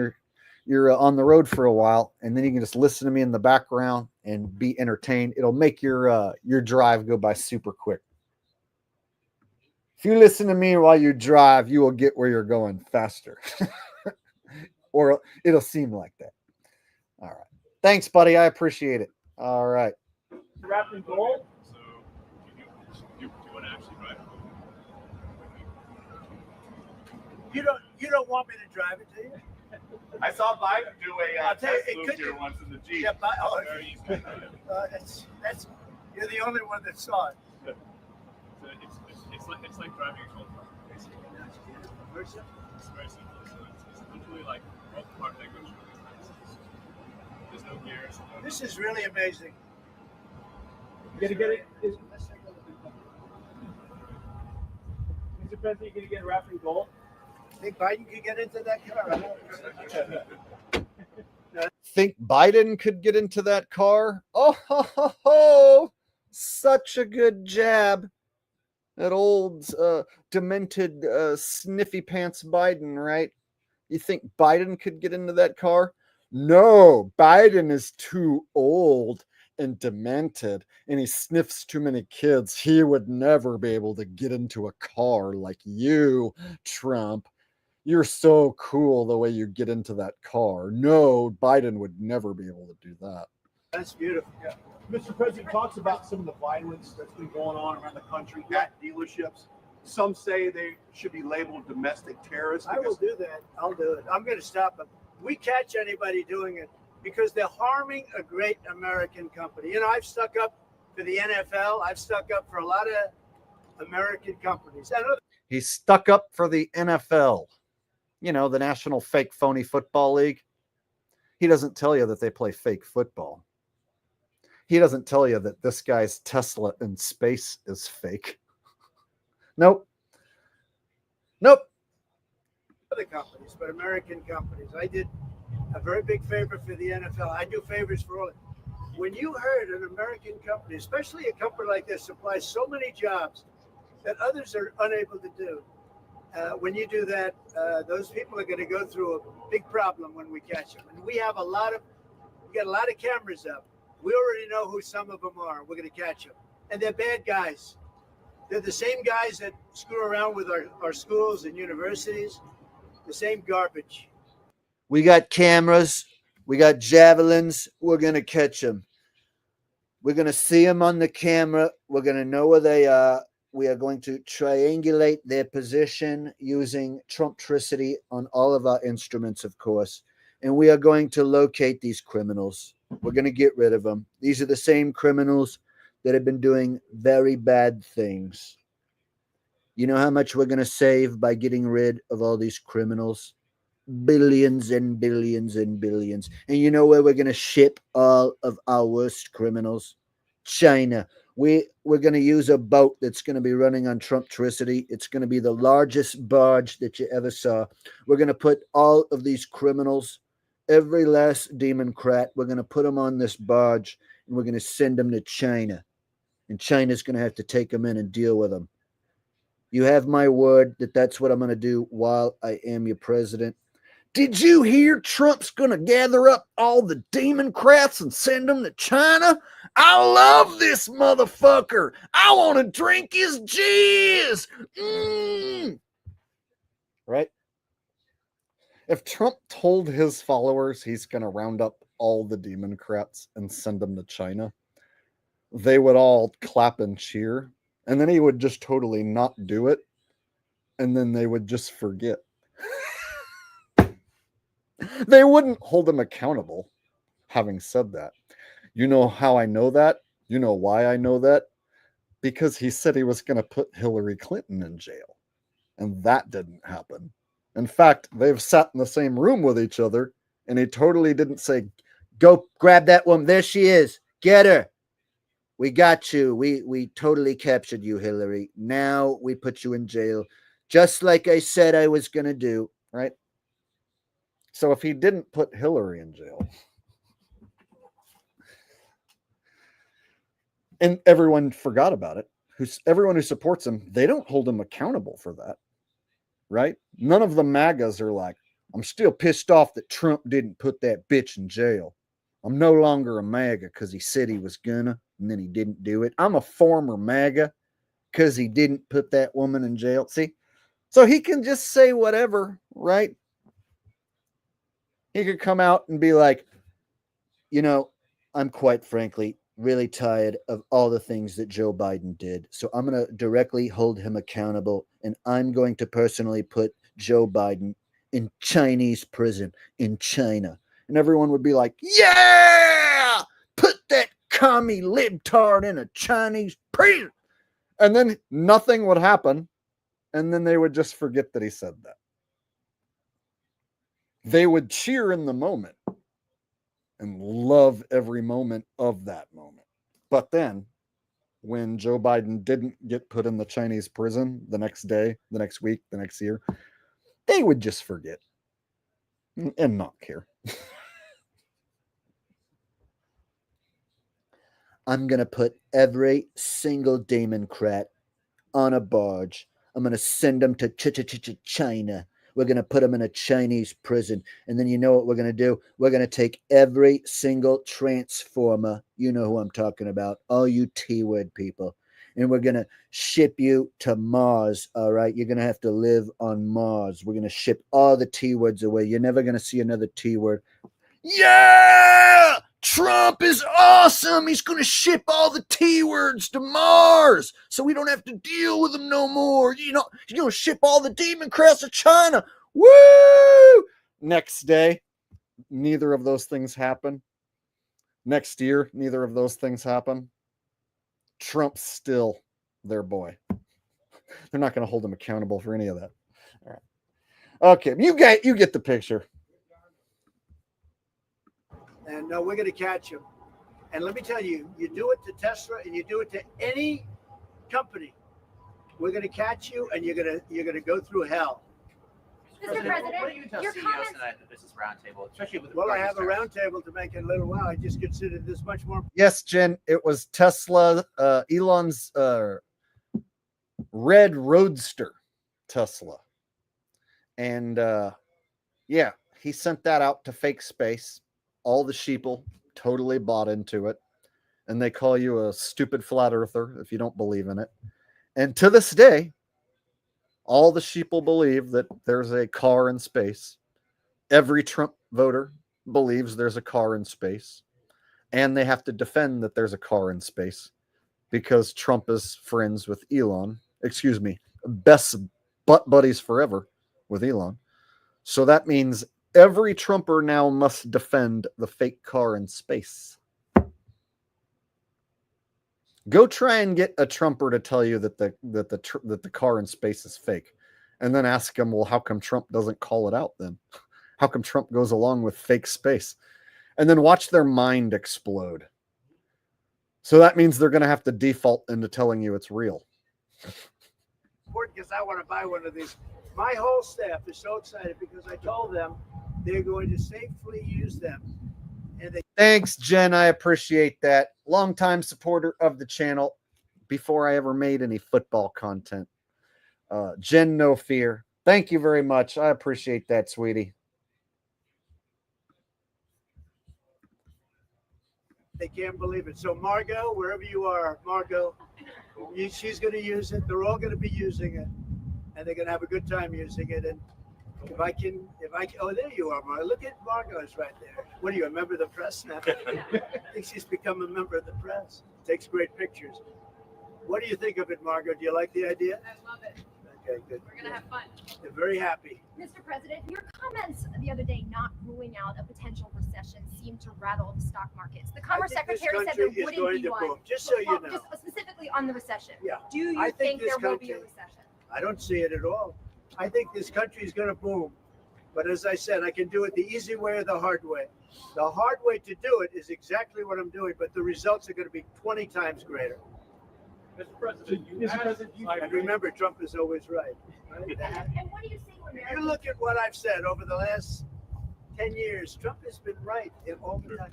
you're on the road for a while, and then you can just listen to me in the background and be entertained. It'll make your drive go by super quick. If you listen to me while you drive, you will get where you're going faster. Or it'll seem like that. All right. Thanks, buddy. I appreciate it. All right. wrapped in gold. So, do you want to actually drive? You don't want me to drive it, do you? I saw Biden do a I'll tell you, test it loop could here be- once in the Jeep. Yeah, but, oh, Very easy. that's you're the only one that saw it. So it's like driving a gold car, basically. Very simple. It's very simple. So it's literally like all the part that goes through these. There's no gears. No This is really amazing. You gotta get it. Mr. President, you gonna get it wrapped in gold? Think Biden could get into that car? Think Biden could get into that car? Oh, ho, ho, ho. Such a good jab. That old demented sniffy pants Biden, right? You think Biden could get into that car? No, Biden is too old and demented, and he sniffs too many kids. He would never be able to get into a car like you, Trump. You're so cool the way you get into that car. No, Biden would never be able to do that. That's beautiful. Yeah. Mr. President talks about some of the violence that's been going on around the country at dealerships. Some say they should be labeled domestic terrorists. I will do that. I'll do it. I'm going to stop them. We catch anybody doing it because they're harming a great American company. You know, I've stuck up for the NFL. I've stuck up for a lot of American companies. I know He stuck up for the NFL, you know, the National Fake Phony Football League. He doesn't tell you that they play fake football. He doesn't tell you that this guy's Tesla in space is fake. Nope. Nope. other companies, but American companies. I did a very big favor for the NFL. I do favors for all. When you heard an American company, especially a company like this, supplies so many jobs that others are unable to do, when you do that, those people are going to go through a big problem when we catch them. And we got a lot of cameras up. We already know who some of them are. We're going to catch them. And they're bad guys. They're the same guys that screw around with our schools and universities, the same garbage. We got cameras. We got javelins. We're going to catch them. We're going to see them on the camera. We're going to know where they are. We are going to triangulate their position using Trumptricity on all of our instruments, of course. And we are going to locate these criminals. We're going to get rid of them. These are the same criminals that have been doing very bad things. You know how much we're going to save by getting rid of all these criminals? billions and billions and billions. And you know where we're going to ship all of our worst criminals? China. We're going to use a boat that's going to be running on Trumptricity. It's going to be the largest barge that you ever saw. We're going to put all of these criminals, every last Democrat, we're going to put them on this barge, and we're going to send them to China. And China's going to have to take them in and deal with them. You have my word that that's what I'm going to do while I am your president. Did you hear Trump's going to gather up all the Democrats and send them to China? I love this motherfucker. I want to drink his jizz. Right? If Trump told his followers he's going to round up all the Democrats and send them to China, they would all clap and cheer. And then he would just totally not do it. And then they would just forget. They wouldn't hold him accountable, having said that. You know how I know that? You know why I know that? Because he said he was going to put Hillary Clinton in jail. And that didn't happen. In fact, they've sat in the same room with each other, and he totally didn't say, go grab that woman. There she is. Get her. We got you. We totally captured you, Hillary. Now we put you in jail, just like I said I was going to do. Right? So if he didn't put Hillary in jail, and everyone forgot about it, everyone who supports him, they don't hold him accountable for that. Right? None of the MAGAs are like, I'm still pissed off that Trump didn't put that bitch in jail. I'm no longer a MAGA because he said he was gonna, and then he didn't do it. I'm a former MAGA because he didn't put that woman in jail. See? So he can just say whatever, right? He could come out and be like, you know, I'm quite frankly really tired of all the things that Joe Biden did. So I'm going to directly hold him accountable, and I'm going to personally put Joe Biden in Chinese prison in China. And everyone would be like, yeah, put that commie libtard in a Chinese prison. And then nothing would happen. And then they would just forget that he said that. They would cheer in the moment and love every moment of that moment. But then when Joe Biden didn't get put in the Chinese prison the next day, the next week, the next year, they would just forget and not care. I'm going to put every single Democrat on a barge. I'm going to send them to China. We're going to put them in a Chinese prison. And then you know what we're going to do? We're going to take every single transformer. You know who I'm talking about. All you T-word people. And we're going to ship you to Mars. All right. You're going to have to live on Mars. We're going to ship all the T-words away. You're never going to see another T-word. Yeah! Trump is awesome. He's going to ship all the T-words to Mars so we don't have to deal with them no more. You know, he's going to ship all the Democrats to China. Woo! Next day, neither of those things happen. Next year, neither of those things happen. Trump's still their boy. They're not going to hold him accountable for any of that. All right. Okay, you get the picture. And we're going to catch him. And let me tell you, you do it to Tesla and you do it to any company, we're going to catch you and you're going to go through hell. Mr. President, what do you tell your CEOs comments. tonight at the business roundtable, especially with? Well, I have a roundtable to make in a little while. I just considered this much more. Yes, Jen, it was Tesla, Elon's red roadster Tesla. And yeah, he sent that out to fake space. All the sheeple totally bought into it. And they call you a stupid flat earther if you don't believe in it. And to this day, all the sheeple believe that there's a car in space. Every Trump voter believes there's a car in space. And they have to defend that there's a car in space because Trump is friends with Elon. Excuse me, best butt buddies forever with Elon. So that means every Trumper now must defend the fake car in space. Go try and get a Trumper to tell you that the car in space is fake, and then ask him, well, how come Trump doesn't call it out then? How come Trump goes along with fake space? And then watch their mind explode. So that means they're going to have to default into telling you it's real. Because I want to buy one of these. My whole staff is so excited because I told them they're going to safely use them. And they Thanks, Jen. I appreciate that. Longtime supporter of the channel before I ever made any football content. Jen, no fear. Thank you very much. I appreciate that, sweetie. They can't believe it. So Margot, wherever you are, Margot, she's going to use it. They're all going to be using it, and they're going to have a good time using it. And if I can, oh, there you are, Margot. Look at Margot's right there. What are you, a member of the press now? I think she's become a member of the press. Takes great pictures. What do you think of it, Margot? Do you like the idea? I love it. Okay, good. We're gonna have fun. They're very happy. Mr. President, your comments the other day not ruling out a potential recession seemed to rattle the stock markets. The Commerce Secretary said there wouldn't be one. Just so you know. Just specifically on the recession. Yeah. Do you I think there will be a recession? I don't see it at all. I think this country is going to boom. But as I said, I can do it the easy way or the hard way. The hard way to do it is exactly what I'm doing, but the results are going to be 20 times greater. Mr. President, And remember, Trump is always right. And what do you say when If you look at what I've said over the last 10 years, Trump has been right in all the time.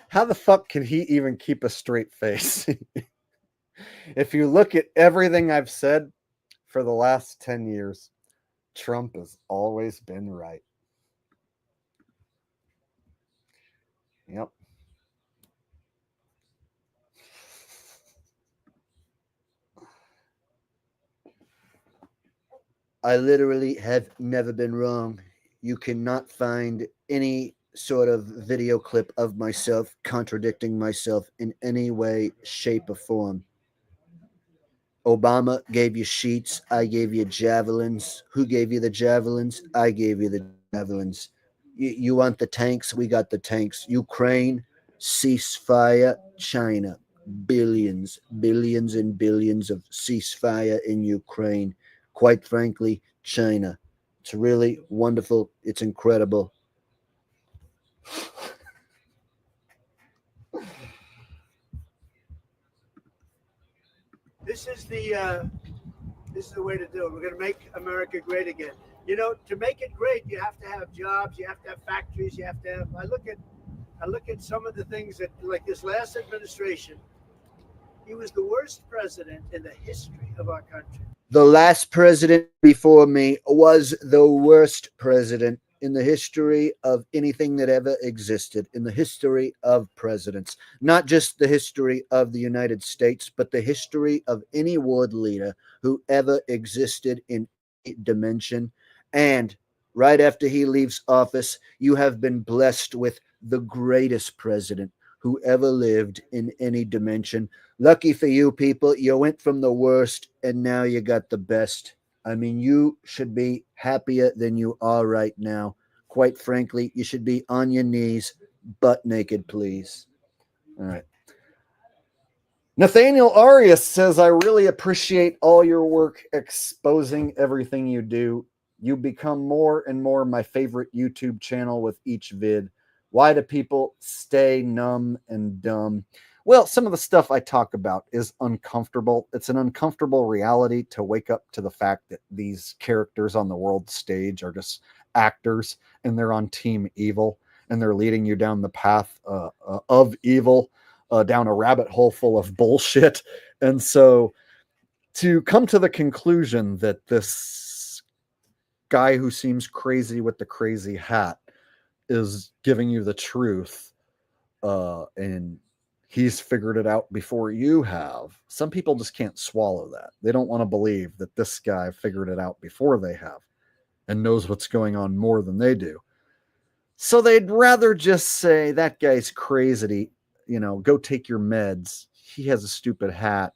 How the fuck can he even keep a straight face? If you look at everything I've said for the last 10 years, Trump has always been right. Yep. I literally have never been wrong. You cannot find any sort of video clip of myself contradicting myself in any way, shape, or form. Obama gave you sheets. I gave you javelins. Who gave you the javelins? I gave you the javelins. You want the tanks? We got the tanks. Ukraine, ceasefire. China, billions and billions of ceasefire in Ukraine. Quite frankly, China. It's really wonderful. It's incredible. This is the way to do it. We're going to make America great again. You know, to make it great, you have to have jobs, you have to have factories, you have to have. I look at some of the things that, like this last administration, he was the worst president in the history of our country. The last president before me was the worst president in the history of anything that ever existed, in the history of presidents. Not just the history of the United States, but the history of any world leader who ever existed in any dimension. And right after he leaves office, you have been blessed with the greatest president who ever lived in any dimension. Lucky for you people, you went from the worst and now you got the best. I mean, you should be happier than you are right now. Quite frankly, you should be on your knees, butt naked, please. All right. Nathaniel Arias says, I really appreciate all your work exposing everything you do. You become more and more my favorite YouTube channel with each vid. Why do people stay numb and dumb? Well, some of the stuff I talk about is uncomfortable. It's an uncomfortable reality to wake up to the fact that these characters on the world stage are just actors and they're on team evil and they're leading you down the path of evil, down a rabbit hole full of bullshit. And so to come to the conclusion that this guy who seems crazy with the crazy hat is giving you the truth, and he's figured it out before you have. Some people just can't swallow that. They don't want to believe that this guy figured it out before they have and knows what's going on more than they do. So they'd rather just say, that guy's crazy, you know, go take your meds. He has a stupid hat,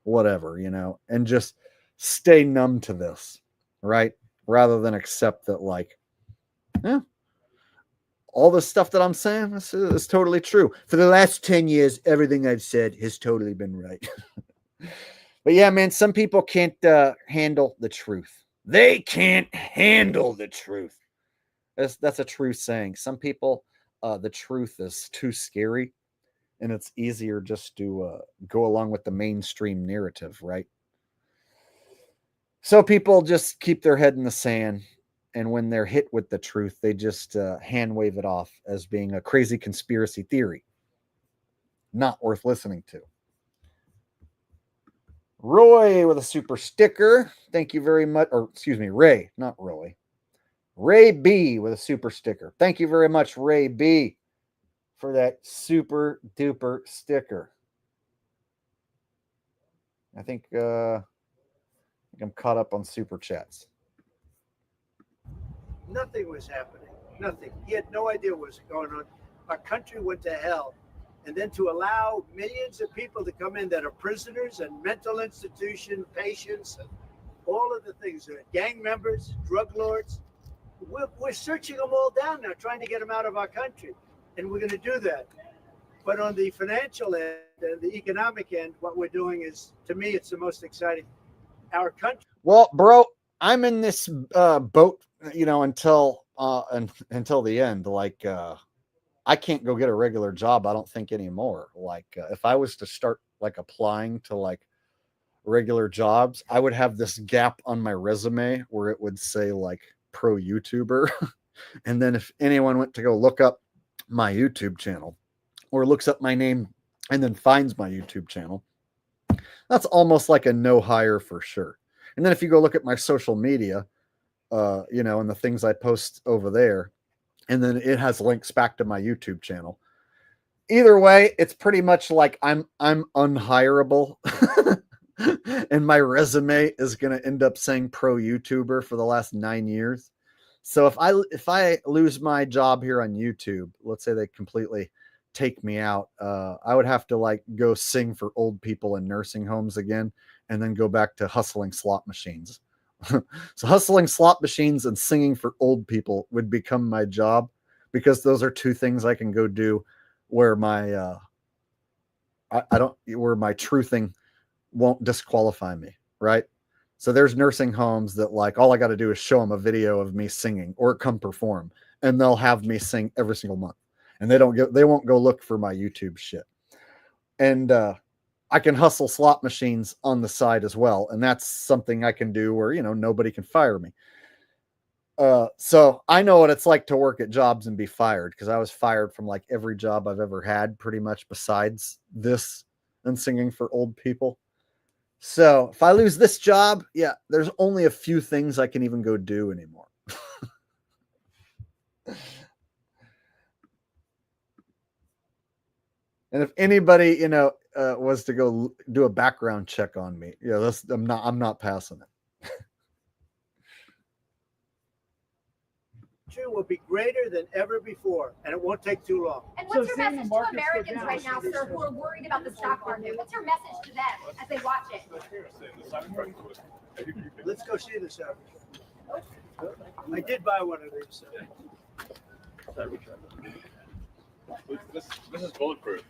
whatever, you know, and just stay numb to this, right? Rather than accept that, like, yeah, all the stuff that I'm saying is totally true. For the last 10 years, everything I've said has totally been right. But yeah, man, some people can't handle the truth. They can't handle the truth. That's a true saying. Some people, the truth is too scary, and it's easier just to go along with the mainstream narrative, right? So people just keep their head in the sand, and when they're hit with the truth, they just hand wave it off as being a crazy conspiracy theory, not worth listening to. Roy with a super sticker. Thank you very much. Or excuse me, Ray, not Roy. Ray B with a super sticker. Thank you very much, Ray B, for that super duper sticker. I think I'm caught up on super chats. Nothing was happening. Nothing. He had no idea what was going on. Our country went to hell. And then to allow millions of people to come in that are prisoners and mental institution patients and all of the things, gang members, drug lords, we're searching them all down now, trying to get them out of our country. And we're going to do that. But on the financial end and the economic end, what we're doing is, to me, it's the most exciting. Our country. Well, bro, I'm in this boat, until the end. Like, I can't go get a regular job, I don't think, anymore. Like, if I was to start like applying to like regular jobs, I would have this gap on my resume where it would say like pro YouTuber. And then if anyone went to go look up my YouTube channel or looks up my name and then finds my YouTube channel, that's almost like a no hire for sure. And then if you go look at my social media, and the things I post over there, and then it has links back to my YouTube channel. Either way, it's pretty much like I'm unhireable. And my resume is going to end up saying pro YouTuber for the last 9 years. So if I lose my job here on YouTube, let's say they completely take me out, I would have to like go sing for old people in nursing homes again, and then go back to hustling slot machines. So hustling slot machines and singing for old people would become my job, because those are two things I can go do where my where my truthing won't disqualify me, right? So there's nursing homes that like all I got to do is show them a video of me singing or come perform, and they'll have me sing every single month, and they won't go look for my YouTube shit. And I can hustle slot machines on the side as well, and that's something I can do where nobody can fire me. So I know what it's like to work at jobs and be fired, because I was fired from like every job I've ever had, pretty much, besides this and singing for old people. So if I lose this job, yeah, there's only a few things I can even go do anymore. And if anybody, was to go do a background check on me, I'm not passing it. Will be greater than ever before, and it won't take too long. And what's your message to Americans right now, sir, who are worried about the stock market? What's your message to them as they watch it? Let's go see this out. I did buy one of these. This is bulletproof.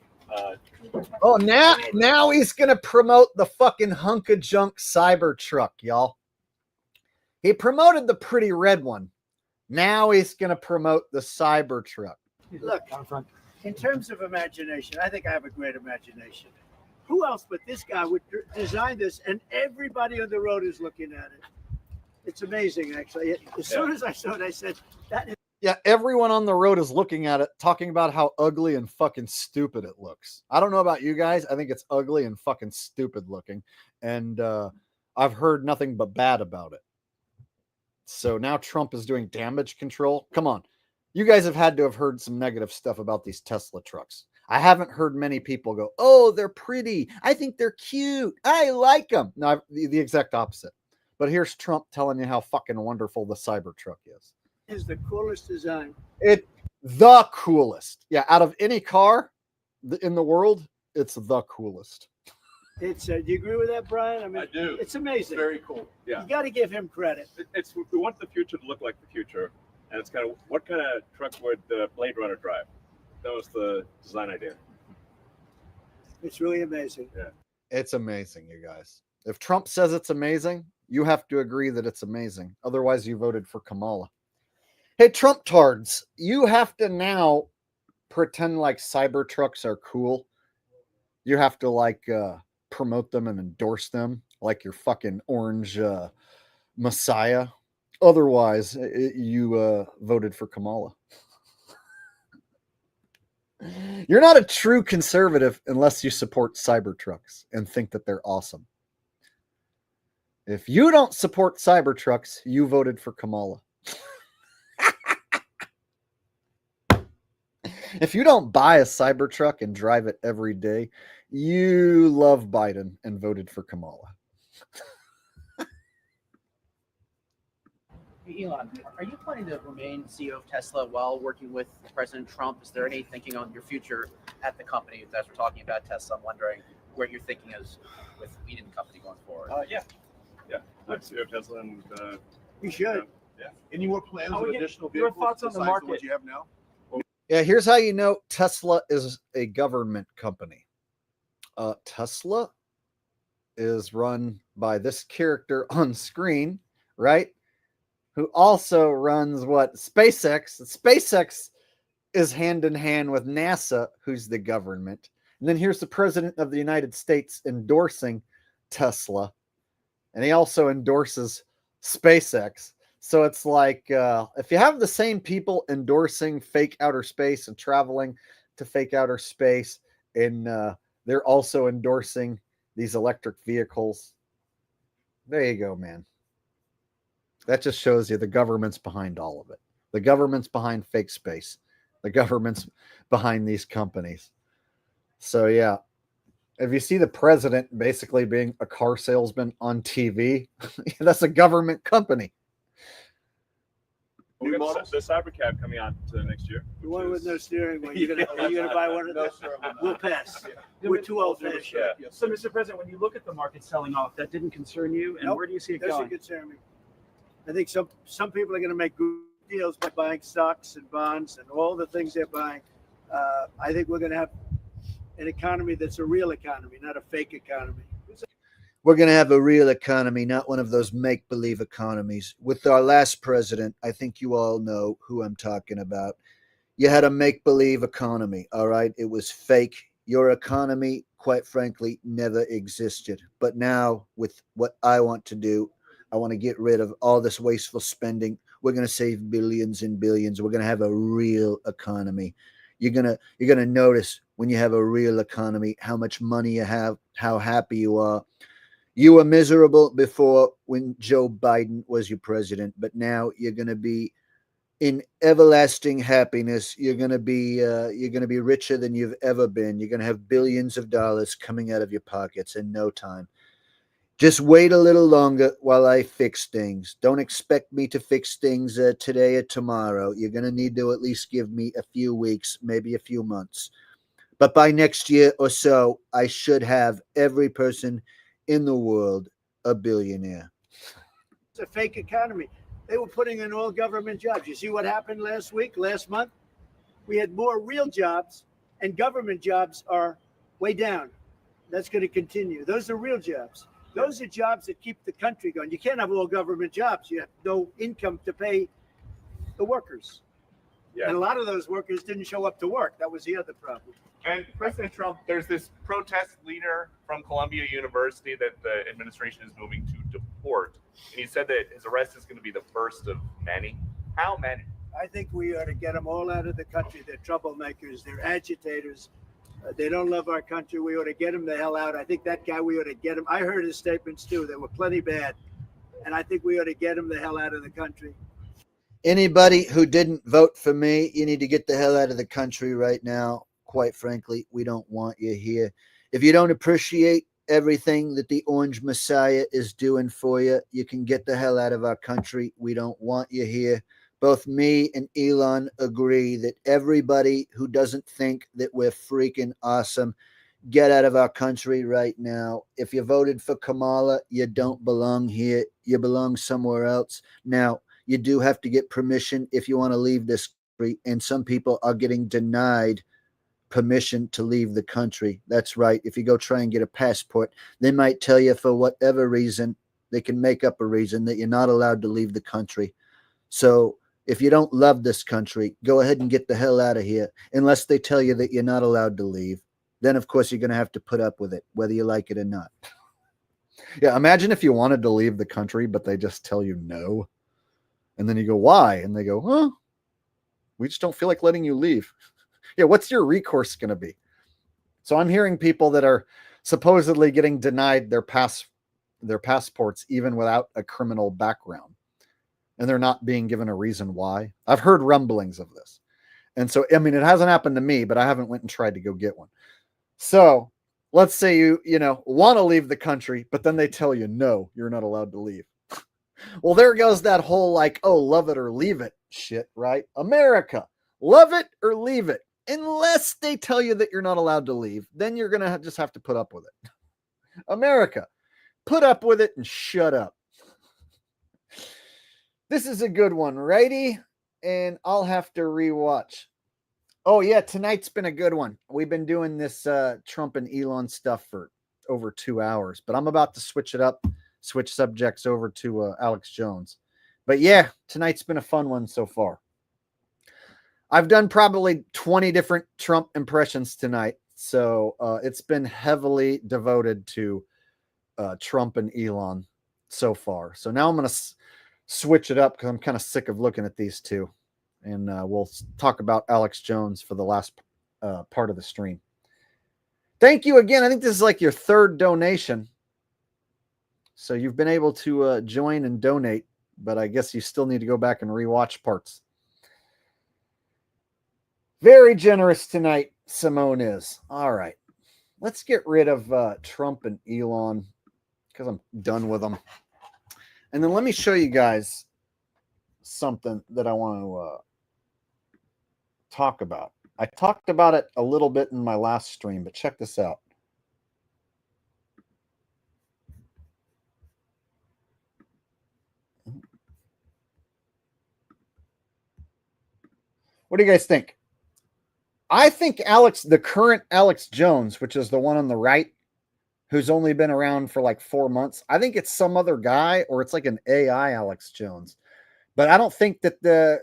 Oh, now he's gonna promote the fucking hunk of junk Cybertruck, y'all. He promoted the pretty red one. Now he's going to promote the Cybertruck. Look, in terms of imagination, I think I have a great imagination. Who else but this guy would design this, and everybody on the road is looking at it? It's amazing, actually. As soon as I saw it, I said, that is... Yeah, everyone on the road is looking at it, talking about how ugly and fucking stupid it looks. I don't know about you guys. I think it's ugly and fucking stupid looking. And I've heard nothing but bad about it. So now Trump is doing damage control. Come on. You guys have had to have heard some negative stuff about these Tesla trucks. I haven't heard many people go, oh, they're pretty. I think they're cute. I like them. No, the exact opposite. But here's Trump telling you how fucking wonderful the Cybertruck is. Is the coolest design. The coolest. Yeah, out of any car in the world, it's the coolest. It's do you agree with that, Brian? I mean, I do. It's amazing. It's very cool. Yeah. You got to give him credit. We want the future to look like the future, and it's kind of what kind of truck would Blade Runner drive? That was the design idea. It's really amazing. Yeah. It's amazing, you guys. If Trump says it's amazing, You have to agree that it's amazing. Otherwise, you voted for Kamala. Hey, Trump tards, you have to now pretend like Cybertrucks are cool. You have to like promote them and endorse them like your fucking orange messiah. Otherwise, you voted for Kamala. You're not a true conservative unless you support Cybertrucks and think that they're awesome. If you don't support Cybertrucks, you voted for Kamala. If you don't buy a Cybertruck and drive it every day, you love Biden and voted for Kamala. Hey, Elon, are you planning to remain CEO of Tesla while working with President Trump? Is there any thinking on your future at the company? As we're talking about Tesla, I'm wondering where your thinking is with leading the company going forward. Yeah. I'm CEO of Tesla, and You should. Yeah. Any more plans Oh, of yeah. additional Your vehicles thoughts on the besides market? ones you have now? Yeah, here's how you know Tesla is a government company. Tesla is run by this character on screen, right? Who also runs what? SpaceX. SpaceX is hand in hand with NASA, who's the government. And then here's the president of the United States endorsing Tesla. And he also endorses SpaceX. So it's like if you have the same people endorsing fake outer space and traveling to fake outer space, and they're also endorsing these electric vehicles, there you go, man. That just shows you the government's behind all of it. The government's behind fake space. The government's behind these companies. So yeah, if you see the president basically being a car salesman on TV, that's a government company. we got the Cybercab coming out next year. The one with no steering wheel. Are you gonna buy one of those? We'll pass. We're too old fashioned. Yeah. So, Mr. President, when you look at the market selling off, that didn't concern you, and Nope. where do you see it Doesn't going? concern me. I think some people are going to make good deals by buying stocks and bonds and all the things they're buying. I think we're going to have an economy that's a real economy, not a fake economy. We're going to have a real economy, not one of those make-believe economies. With our last president, I think you all know who I'm talking about. You had a make-believe economy, all right? It was fake. Your economy, quite frankly, never existed. But now, with what I want to do, I want to get rid of all this wasteful spending. We're going to save billions and billions. We're going to have a real economy. You're gonna notice when you have a real economy how much money you have, how happy you are. You were miserable before when Joe Biden was your president, but now you're going to be in everlasting happiness. You're going to be richer than you've ever been. You're going to have billions of dollars coming out of your pockets in no time. Just wait a little longer while I fix things. Don't expect me to fix things today or tomorrow. You're going to need to at least give me a few weeks, maybe a few months. But by next year or so, I should have every person in the world a billionaire. It's a fake economy. They were putting in all government jobs. You see what happened last month? We had more real jobs, and government jobs are way down. That's going to continue. Those are real jobs. Those are jobs that keep the country going. You can't have all government jobs. You have no income to pay the workers. Yeah. And a lot of those workers didn't show up to work. That was the other problem. And President Trump, there's this protest leader from Columbia University that the administration is moving to deport. And he said that his arrest is going to be the first of many. How many? I think we ought to get them all out of the country. They're troublemakers. They're agitators. They don't love our country. We ought to get him the hell out. I think that guy, we ought to get him. I heard his statements too. They were plenty bad. And I think we ought to get him the hell out of the country. Anybody who didn't vote for me, you need to get the hell out of the country right now. Quite frankly, we don't want you here. If you don't appreciate everything that the Orange Messiah is doing for you, you can get the hell out of our country. We don't want you here. Both me and Elon agree that everybody who doesn't think that we're freaking awesome, get out of our country right now. If you voted for Kamala, you don't belong here. You belong somewhere else. Now, you do have to get permission if you want to leave this country, and some people are getting denied permission to leave the country. That's right. If you go try and get a passport, they might tell you for whatever reason they can make up a reason that you're not allowed to leave the country. So if you don't love this country, go ahead and get the hell out of here, unless they tell you that you're not allowed to leave. Then, of course, you're going to have to put up with it, whether you like it or not. Yeah, imagine if you wanted to leave the country, but they just tell you no. And then you go, why? And they go, huh? We just don't feel like letting you leave. Yeah, what's your recourse going to be? So I'm hearing people that are supposedly getting denied their passports even without a criminal background. And they're not being given a reason why. I've heard rumblings of this. And so, I mean, it hasn't happened to me, but I haven't went and tried to go get one. So let's say you want to leave the country, but then they tell you, no, you're not allowed to leave. Well, there goes that whole like, oh, love it or leave it shit, right? America, love it or leave it. Unless they tell you that you're not allowed to leave, then you're going to just have to put up with it. America, put up with it and shut up. This is a good one, righty? And I'll have to rewatch. Oh, yeah, tonight's been a good one. We've been doing this Trump and Elon stuff for over 2 hours, but I'm about to switch it up, switch subjects over to Alex Jones. But yeah, tonight's been a fun one so far. I've done probably 20 different Trump impressions tonight, so it's been heavily devoted to Trump and Elon so far. So now I'm going to switch it up because I'm kind of sick of looking at these two. And we'll talk about Alex Jones for the last part of the stream. Thank you again. I think this is like your third donation. So you've been able to join and donate, but I guess you still need to go back and rewatch parts. Very generous tonight, Simone is. All right. Let's get rid of Trump and Elon because I'm done with them. And then let me show you guys something that I want to talk about. I talked about it a little bit in my last stream, but check this out. What do you guys think? I think the current Alex Jones, which is the one on the right, who's only been around for like 4 months, I think it's some other guy or it's like an AI Alex Jones. But I don't think that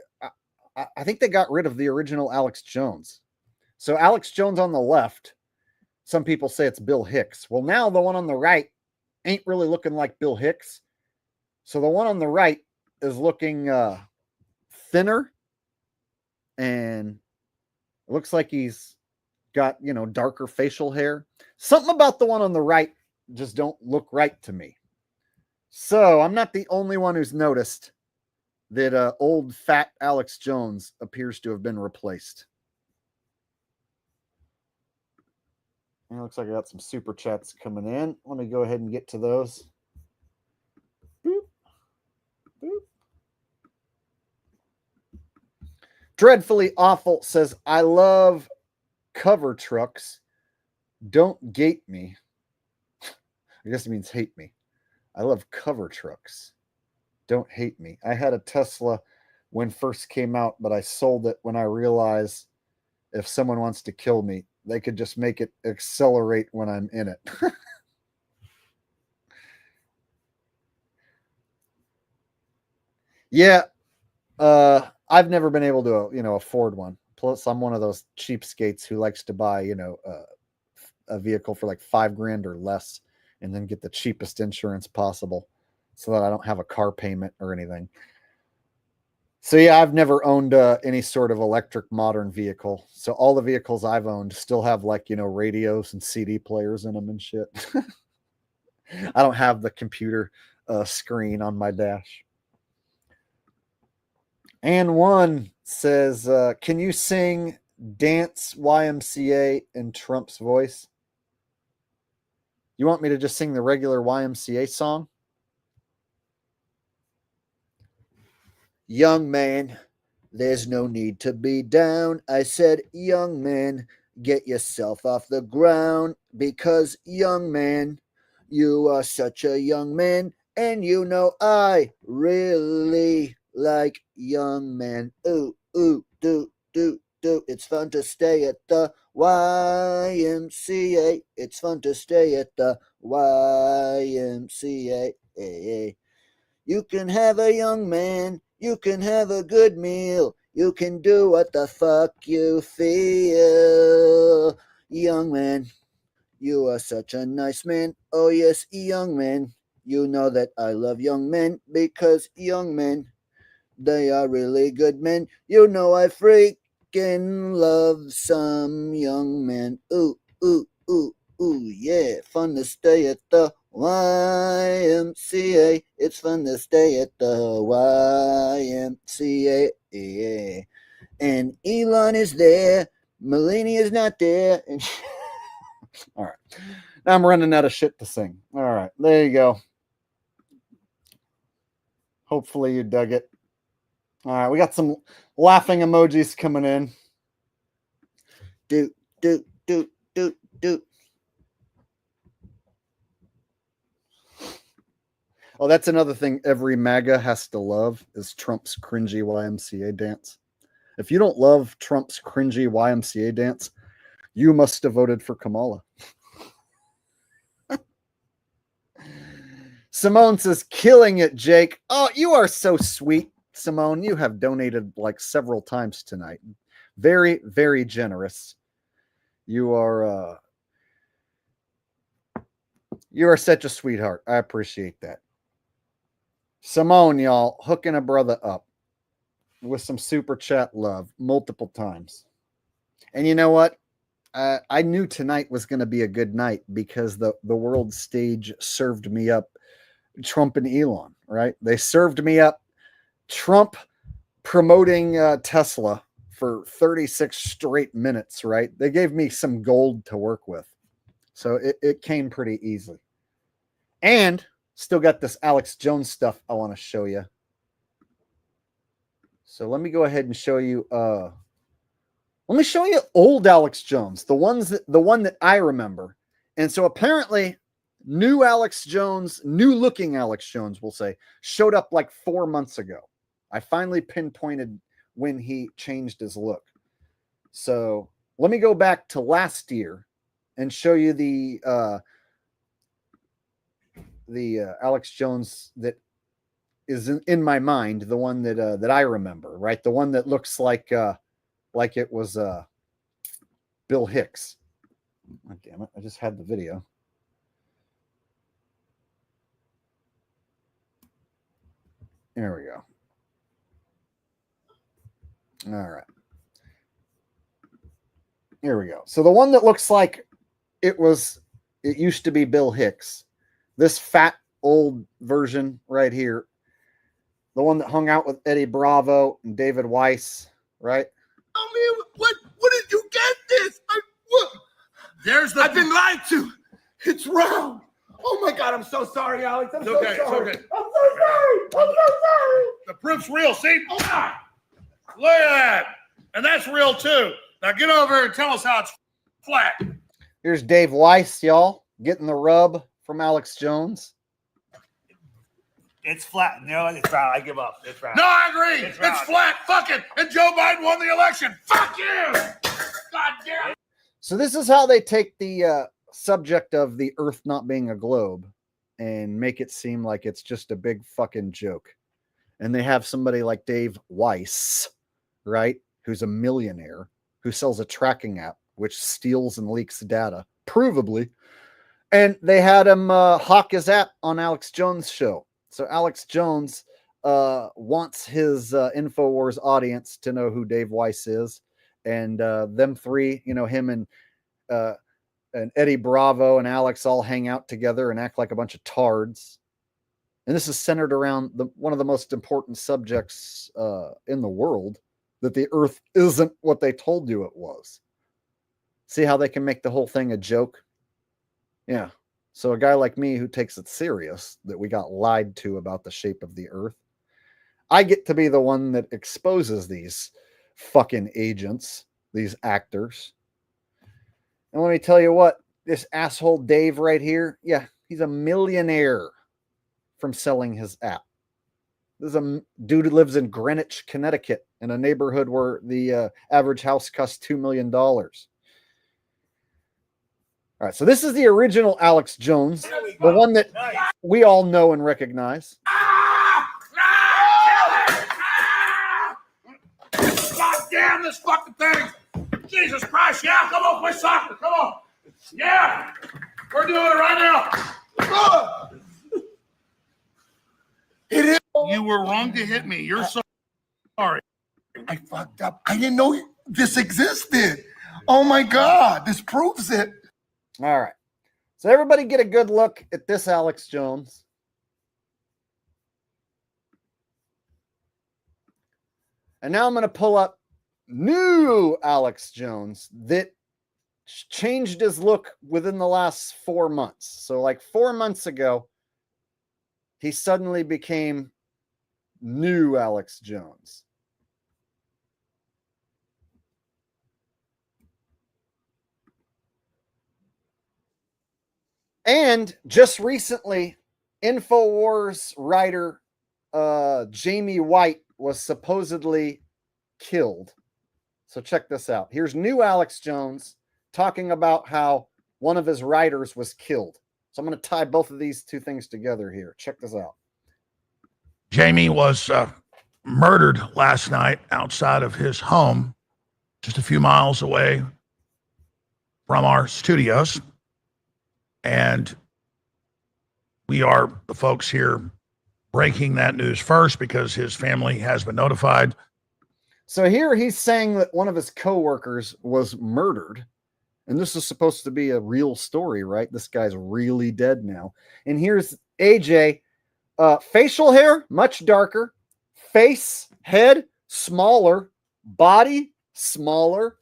I think they got rid of the original Alex Jones. So Alex Jones on the left, some people say it's Bill Hicks. Well, now the one on the right ain't really looking like Bill Hicks. So the one on the right is looking thinner, and it looks like he's got, darker facial hair. Something about the one on the right just don't look right to me. So I'm not the only one who's noticed that old fat Alex Jones appears to have been replaced. And it looks like I got some super chats coming in. Let me go ahead and get to those. Boop. Boop. Dreadfully Awful says, I love cover trucks. Don't gate me. I guess it means hate me. I love cover trucks. Don't hate me. I had a Tesla when first came out, but I sold it when I realized if someone wants to kill me, they could just make it accelerate when I'm in it. Yeah. I've never been able to, afford one. Plus, I'm one of those cheapskates who likes to buy, a vehicle for like $5,000 or less, and then get the cheapest insurance possible, so that I don't have a car payment or anything. So yeah, I've never owned any sort of electric modern vehicle. So all the vehicles I've owned still have like, radios and CD players in them and shit. I don't have the computer screen on my dash. And one says, can you sing Dance YMCA in Trump's voice? You want me to just sing the regular YMCA song? Young man, there's no need to be down. I said, young man, get yourself off the ground. Because, young man, you are such a young man. And I really like young men. Ooh, ooh, do, do, It's fun to stay at the YMCA. It's fun to stay at the YMCA. You can have a young man. You can have a good meal. You can do what the fuck you feel. Young man, you are such a nice man. Oh yes, young man. You know that I love young men because young men, they are really good men. You know I freaking love some young men. Ooh, ooh, ooh, ooh, yeah. Fun to stay at the YMCA. It's fun to stay at the YMCA. Yeah. And Elon is there. Melania's not there. All right. Now I'm running out of shit to sing. All right. There you go. Hopefully you dug it. All right. We got some laughing emojis coming in. Do. Oh, that's another thing every MAGA has to love is Trump's cringy YMCA dance. If you don't love Trump's cringy YMCA dance, you must have voted for Kamala. Simone says, killing it, Jake. Oh, you are so sweet, Simone. You have donated like several times tonight. Very, very generous. You are such a sweetheart. I appreciate that. Simone, y'all, hooking a brother up with some super chat love multiple times. And you know what? I knew tonight was going to be a good night because the world stage served me up Trump and Elon, right? They served me up Trump promoting Tesla for 36 straight minutes, right? They gave me some gold to work with. So it came pretty easily. And still got this Alex Jones stuff I want to show you. So let me go ahead and show you let me show you old Alex Jones, the one that I remember. And so apparently new looking Alex Jones, we'll say, showed up like 4 months ago. I finally pinpointed when he changed his look. So let me go back to last year and show you the Alex Jones that is in my mind, the one that I remember, right? The one that looks like it was Bill Hicks. Oh, damn it! I just had the video. There we go. All right. Here we go. So the one that looks like it used to be Bill Hicks. This fat old version right here. The one that hung out with Eddie Bravo and David Weiss, right? I mean, what did you get this? I've been lied to. It's wrong. Oh my God, I'm so sorry, Alex. I'm so sorry. I'm so sorry. I'm so sorry. The proof's real. See? Oh, God. Look at that. And that's real too. Now get over here and tell us how it's flat. Here's Dave Weiss, y'all, getting the rub from Alex Jones. It's flat. No, it's flat. I give up. It's flat. No, I agree. It's flat. Fuck it. And Joe Biden won the election. Fuck you. God damn. So this is how they take the subject of the Earth not being a globe and make it seem like it's just a big fucking joke. And they have somebody like Dave Weiss, right, who's a millionaire, who sells a tracking app which steals and leaks data, provably. And they had him hawk his app on Alex Jones' show. So Alex Jones wants his InfoWars audience to know who Dave Weiss is. And them three, him and Eddie Bravo and Alex all hang out together and act like a bunch of tards. And this is centered around one of the most important subjects in the world, that the Earth isn't what they told you it was. See how they can make the whole thing a joke? Yeah. So a guy like me who takes it serious that we got lied to about the shape of the Earth, I get to be the one that exposes these fucking agents, these actors. And let me tell you what, this asshole Dave right here, yeah, he's a millionaire from selling his app. This is a dude who lives in Greenwich, Connecticut, in a neighborhood where the average house costs $2 million. All right, so this is the original Alex Jones, the one that we all know and recognize. God damn this fucking thing! Jesus Christ, yeah, come on, play soccer, come on. Yeah, we're doing it right now. It is. You were wrong to hit me. You're sorry. I fucked up. I didn't know this existed. Oh my God, this proves it. All right. So everybody get a good look at this Alex Jones. And now I'm going to pull up new Alex Jones that changed his look within the last 4 months. So like 4 months ago, he suddenly became new Alex Jones. And just recently, InfoWars writer Jamie White was supposedly killed. So check this out. Here's new Alex Jones talking about how one of his writers was killed. So I'm going to tie both of these two things together here. Check this out. Jamie was murdered last night outside of his home, just a few miles away from our studios. And we are the folks here breaking that news first because his family has been notified. So here he's saying that one of his coworkers was murdered. And this is supposed to be a real story, right? This guy's really dead now. And here's AJ. Facial hair, much darker. Face, head, smaller. Body, smaller.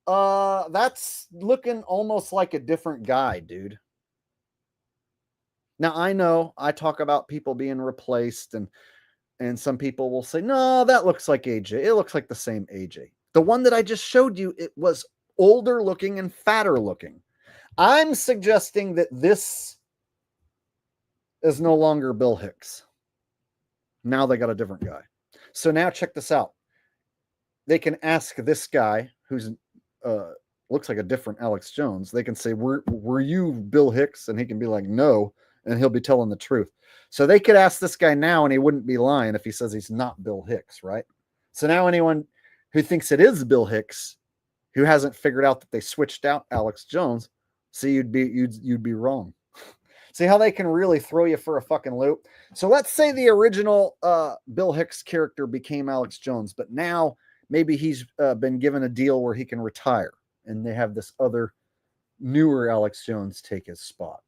That's looking almost like a different guy, dude. Now, I know I talk about people being replaced, and some people will say, no, that looks like AJ. It looks like the same AJ. The one that I just showed you, it was older looking and fatter looking. I'm suggesting that this is no longer Bill Hicks. Now they got a different guy. So now check this out. They can ask this guy who's looks like a different Alex Jones. They can say, were you Bill Hicks? And he can be like, no. And he'll be telling the truth. So they could ask this guy now and he wouldn't be lying if he says he's not Bill Hicks, right? So now anyone who thinks it is Bill Hicks, who hasn't figured out that they switched out Alex Jones, see, you'd be wrong. See how they can really throw you for a fucking loop? So let's say the original Bill Hicks character became Alex Jones, but now maybe he's been given a deal where he can retire, and they have this other newer Alex Jones take his spot.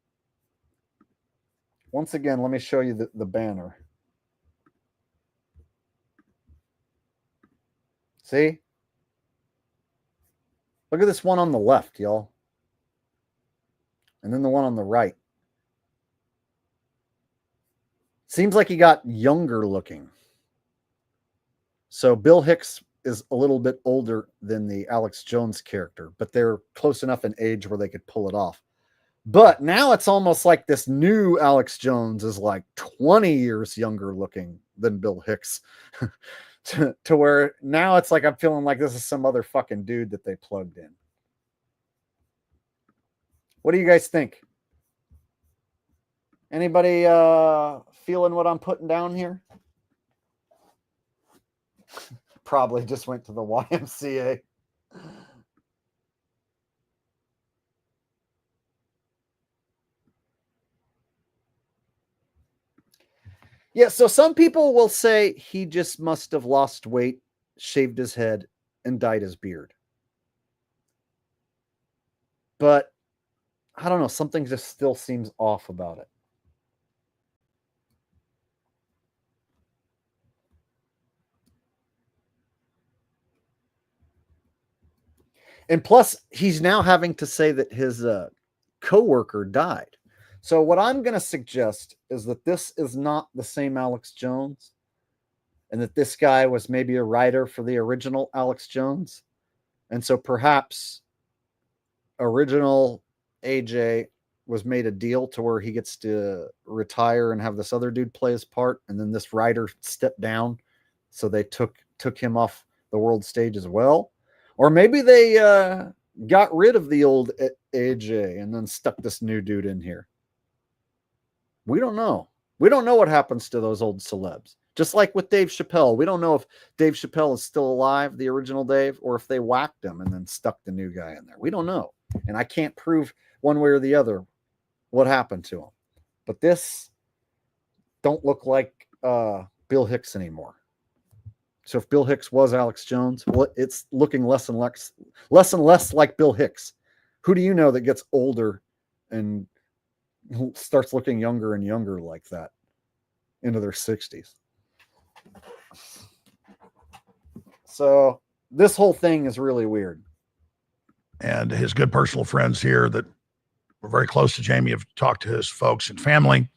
Once again, let me show you the banner. See? Look at this one on the left, y'all. And then the one on the right. Seems like he got younger looking. So Bill Hicks is a little bit older than the Alex Jones character, but they're close enough in age where they could pull it off. But now it's almost like this new Alex Jones is like 20 years younger looking than Bill Hicks. to where now it's like I'm feeling like this is some other fucking dude that they plugged in. What do you guys think? Anybody feeling what I'm putting down here? Probably just went to the YMCA. Yeah, so some people will say he just must have lost weight, shaved his head, and dyed his beard. But I don't know, something just still seems off about it. And plus, he's now having to say that his coworker died. So what I'm going to suggest is that this is not the same Alex Jones, and that this guy was maybe a writer for the original Alex Jones. And so perhaps original AJ was made a deal to where he gets to retire and have this other dude play his part, and then this writer stepped down, so they took him off the world stage as well. Or maybe they got rid of the old AJ and then stuck this new dude in here. We don't know. We don't know what happens to those old celebs. Just like with Dave Chappelle, we don't know if Dave Chappelle is still alive, the original Dave, or if they whacked him and then stuck the new guy in there. We don't know. And I can't prove one way or the other what happened to him. But this don't look like Bill Hicks anymore. So if Bill Hicks was Alex Jones, well, it's looking less and less like Bill Hicks. Who do you know that gets older and starts looking younger and younger like that into their 60s? So this whole thing is really weird. And his good personal friends here that were very close to Jamie have talked to his folks and family.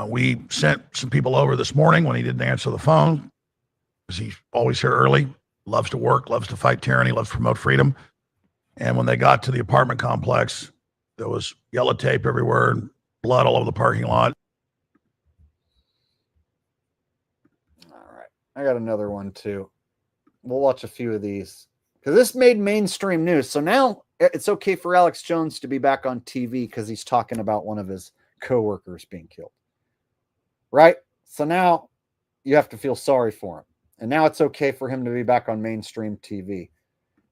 We sent some people over this morning when he didn't answer the phone, because he's always here early, loves to work, loves to fight tyranny, loves to promote freedom. And when they got to the apartment complex, there was yellow tape everywhere and blood all over the parking lot. All right. I got another one too. We'll watch a few of these because this made mainstream news. So now it's okay for Alex Jones to be back on TV because he's talking about one of his coworkers being killed. Right? So now you have to feel sorry for him. And now it's okay for him to be back on mainstream TV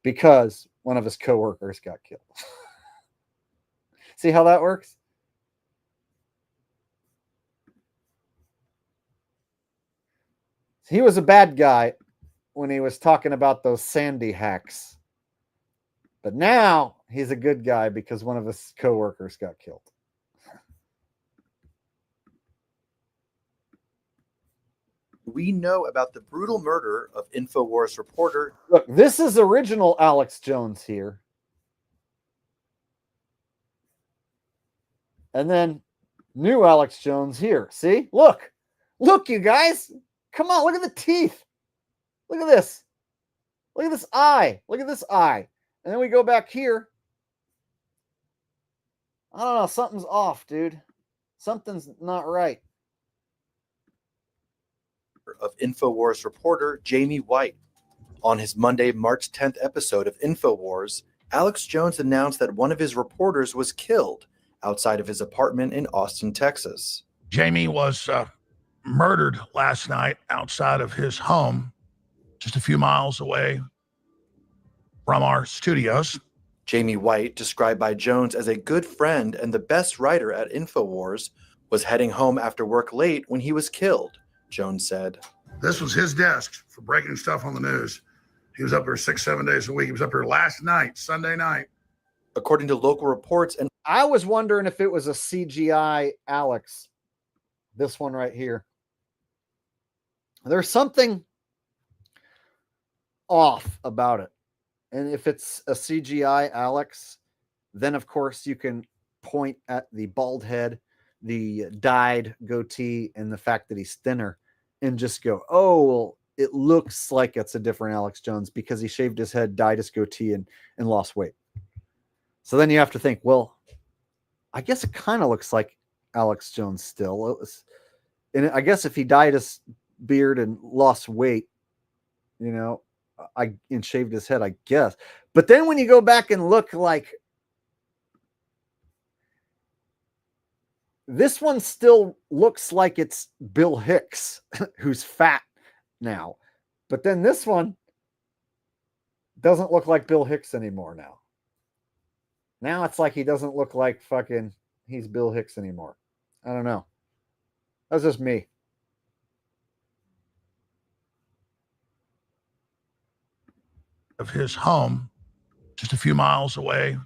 because one of his coworkers got killed. See how that works? He was a bad guy when he was talking about those Sandy hacks. But now he's a good guy because one of his coworkers got killed. We know about the brutal murder of InfoWars reporter. Look, this is original Alex Jones here. And then new Alex Jones here. See? Look. Look, you guys. Come on, look at the teeth. Look at this. Look at this eye. Look at this eye. And then we go back here. I don't know. Something's off, dude. Something's not right. Of InfoWars reporter Jamie White. On his Monday, March 10th episode of InfoWars, Alex Jones announced that one of his reporters was killed outside of his apartment in Austin, Texas. Jamie was murdered last night outside of his home, just a few miles away from our studios. Jamie White, described by Jones as a good friend and the best writer at InfoWars, was heading home after work late when he was killed, Jones said. This was his desk for breaking stuff on the news. He was up here 6-7 days a week. He was up here last night, Sunday night. According to local reports, and I was wondering if it was a CGI Alex. This one right here. There's something off about it. And if it's a CGI Alex, then of course you can point at the bald head, the dyed goatee, and the fact that he's thinner and just go, oh, well, it looks like it's a different Alex Jones because he shaved his head, dyed his goatee, and lost weight. So then you have to think, well, I guess it kind of looks like Alex Jones still. And I guess if he dyed his beard and lost weight, you know, and shaved his head, I guess. But then when you go back and look, like, this one still looks like it's Bill Hicks, who's fat now. But then this one doesn't look like Bill Hicks anymore now. Now it's like he doesn't look like fucking he's Bill Hicks anymore. I don't know. That's just me. Of his home, just a few miles away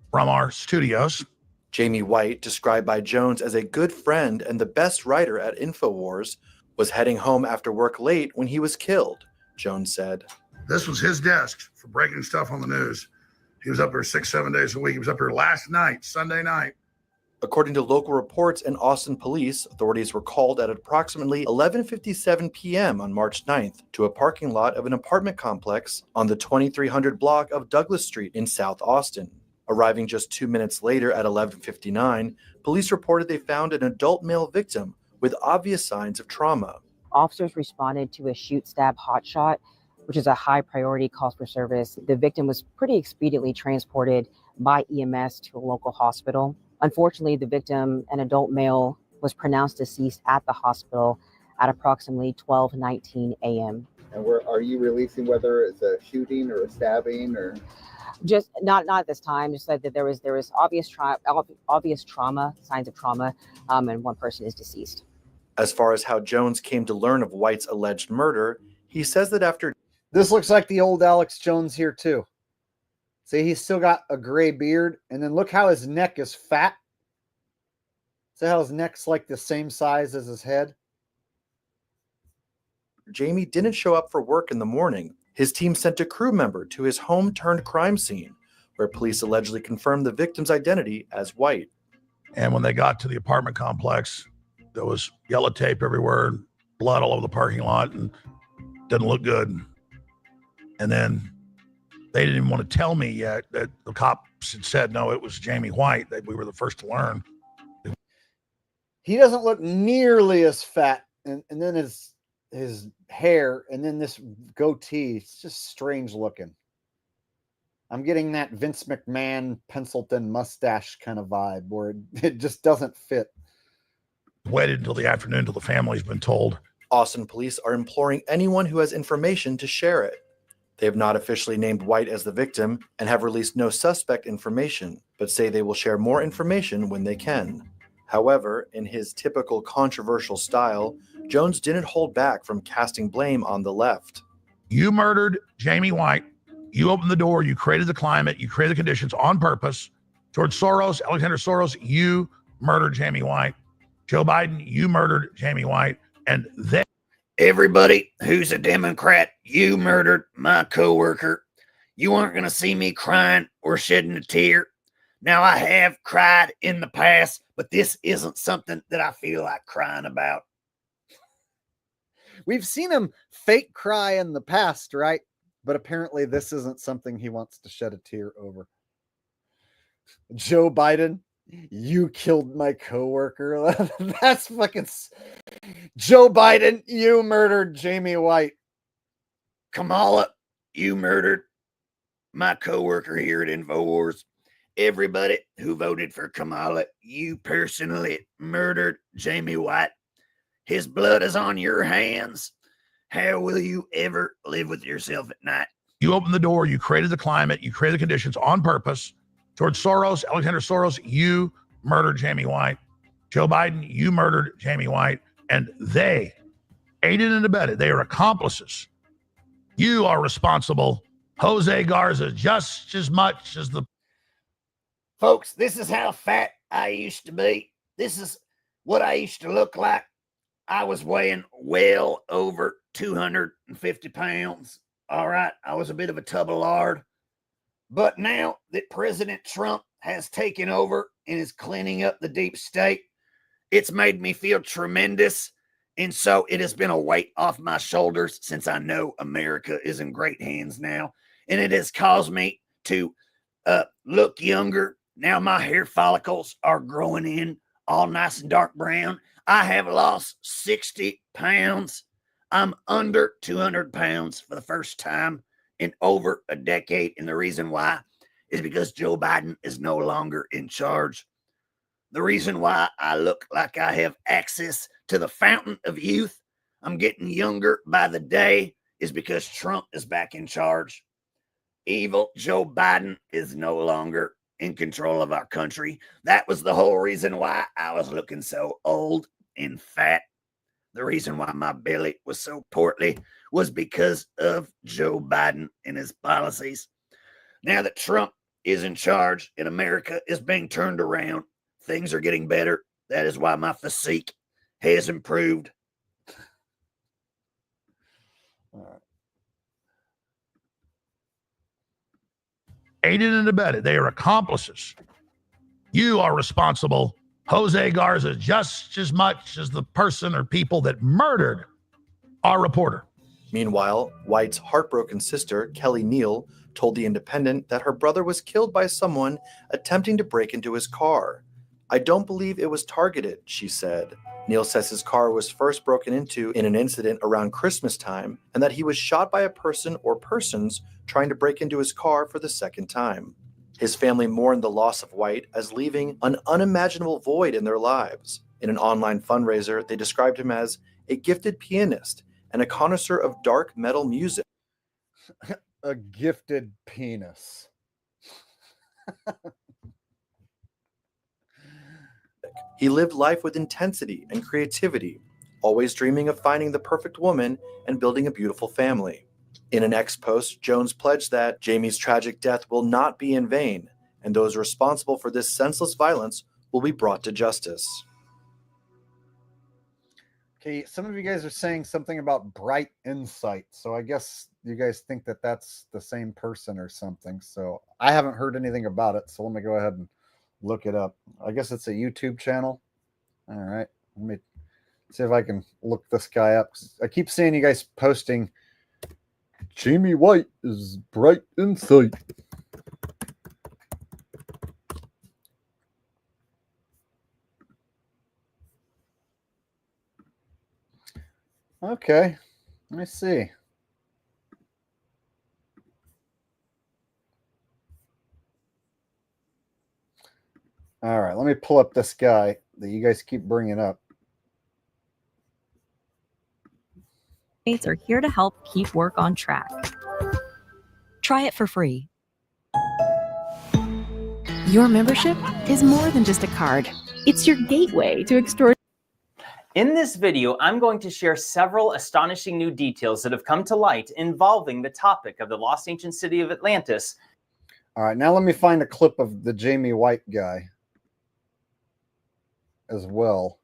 from our studios. Jamie White, described by Jones as a good friend and the best writer at InfoWars, was heading home after work late when he was killed, Jones said. This was his desk for breaking stuff on the news. He was up here 6-7 days a week. He was up here last night, Sunday night. According to local reports and Austin police, authorities were called at approximately 11:57 p.m. on March 9th to a parking lot of an apartment complex on the 2300 block of Douglas Street in South Austin. Arriving just 2 minutes later at 11:59, police reported they found an adult male victim with obvious signs of trauma. Officers responded to a shoot, stab, hot shot, which is a high priority call for service. The victim was pretty expediently transported by EMS to a local hospital. Unfortunately, the victim, an adult male, was pronounced deceased at the hospital at approximately 12:19 a.m. And are you releasing whether it's a shooting or a stabbing or? Just not at this time. Just said that there was obvious trauma, signs of trauma, and one person is deceased. As far as how Jones came to learn of White's alleged murder, he says that after... This looks like the old Alex Jones here too. See, he's still got a gray beard, and then look how his neck is fat. See how his neck's like the same size as his head? Jamie didn't show up for work in the morning, his team sent a crew member to his home-turned-crime scene, where police allegedly confirmed the victim's identity as White. And when they got to the apartment complex, there was yellow tape everywhere, blood all over the parking lot, and didn't look good. And then they didn't even want to tell me yet that the cops had said, no, it was Jamie White, that we were the first to learn. He doesn't look nearly as fat. And then his hair, and then this goatee, it's just strange looking. I'm getting that Vince McMahon pencil thin mustache kind of vibe where it just doesn't fit. Waited until the afternoon until the family's been told. Austin police are imploring anyone who has information to share it. They have not officially named White as the victim and have released no suspect information, but say they will share more information when they can. However, in his typical controversial style, Jones didn't hold back from casting blame on the left. You murdered Jamie White. You opened the door. You created the climate. You created the conditions on purpose. George Soros, Alexander Soros, you murdered Jamie White. Joe Biden, you murdered Jamie White. And then everybody who's a Democrat, you murdered my coworker. You aren't going to see me crying or shedding a tear. Now, I have cried in the past, but this isn't something that I feel like crying about. We've seen him fake cry in the past, right? But apparently this isn't something he wants to shed a tear over. Joe Biden, you killed my coworker. That's fucking... Joe Biden, you murdered Jamie White. Kamala, you murdered my coworker here at InfoWars. Everybody who voted for Kamala, you personally murdered Jamie White. His blood is on your hands. How will you ever live with yourself at night? You opened the door. You created the climate. You created the conditions on purpose. George Soros, Alexander Soros, you murdered Jamie White. Joe Biden, you murdered Jamie White. And they aided and abetted. They are accomplices. You are responsible, Jose Garza, just as much as the... Folks, this is how fat I used to be. This is what I used to look like. I was weighing well over 250 pounds. All right, I was a bit of a tub of lard. But now that President Trump has taken over and is cleaning up the deep state, it's made me feel tremendous. And so it has been a weight off my shoulders since I know America is in great hands now. And it has caused me to look younger. Now my hair follicles are growing in all nice and dark brown. I have lost 60 pounds. I'm under 200 pounds for the first time in over a decade. And the reason why is because Joe Biden is no longer in charge. The reason why I look like I have access to the fountain of youth, I'm getting younger by the day, is because Trump is back in charge. Evil Joe Biden is no longer in control of our country. That was the whole reason why I was looking so old and fat. The reason why my belly was so portly was because of Joe Biden and his policies. Now that Trump is in charge and America is being turned around, things are getting better. That is why my physique has improved. Aided and abetted. They are accomplices. You are responsible, Jose Garza, just as much as the person or people that murdered our reporter. Meanwhile, White's heartbroken sister, Kelly Neal, told The Independent that her brother was killed by someone attempting to break into his car. "I don't believe it was targeted," she said. Neal says his car was first broken into in an incident around Christmas time and that he was shot by a person or persons trying to break into his car for the second time. His family mourned the loss of White as leaving an unimaginable void in their lives. In an online fundraiser, they described him as a gifted pianist and a connoisseur of dark metal music. A gifted penis. He lived life with intensity and creativity, always dreaming of finding the perfect woman and building a beautiful family. In an X post, Jones pledged that Jamie's tragic death will not be in vain, and those responsible for this senseless violence will be brought to justice. Okay, some of you guys are saying something about bright insight, so I guess you guys think that that's the same person or something. So I haven't heard anything about it, so let me go ahead and look it up. I guess it's a YouTube channel. All right, let me see if I can look this guy up. I keep seeing you guys posting Jamie White is bright insight. Okay, let me see. All right, let me pull up this guy that you guys keep bringing up. Are here to help keep work on track. Try it for free. Your membership is more than just a card. It's your gateway to extraordinary. In this video, I'm going to share several astonishing new details that have come to light involving the topic of the lost ancient city of Atlantis. All right, now let me find a clip of the Jamie White guy as well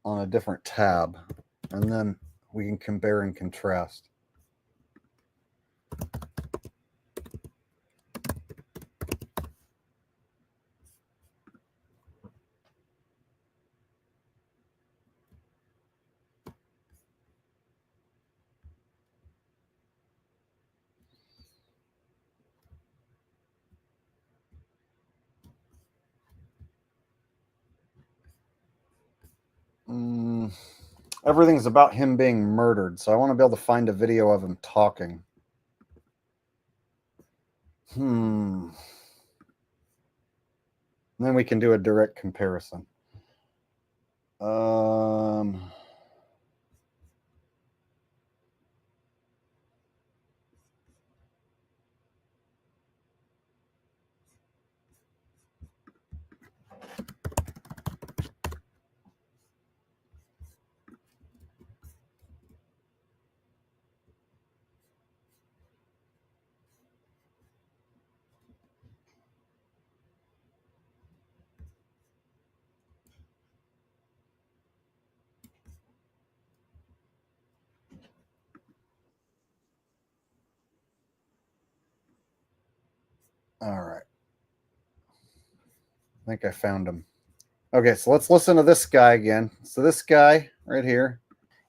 on a different tab, and then we can compare and contrast. Everything's about him being murdered, so I want to be able to find a video of him talking. And then we can do a direct comparison. All right. I think I found him. Okay, so let's listen to this guy again. So this guy right here.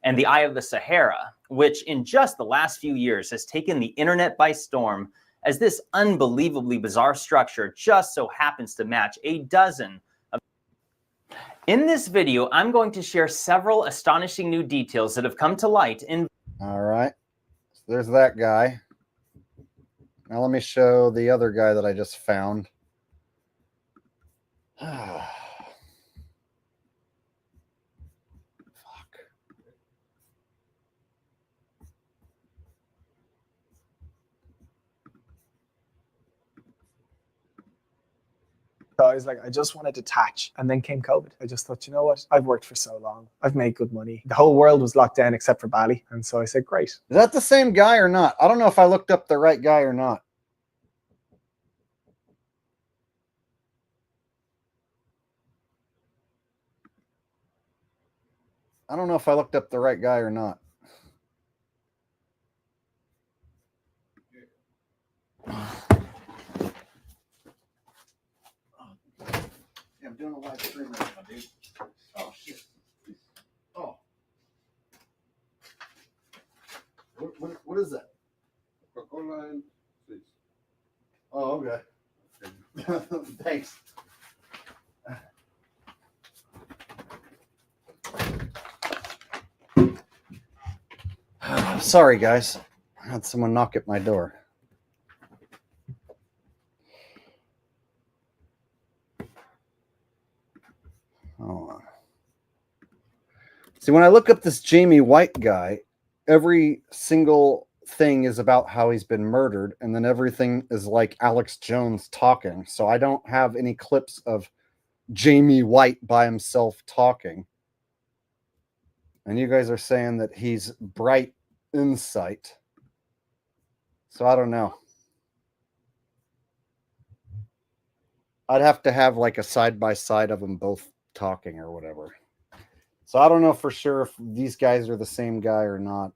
And the Eye of the Sahara, which in just the last few years has taken the internet by storm, as this unbelievably bizarre structure just so happens to match a dozen of... In this video, I'm going to share several astonishing new details that have come to light in... All right, so there's that guy. Now let me show the other guy that I just found. So I was like, I just want to detach. And then came COVID. I just thought, you know what? I've worked for so long. I've made good money. The whole world was locked down except for Bali. And so I said, great. Is that the same guy or not? I don't know if I looked up the right guy or not. I don't know if I looked up the right guy or not. Yeah, I'm doing a live stream right now, dude. Oh, shit. Oh. What is that? Coca-Cola and sweets. Thanks. Sorry, guys. I had someone knock at my door. Hold on. See, when I look up this Jamie White guy, every single thing is about how he's been murdered, and then everything is like Alex Jones talking. So I don't have any clips of Jamie White by himself talking. And you guys are saying that he's bright insight. So I don't know. I'd have to have like a side by side of them both talking or whatever. So I don't know for sure if these guys are the same guy or not.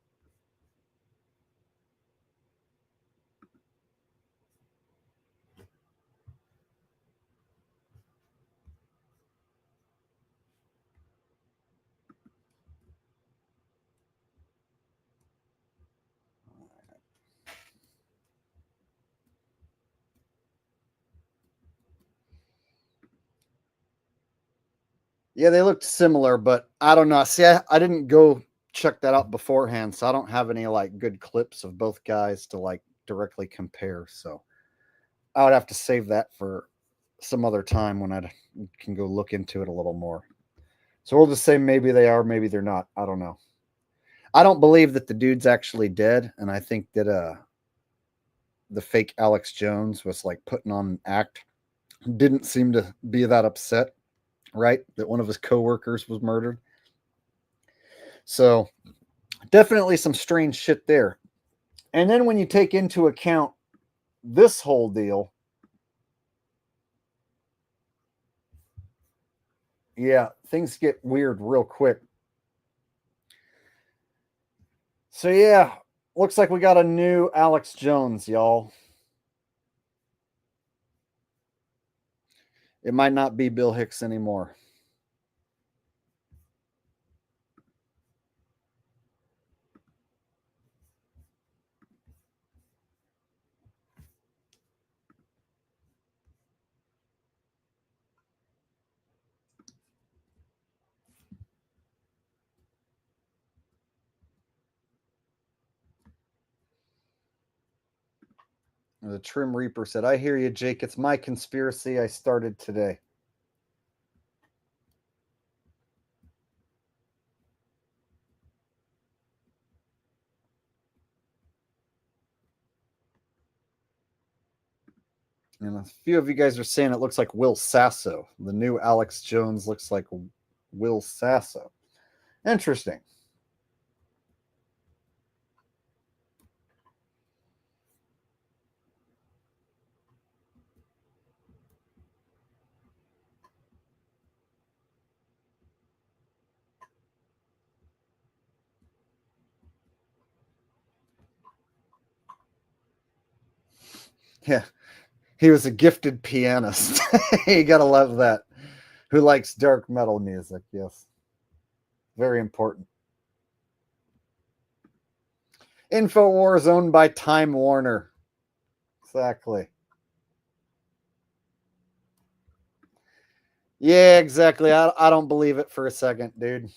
Yeah, they looked similar, but I don't know. See, I didn't go check that out beforehand, so I don't have any like good clips of both guys to like directly compare. So I would have to save that for some other time when I can go look into it a little more. So we'll just say maybe they are, maybe they're not. I don't know. I don't believe that the dude's actually dead, and I think that the fake Alex Jones was like putting on an act. Didn't seem to be that upset, right? That one of his coworkers was murdered. So definitely some strange shit there. And then when you take into account this whole deal, yeah, things get weird real quick. So yeah, looks like we got a new Alex Jones, y'all. It might not be Bill Hicks anymore. The Trim Reaper said, I hear you, Jake. It's my conspiracy I started today. And a few of you guys are saying it looks like Will Sasso. The new Alex Jones looks like Will Sasso. Interesting. Yeah. He was a gifted pianist. You gotta love that. Who likes dark metal music? Yes. Very important. InfoWars owned by Time Warner. Exactly. Yeah, exactly. I don't believe it for a second, dude.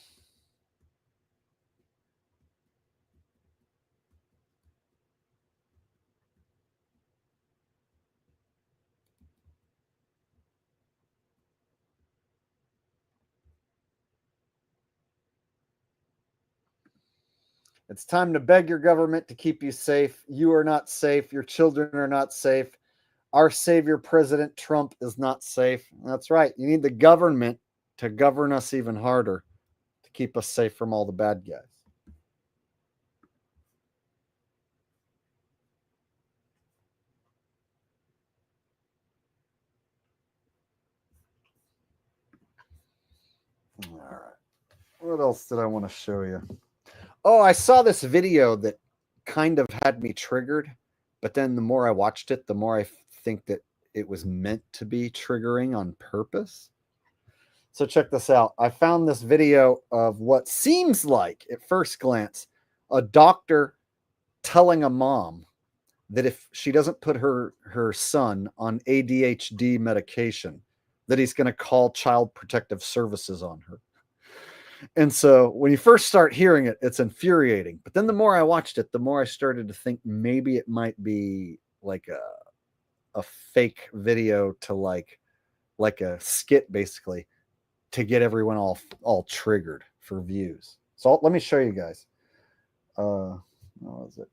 It's time to beg your government to keep you safe. You are not safe. Your children are not safe. Our savior, President Trump, is not safe. That's right. You need the government to govern us even harder to keep us safe from all the bad guys. All right. What else did I want to show you? Oh, I saw this video that kind of had me triggered, but then the more I watched it, the more I think that it was meant to be triggering on purpose. So check this out. I found this video of what seems like, at first glance, a doctor telling a mom that if she doesn't put her son on ADHD medication, that he's going to call Child Protective Services on her. And so when you first start hearing it, it's infuriating. But then the more I watched it, the more I started to think maybe it might be like a fake video to like a skit, basically, to get everyone all triggered for views. So let me show you guys. What was it?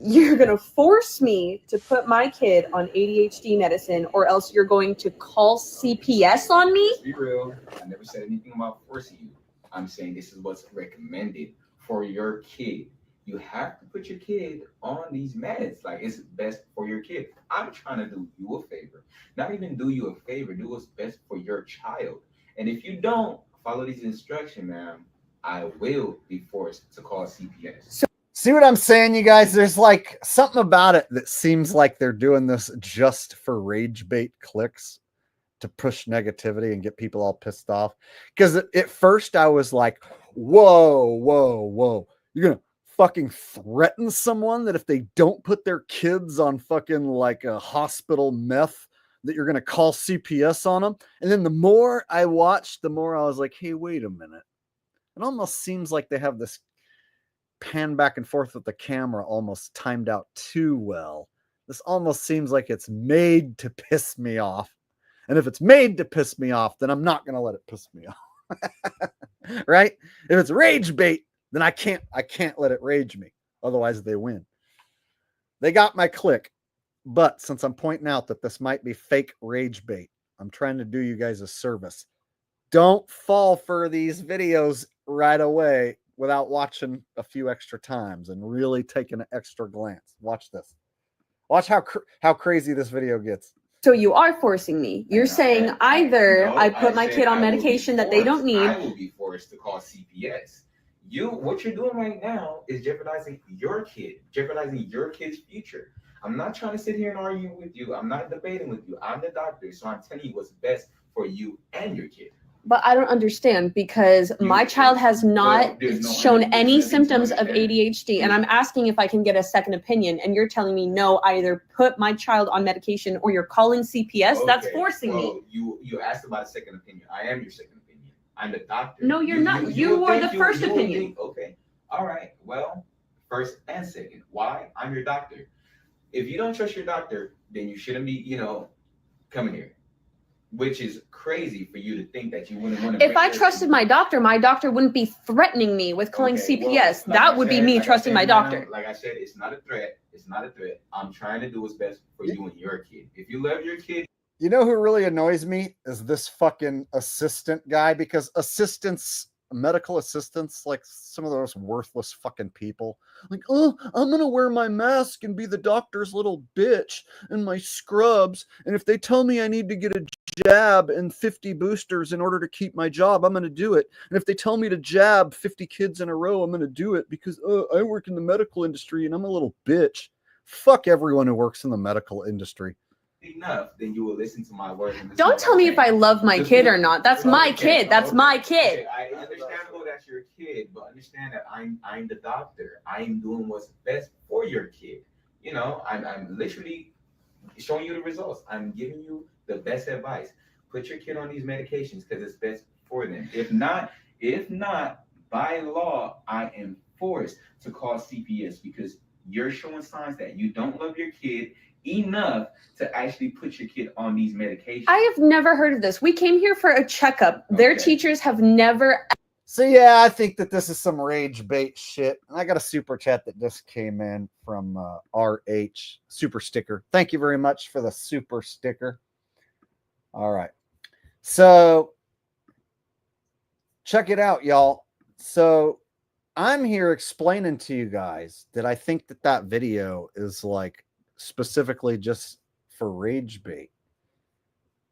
You're going to force me to put my kid on ADHD medicine, or else you're going to call CPS on me? Let's be real. I never said anything about forcing you. I'm saying this is what's recommended for your kid. You have to put your kid on these meds. Like, it's best for your kid. I'm trying to do you a favor. Not even do you a favor. Do what's best for your child. And if you don't follow these instructions, ma'am, I will be forced to call CPS. See what I'm saying, you guys? There's like something about it that seems like they're doing this just for rage bait clicks to push negativity and get people all pissed off. Because at first I was like, whoa. You're going to fucking threaten someone that if they don't put their kids on fucking like a hospital meth, that you're going to call CPS on them? And then the more I watched, the more I was like, hey, wait a minute. It almost seems like they have this pan back and forth with the camera almost timed out too well. This almost seems like it's made to piss me off. And if it's made to piss me off, then I'm not going to let it piss me off. Right? If it's rage bait, then I can't let it rage me. Otherwise they win. They got my click. But since I'm pointing out that this might be fake rage bait, I'm trying to do you guys a service. Don't fall for these videos right away without watching a few extra times and really taking an extra glance. Watch this. Watch how crazy this video gets. So you are forcing me. You're saying either I put my kid on medication that they don't need. I will be forced to call CPS. What you're doing right now is jeopardizing your kid, jeopardizing your kid's future. I'm not trying to sit here and argue with you. I'm not debating with you. I'm the doctor, so I'm telling you what's best for you and your kid. But I don't understand, because my child has not shown any symptoms of ADHD, and I'm asking if I can get a second opinion, and you're telling me no, either put my child on medication or you're calling CPS. Okay, that's forcing me. You asked about a second opinion. I am your second opinion. I'm the doctor. No, you're not. You are the first opinion. Okay. All right. Well, first and second. Why? I'm your doctor. If you don't trust your doctor, then you shouldn't be, coming here. Which is crazy for you to think that you wouldn't want to. If I trusted my doctor wouldn't be threatening me with calling CPS. Well, that would be me trusting my doctor. Like I said, it's not a threat. It's not a threat. I'm trying to do what's best for you and your kid. If you love your kid. You know who really annoys me is this fucking assistant guy, because medical assistants, like some of the most worthless fucking people. Like, oh, I'm gonna wear my mask and be the doctor's little bitch and my scrubs. And if they tell me I need to get a jab and 50 boosters in order to keep my job, I'm gonna do it. And if they tell me to jab 50 kids in a row, I'm gonna do it because I work in the medical industry and I'm a little bitch. Fuck everyone who works in the medical industry. Enough, then you will listen to my words. Don't tell me if I love my kid or not. That's my kid. That's my kid. Okay, I understand that's your kid, but understand that I'm the doctor. I'm doing what's best for your kid. I'm literally showing you the results. I'm giving you the best advice. Put your kid on these medications because it's best for them. If not, by law, I am forced to call CPS because you're showing signs that you don't love your kid enough to actually put your kid on these medications. I have never heard of this. We came here for a checkup. Okay. Their teachers have never. So yeah, I think that this is some rage bait shit. And I got a super chat that just came in from RH super sticker. Thank you very much for the super sticker. All right. So check it out, y'all. So I'm here explaining to you guys that I think that video is like specifically just for rage bait.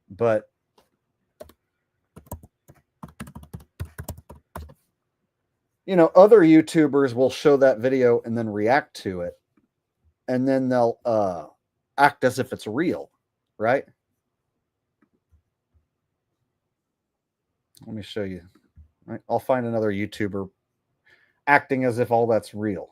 But you know, other YouTubers will show that video and then react to it, and then they'll act as if it's real, right? Let me show you. Right? I'll find another YouTuber acting as if all that's real.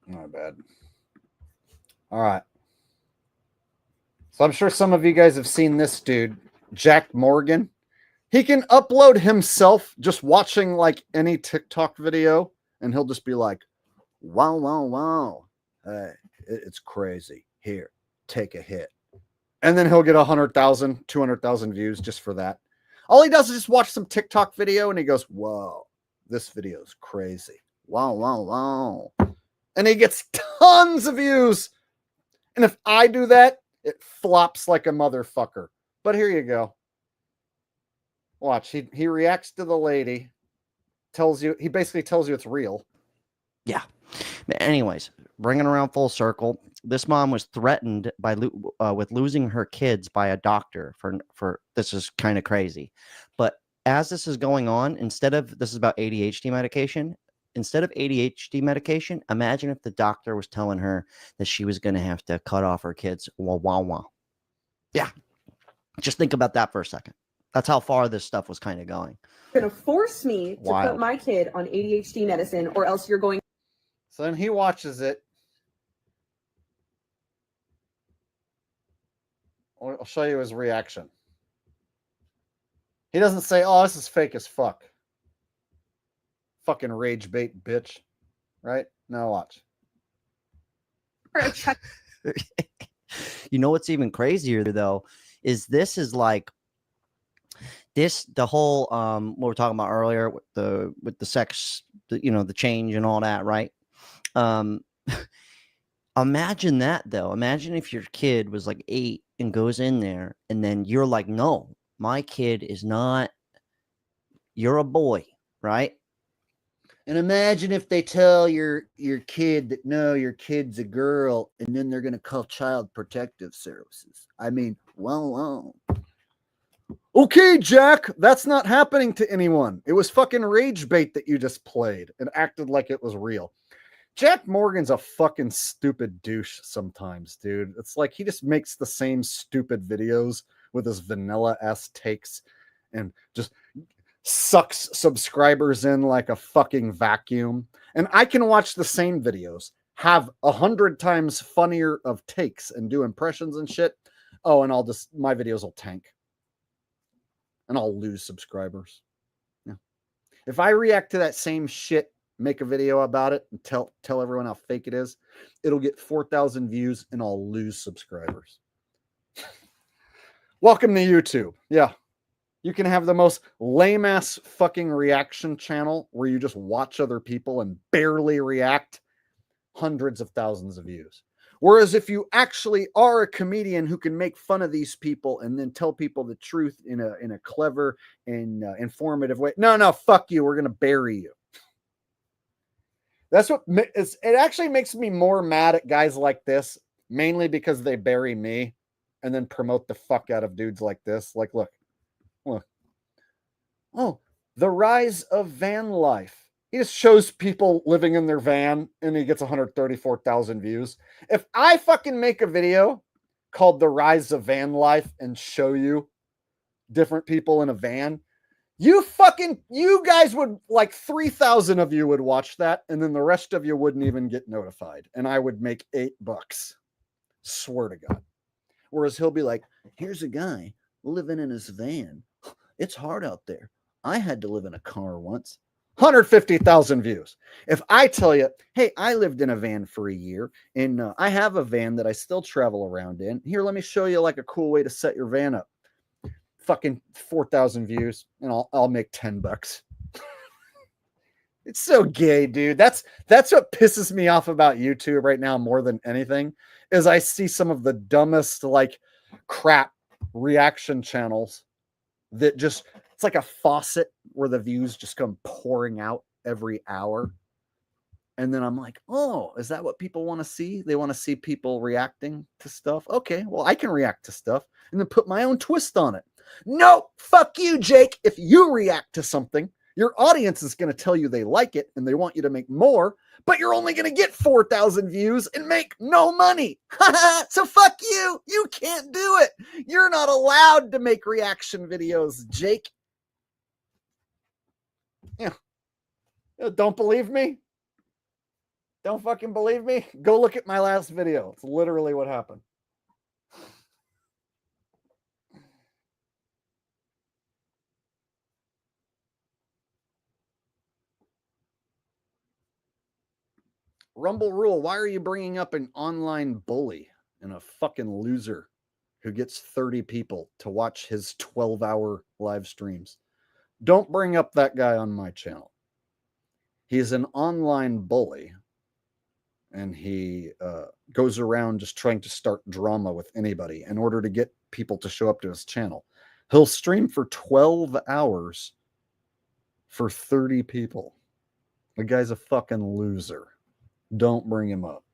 My bad. All right. So I'm sure some of you guys have seen this dude, Jack Morgan. He can upload himself just watching like any TikTok video, and he'll just be like, wow, wow, wow. Hey, it's crazy. Here, take a hit. And then he'll get 100,000, 200,000 views just for that. All he does is just watch some TikTok video and he goes, whoa, this video is crazy. Wow, wow, wow. And he gets tons of views. And if I do that, it flops like a motherfucker. But here you go. Watch. He reacts to the lady. He basically tells you it's real. Yeah. Anyways, bringing around full circle, this mom was threatened by with losing her kids by a doctor for this is kind of crazy. But as this is going on, this is about ADHD medication. Instead of ADHD medication, imagine if the doctor was telling her that she was going to have to cut off her kids. Wow, wow, wow. Yeah. Just think about that for a second. That's how far this stuff was kind of going. You're going to force me to put my kid on ADHD medicine, or else you're going. So then he watches it. I'll show you his reaction. He doesn't say, oh, this is fake as fuck. Fucking rage bait bitch. Right? Now watch. You know what's even crazier though is this is like the whole what we were talking about earlier with the sex, the change and all that, right? Imagine that though. Imagine if your kid was like 8 and goes in there and then you're like, no, my kid is not, you're a boy, right? And imagine if they tell your kid that no, your kid's a girl, and then they're going to call Child Protective Services. I mean, wow. Okay, Jack, that's not happening to anyone. It was fucking rage bait that you just played and acted like it was real. Jack Morgan's a fucking stupid douche sometimes, dude. It's like he just makes the same stupid videos with his vanilla-ass takes and just sucks subscribers in like a fucking vacuum. And I can watch the same videos, have 100 times funnier of takes and do impressions and shit. Oh, and my videos will tank. And I'll lose subscribers. Yeah. If I react to that same shit, make a video about it, and tell everyone how fake it is, it'll get 4,000 views and I'll lose subscribers. Welcome to YouTube. Yeah. You can have the most lame-ass fucking reaction channel where you just watch other people and barely react, hundreds of thousands of views. Whereas if you actually are a comedian who can make fun of these people and then tell people the truth in a clever and informative way, no, fuck you, we're going to bury you. That's what it actually makes me more mad at guys like this, mainly because they bury me and then promote the fuck out of dudes like this. Like, look. Oh, the rise of van life. He just shows people living in their van and he gets 134,000 views. If I fucking make a video called The Rise of Van Life and show you different people in a van, you guys would, like 3,000 of you would watch that, and then the rest of you wouldn't even get notified. And I would make $8. Swear to God. Whereas he'll be like, here's a guy living in his van. It's hard out there. I had to live in a car once. 150,000 views. If I tell you, hey, I lived in a van for a year, and I have a van that I still travel around in. Here, let me show you like a cool way to set your van up. Fucking 4,000 views, and I'll make $10. It's so gay, dude. That's what pisses me off about YouTube right now more than anything, is I see some of the dumbest like crap reaction channels that just, it's like a faucet where the views just come pouring out every hour. And then I'm like, oh, is that what people want to see? They want to see people reacting to stuff. Okay, well, I can react to stuff and then put my own twist on it. No, fuck you, Jake. If you react to something, your audience is going to tell you they like it and they want you to make more, but you're only going to get 4,000 views and make no money. So fuck you. You can't do it. You're not allowed to make reaction videos, Jake. Yeah. Don't believe me? Don't fucking believe me? Go look at my last video. It's literally what happened. Rumble Rule, why are you bringing up an online bully and a fucking loser who gets 30 people to watch his 12-hour live streams? Don't bring up that guy on my channel. He's an online bully. And he goes around just trying to start drama with anybody in order to get people to show up to his channel. He'll stream for 12 hours for 30 people. The guy's a fucking loser. Don't bring him up.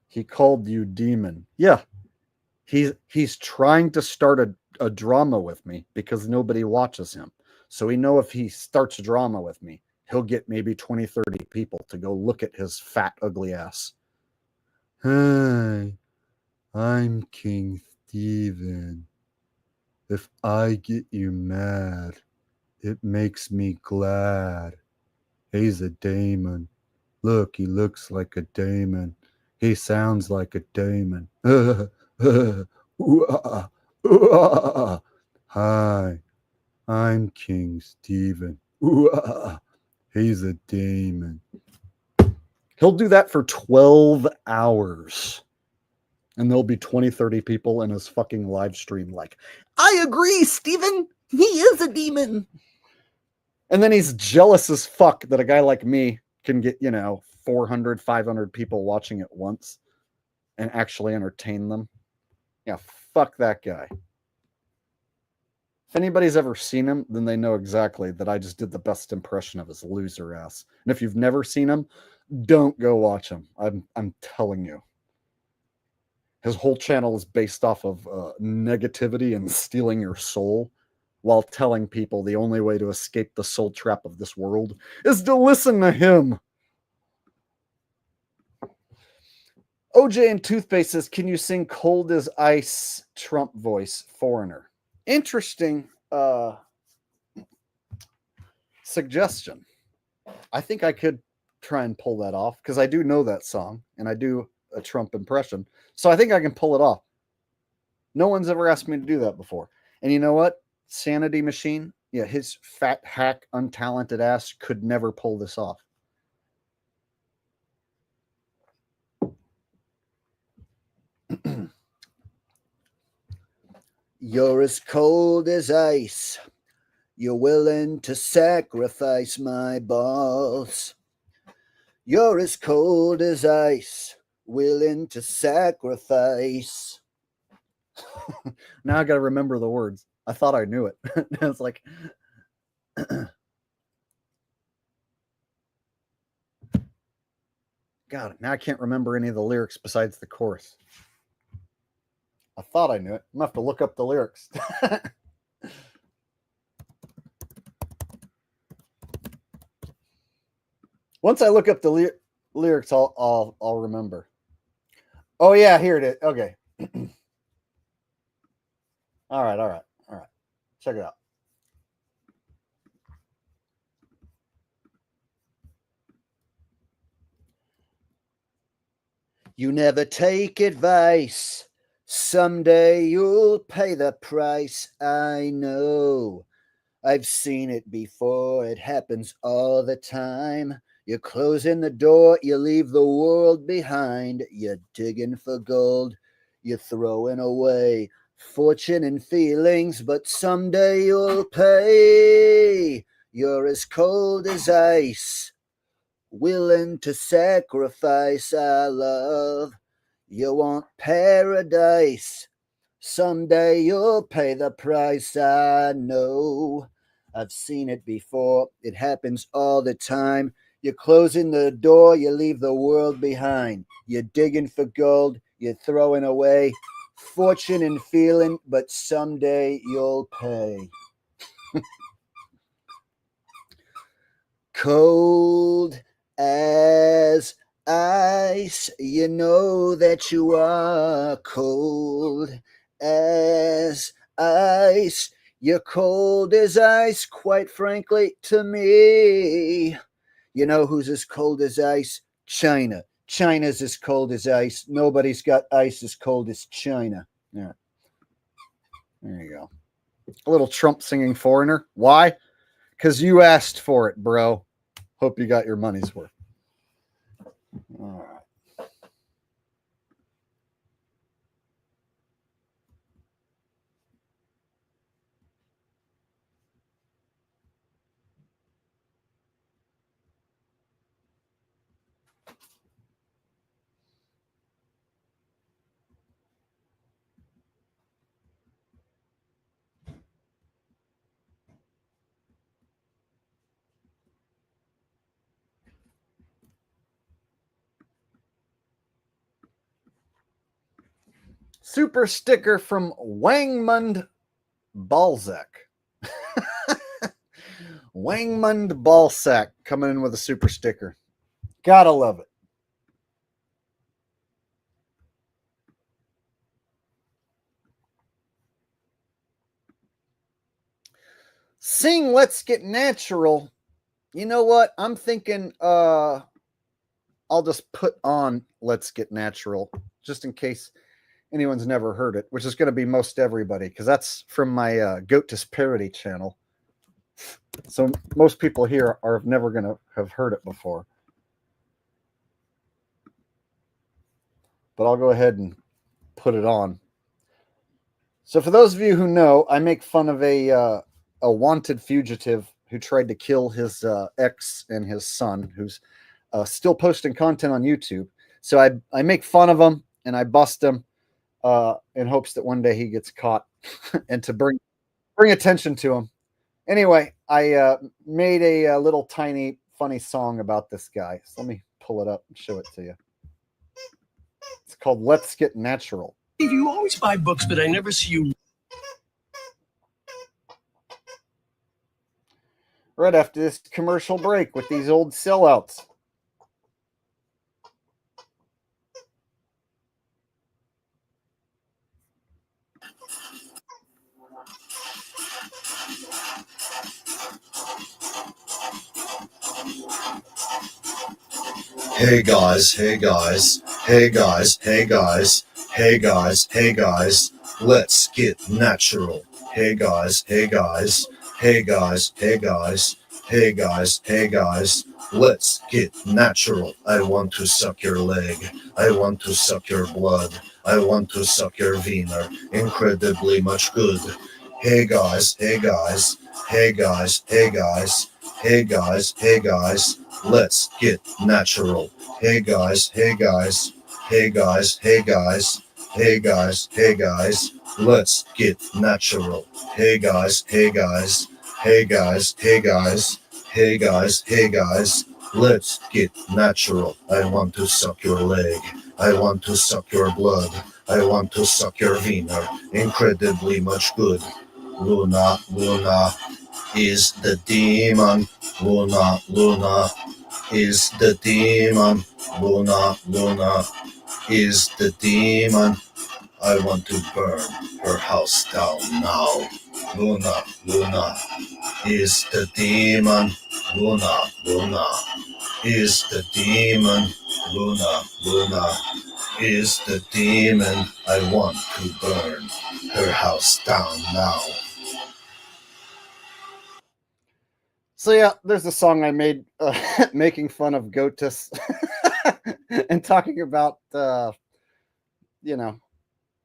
He called you demon. Yeah. He's trying to start a drama with me because nobody watches him. So we know if he starts drama with me, he'll get maybe 20, 30 people to go look at his fat, ugly ass. Hi, I'm King Steven. If I get you mad, it makes me glad. He's a demon. Look, he looks like a demon. He sounds like a demon. Hi. I'm King Steven. He's a demon. He'll do that for 12 hours. And there'll be 20, 30 people in his fucking live stream like, I agree, Steven. He is a demon. And then he's jealous as fuck that a guy like me can get, 400, 500 people watching at once and actually entertain them. Yeah, fuck that guy. If anybody's ever seen him, then they know exactly that I just did the best impression of his loser ass. And if you've never seen him, don't go watch him. I'm telling you. His whole channel is based off of negativity and stealing your soul while telling people the only way to escape the soul trap of this world is to listen to him. OJ and Toothpaste says, can you sing Cold as Ice Trump voice, Foreigner? Interesting suggestion. I think I could try and pull that off because I do know that song and I do a Trump impression. So I think I can pull it off. No one's ever asked me to do that before. And you know what? Sanity Machine, yeah, his fat hack, untalented ass could never pull this off. You're as cold as ice. You're willing to sacrifice my balls. You're as cold as ice, willing to sacrifice. Now I got to remember the words. I thought I knew it. It's like, God, now I can't remember any of the lyrics besides the chorus. I thought I knew it. I'm going to have to look up the lyrics. Once I look up the lyrics, I'll remember. Oh yeah, here it is. Okay. All right. Check it out. You never take advice. Someday you'll pay the price. I know. I've seen it before. It happens all the time. You're closing the door. You leave the world behind. You're digging for gold. You're throwing away Fortune and feelings, but someday you'll pay. You're as cold as ice, willing to sacrifice our love. You want paradise. Someday you'll pay the price. I know. I've seen it before. It happens all the time. You're closing the door, you leave the world behind. You're digging for gold, you're throwing away fortune and feeling, but someday you'll pay. Cold as ice, you know that you are cold as ice. You're cold as ice, quite frankly, to me. You know who's as cold as ice? China. China's as cold as ice. Nobody's got ice as cold as China. Yeah. There you go. A little Trump singing Foreigner. Why? Because you asked for it, bro. Hope you got your money's worth. All right. Super sticker from Wangmund Balzac. Wangmund Balzac coming in with a super sticker. Gotta love it. Sing Let's Get Natural. You know what? I'm thinking I'll just put on Let's Get Natural just in case anyone's never heard it, which is going to be most everybody because that's from my Goatus parody channel. So most people here are never going to have heard it before. But I'll go ahead and put it on. So for those of you who know, I make fun of a wanted fugitive who tried to kill his ex and his son, who's still posting content on YouTube. So I make fun of him and I bust him in hopes that one day he gets caught and to bring attention to him. Anyway, I made a little tiny funny song about this guy. So let me pull it up and show it to you. It's called Let's Get Natural. You always buy books, but I never see you. Right after this commercial break with these old sellouts. Hey guys, hey guys, hey guys, hey guys, hey guys, hey guys, let's get natural. Hey guys, hey guys, hey guys, hey guys, hey guys, hey guys, let's get natural. I want to suck your leg, I want to suck your blood, I want to suck your wiener, incredibly much good. Hey guys, hey guys, hey guys, hey guys, hey guys, hey guys, let's get natural. Hey guys, hey guys, hey guys, hey guys, hey guys, hey guys, let's get natural. Hey guys, hey guys, hey guys, hey guys, hey guys, hey guys, let's get natural. I want to suck your leg, I want to suck your blood, I want to suck your wiener, incredibly much good. Luna, Luna is the demon. Luna, Luna is the demon. Luna, Luna is the demon. I want to burn her house down now. Luna, Luna is the demon. Luna, Luna is the demon. Luna, Luna is the demon. I want to burn her house down now. So yeah, there's a song I made making fun of Goatus and talking about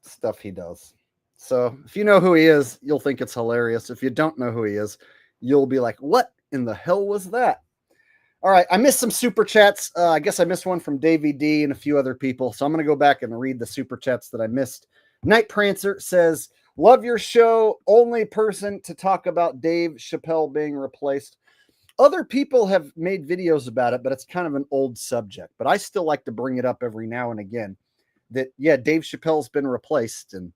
stuff he does. So if you know who he is, you'll think it's hilarious. If you don't know who he is, you'll be like, what in the hell was that? All right, I missed some super chats. I guess I missed one from Davey D and a few other people. So I'm going to go back and read the super chats that I missed. Night Prancer says, love your show. Only person to talk about Dave Chappelle being replaced. Other people have made videos about it, but it's kind of an old subject. But I still like to bring it up every now and again that, yeah, Dave Chappelle's been replaced. And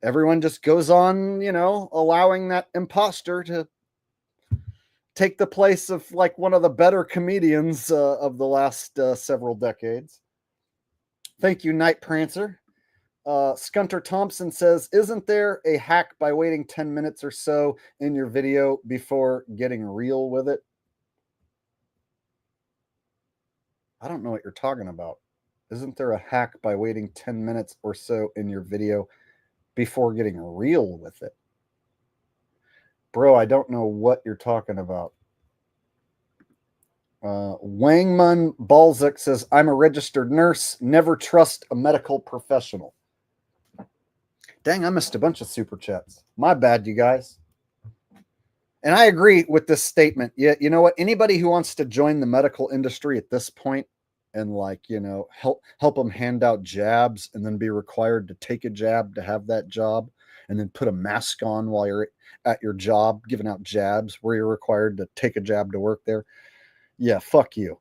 everyone just goes on, allowing that imposter to take the place of like one of the better comedians of the last several decades. Thank you, Night Prancer. Scunter Thompson says, isn't there a hack by waiting 10 minutes or so in your video before getting real with it? I don't know what you're talking about. Isn't there a hack by waiting 10 minutes or so in your video before getting real with it? Bro, I don't know what you're talking about. Wangman Balzac says, I'm a registered nurse. Never trust a medical professional. Dang, I missed a bunch of super chats. My bad, you guys. And I agree with this statement. Yeah, you know what? Anybody who wants to join the medical industry at this point and help them hand out jabs and then be required to take a jab to have that job and then put a mask on while you're at your job giving out jabs where you're required to take a jab to work there. Yeah, fuck you.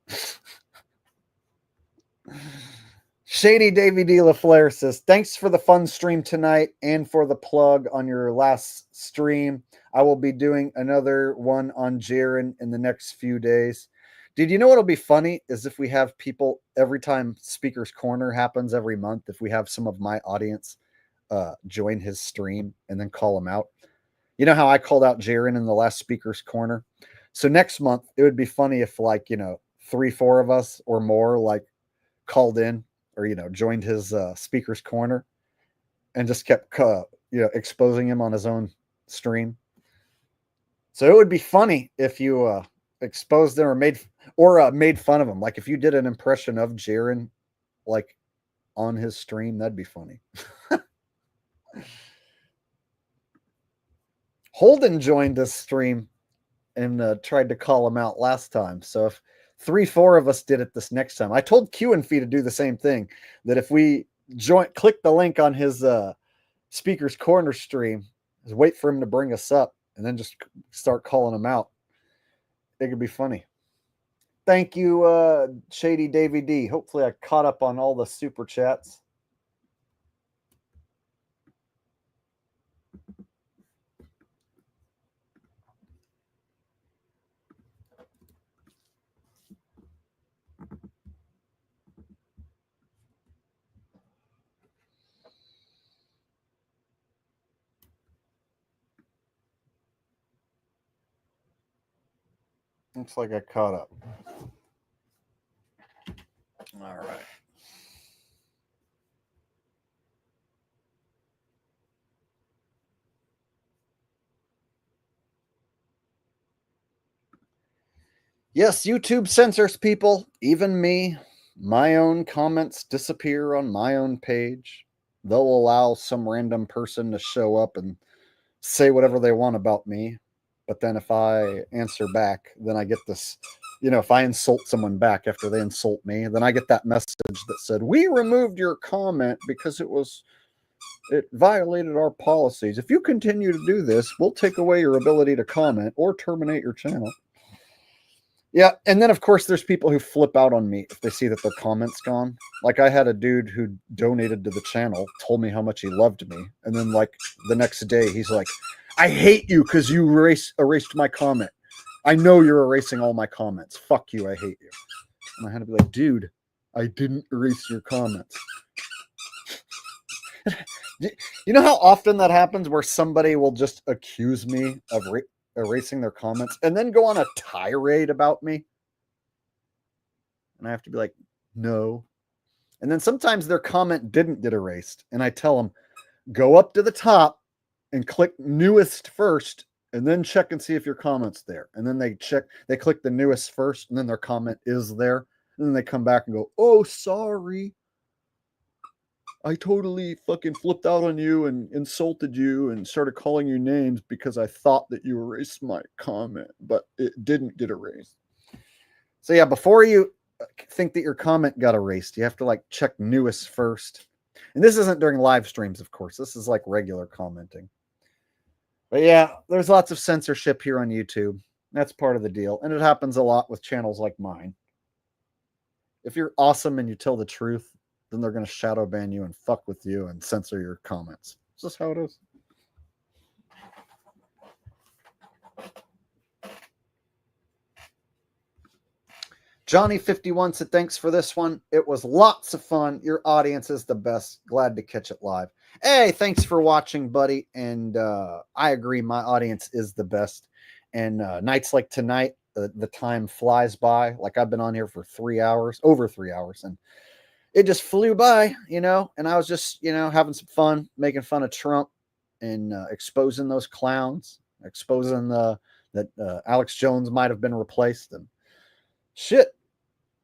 Shady Davy D. LaFleur says, thanks for the fun stream tonight and for the plug on your last stream. I will be doing another one on Jaren in the next few days. Dude, you know what'll be funny is if we have people every time Speaker's Corner happens every month, if we have some of my audience join his stream and then call him out. You know how I called out Jaren in the last Speaker's Corner? So next month, it would be funny if 3-4 of us or more called in or, joined his Speaker's Corner and just kept, exposing him on his own stream. So it would be funny if you exposed them or made fun of him. Like if you did an impression of Jaren, on his stream, that'd be funny. Holden joined this stream and tried to call him out last time. So if 3-4 of us did it this next time, I told Q and Fee to do the same thing, that if we click the link on his Speaker's Corner stream, is wait for him to bring us up and then just start calling him out. It could be funny. Thank you, Shady Davy D. Hopefully I caught up on all the super chats. Looks like I caught up. All right. Yes, YouTube censors people, even me. My own comments disappear on my own page. They'll allow some random person to show up and say whatever they want about me. But then if I answer back, then I get this, if I insult someone back after they insult me, then I get that message that said, we removed your comment because it violated our policies. If you continue to do this, we'll take away your ability to comment or terminate your channel. Yeah, and then of course there's people who flip out on me if they see that their comment's gone. Like I had a dude who donated to the channel, told me how much he loved me, and then the next day he's like, I hate you because you erased my comment. I know you're erasing all my comments. Fuck you, I hate you. And I had to be like, dude, I didn't erase your comments. You know how often that happens where somebody will just accuse me of erasing their comments and then go on a tirade about me? And I have to be like, no. And then sometimes their comment didn't get erased. And I tell them, go up to the top and click newest first, and then check and see if your comment's there. And then they click the newest first, and then their comment is there. And then they come back and go, oh, sorry. I totally fucking flipped out on you and insulted you and started calling you names because I thought that you erased my comment, but it didn't get erased. So yeah, before you think that your comment got erased, you have to like check newest first. And this isn't during live streams, of course. This is like regular commenting. But yeah, there's lots of censorship here on YouTube. That's part of the deal. And it happens a lot with channels like mine. If you're awesome and you tell the truth, then they're going to shadow ban you and fuck with you and censor your comments. Is this how it is? Johnny51 said, thanks for this one. It was lots of fun. Your audience is the best. Glad to catch it live. Hey, thanks for watching, buddy. And I agree, my audience is the best. And nights like tonight, the time flies by. Like I've been on here for 3 hours, over 3 hours. And it just flew by, you know. And I was just, you know, having some fun, making fun of Trump and exposing those clowns, exposing that Alex Jones might have been replaced. And shit.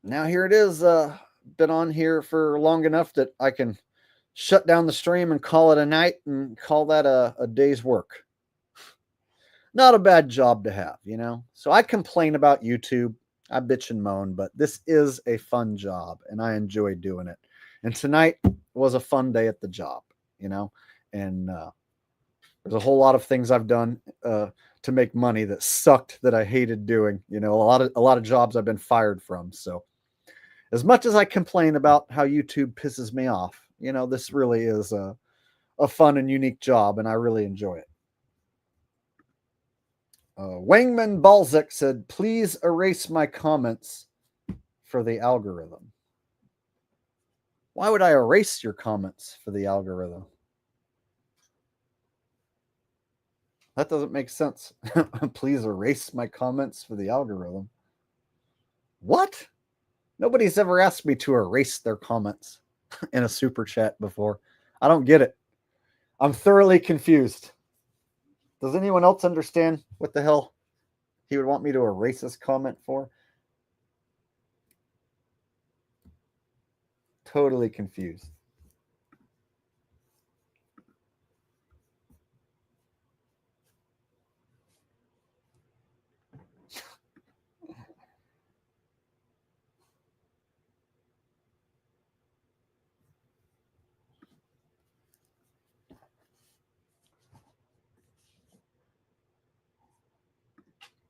Now here it is, been on here for long enough that I can shut down the stream and call it a night and call that a day's work. Not a bad job to have, you know? So I complain about YouTube. I bitch and moan, but this is a fun job and I enjoy doing it. And tonight was a fun day at the job, you know? And there's a whole lot of things I've done to make money that sucked, that I hated doing. You know, a lot of jobs I've been fired from. So as much as I complain about how YouTube pisses me off, you know, this really is a fun and unique job, and I really enjoy it. Wangman Balzac said, please erase my comments for the algorithm. Why would I erase your comments for the algorithm? That doesn't make sense. Please erase my comments for the algorithm. What? Nobody's ever asked me to erase their comments in a super chat before. I don't get it. I'm thoroughly confused. Does anyone else understand what the hell he would want me to erase this comment for? Totally confused.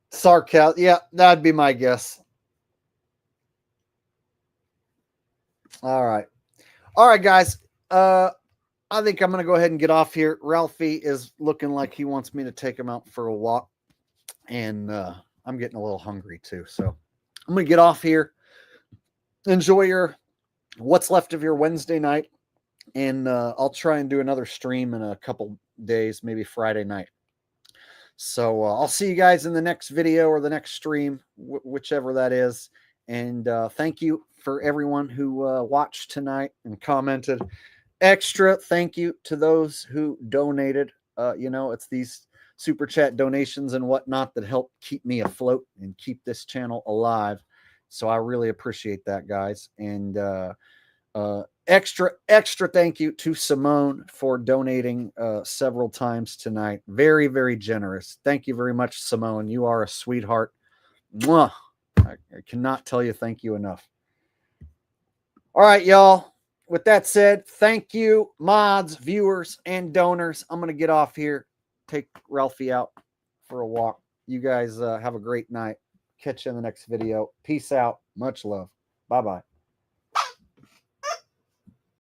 Sarcasm. Yeah, that'd be my guess. All right. All right, guys. I think I'm going to go ahead and get off here. Ralphie is looking like he wants me to take him out for a walk. And I'm getting a little hungry too. So I'm going to get off here. Enjoy what's left of your Wednesday night. And I'll try and do another stream in a couple days, maybe Friday night. So I'll see you guys in the next video or the next stream, whichever that is. And thank you for everyone who watched tonight and commented. Extra thank you to those who donated. You know, it's these super chat donations and whatnot that help keep me afloat and keep this channel alive. So I really appreciate that, guys. And extra thank you to Simone for donating several times tonight. Very, very generous. Thank you very much, Simone. You are a sweetheart. Mwah. I cannot tell you thank you enough. All right, y'all. With that said, thank you, mods, viewers, and donors. I'm going to get off here, take Ralphie out for a walk. You guys have a great night. Catch you in the next video. Peace out. Much love. Bye-bye.